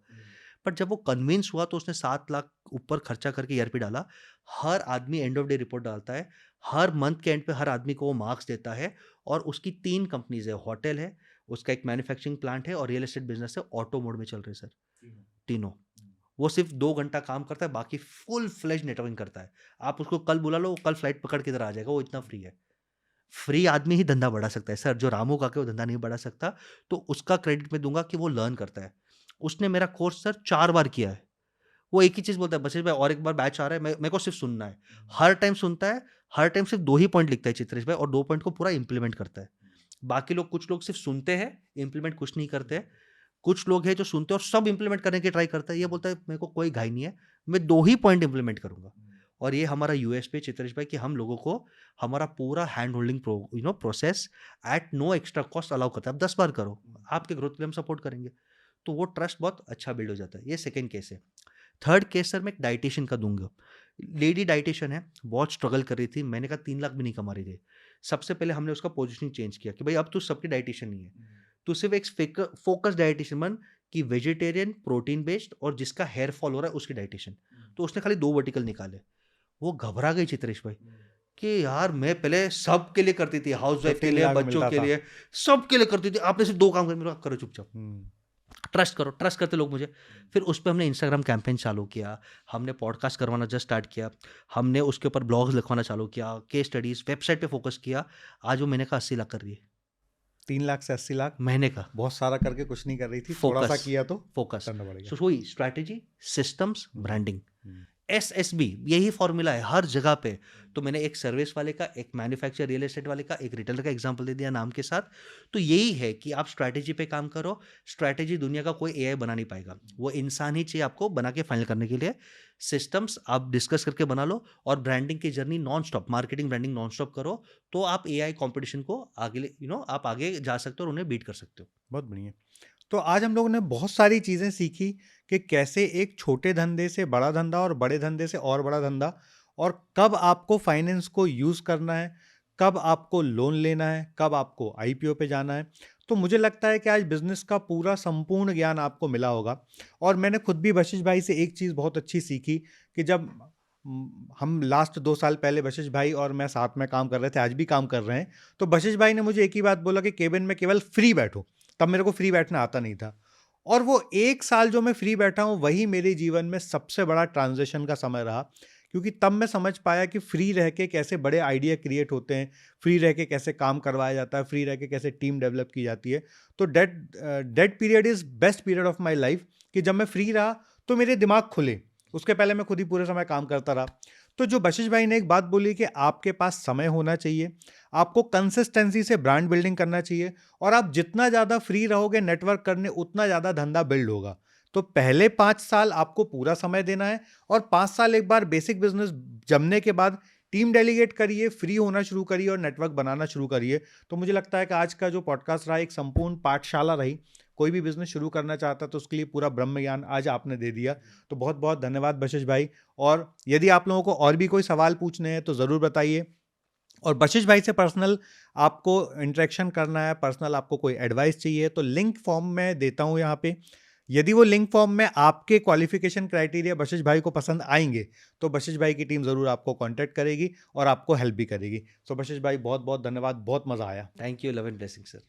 बट जब वो कन्विंस हुआ तो उसने 7 लाख ऊपर खर्चा करके ईआरपी डाला। हर आदमी एंड ऑफ डे रिपोर्ट डालता है, हर मंथ के एंड पे हर आदमी को वो मार्क्स देता है और उसकी 3 कंपनीज़ है, होटल है, उसका एक मैन्युफैक्चरिंग प्लांट है और रियल एस्टेट बिज़नेस है, ऑटो मोड में चल रहे हैं सर, तीनों। वो सिर्फ़ 2 घंटा काम करता है, बाकी फुल फ्लेज नेटवर्किंग करता है। आप उसको कल बुला लो, वो कल फ्लाइट पकड़ के इधर आ जाएगा, वो इतना फ्री है। फ्री आदमी ही धंधा बढ़ा सकता है सर, जो रामू काका है वो धंधा नहीं बढ़ा सकता, तो उसका क्रेडिट मैं दूँगा कि वो लर्न करता है। उसने मेरा कोर्स सर 4 बार किया है। वो एक ही चीज़ बोलता है, "बशीर भाई और एक बार बैच आ रहा है, मैं मेरे को सिर्फ़ सुनना है।" हर टाइम सुनता है, हर टाइम सिर्फ़ 2 ही पॉइंट लिखता है चित्रेश भाई और 2 पॉइंट को पूरा इम्प्लीमेंट करता है। बाकी लोग, कुछ लोग सिर्फ़ सुनते हैं, इम्प्लीमेंट कुछ नहीं करते हैं। कुछ लोग हैं जो सुनते हैं और सब इम्प्लीमेंट करने की ट्राई करता है। ये बोलता है मेरे को कोई घाई नहीं है, मैं 2 ही पॉइंट इम्प्लीमेंट करूँगा। और ये हमारा यूएसपी है चित्रेश भाई, कि हम लोगों को हमारा पूरा hand holding process at no extra cost allow करता है। आप 10 बार करो, आपके ग्रोथ के लिए हम सपोर्ट करेंगे। तो वो ट्रस्ट बहुत अच्छा बिल्ड हो जाता है। ये सेकंड केस है। थर्ड केस सर मैं एक डायटीशियन का दूँगा। लेडी डायटीशियन है, बहुत स्ट्रगल कर रही थी। मैंने कहा 3 लाख भी नहीं कमा रही थी। सबसे पहले हमने उसका पोजीशनिंग चेंज किया कि भाई अब तू सबकी डायटीशियन नहीं है। तू सिर्फ़ एक फ़ोकस डायटीशियन बन, कि वेजिटेरियन, प्रोटीन बेस्ड और जिसका हेयर फॉल हो रहा है उसकी डायटीशियन। तो उसने खाली 2 वर्टिकल निकाले। वो घबरा गई चित्रेश भाई कि यार मैं पहले सबके लिए करती थी, हाउसवाइफ के 15 लिए, लाख बच्चों मिलता के था। लिए, सबके लिए करती थी। आपने सिर्फ़ 2 काम करे। मैंने कहा करो चुपचाप। हुँ। ट्रस्ट करो, ट्रस्ट करते लोग मुझे। फिर उस पे हमने इंस्टाग्राम कैंपेन चालू किया, हमने पॉडकास्ट करवाना जस्ट स्टार्ट किया, हमने उसके ऊपर ब्लॉग्स लिखवाना चालू किया, केस स्टडीज़, वेबसाइट पे फ़ोकस किया। आज वो महीने का 80 लाख कर रही है, 3 लाख से 80 लाख, महीने का। बहुत सारा करके कुछ नहीं कर रही थी, थोड़ा-सा फ़ोकस, किया तो फ़ोकस। करना पड़ गया। सो वही स्ट्रैटेजी, सिस्टम्स, हुँ, ब्रांडिंग। हुँ। एसएसबी, यही फ़ॉर्मूला है हर जगह पे। तो मैंने एक सर्विस वाले का, एक मैन्युफैक्चरर रियल एस्टेट वाले का, एक रिटेलर का एग्ज़ाम्पल दे दिया नाम के साथ। तो यही है कि आप स्ट्रैटेजी पे काम करो। स्ट्रैटेजी दुनिया का कोई एआई बना नहीं पाएगा। वो इंसान ही चाहिए आपको बना के फाइनल करने के लिए। सिस्टम्स आप डिस्कस करके बना लो और ब्रांडिंग की journey non stop, marketing, branding non stop करो, तो आप एआई कॉम्पिटिशन को आगे आप आगे जा सकते हो और उन्हें बीट कर सकते हो। बहुत बढ़िया। तो आज हम लोगों ने बहुत सारी चीज़ें सीखी कि कैसे एक छोटे धंधे से बड़ा धंधा और बड़े धंधे से और बड़ा धंधा, और कब आपको फाइनेंस को यूज़ करना है, कब आपको लोन लेना है, कब आपको आईपीओ पे जाना है। तो मुझे लगता है कि आज बिज़नेस का पूरा संपूर्ण ज्ञान आपको मिला होगा। और मैंने खुद भी बशीष भाई से एक चीज़ बहुत अच्छी सीखी कि जब हम लास्ट 2 साल पहले बशीष भाई और मैं साथ में काम कर रहे थे, आज भी काम कर रहे हैं, तो बशीष भाई ने मुझे एक ही बात बोला कि केबिन में केवल फ्री बैठो। तब मेरे को फ्री बैठना आता नहीं था। और वो 1 साल जो मैं फ्री बैठा हूँ, वही मेरे जीवन में सबसे बड़ा ट्रांज़िशन का समय रहा। क्योंकि तब मैं समझ पाया कि फ्री रह के कैसे बड़े आइडिया क्रिएट होते हैं, फ्री रह के कैसे काम करवाया जाता है, फ्री रह के कैसे टीम डेवलप की जाती है। तो that period is best period of my life, कि जब मैं फ्री रहा, तो मेरे दिमाग खुले। उसके पहले मैं खुद ही पूरे समय काम करता रहा। तो जो बशीष भाई ने एक बात बोली कि आपके पास समय होना चाहिए, आपको कंसिस्टेंसी से ब्रांड बिल्डिंग करना चाहिए, और आप जितना ज़्यादा फ्री रहोगे नेटवर्क करने, उतना ज़्यादा धंधा बिल्ड होगा। तो पहले 5 साल आपको पूरा समय देना है, और 5 साल एक बार बेसिक बिज़नेस जमने के बाद टीम डेलीगेट करिए, फ्री होना शुरू करिए और नेटवर्क बनाना शुरू करिए। तो मुझे लगता है कि आज का जो पॉडकास्ट रहा, एक संपूर्ण पाठशाला रही। कोई भी बिज़नेस शुरू करना चाहता है तो उसके लिए पूरा ब्रह्म ज्ञान आज आपने दे दिया। तो बहुत-बहुत धन्यवाद बशीष भाई। और यदि आप लोगों को और भी कोई सवाल पूछने हैं तो ज़रूर बताइए। और बशीष भाई से पर्सनल आपको इंटरेक्शन करना है, पर्सनल आपको कोई एडवाइस चाहिए, तो लिंक फॉर्म मैं देता हूँ यहाँ पे। यदि वो लिंक फॉर्म में आपके क्वालिफिकेशन क्राइटेरिया बशीष भाई को पसंद आएंगे, तो बशीष भाई की टीम ज़रूर आपको कांटेक्ट करेगी और आपको हेल्प भी करेगी। सो बशीष भाई बहुत बहुत धन्यवाद, बहुत मज़ा आया। Thank you, love and blessing sir.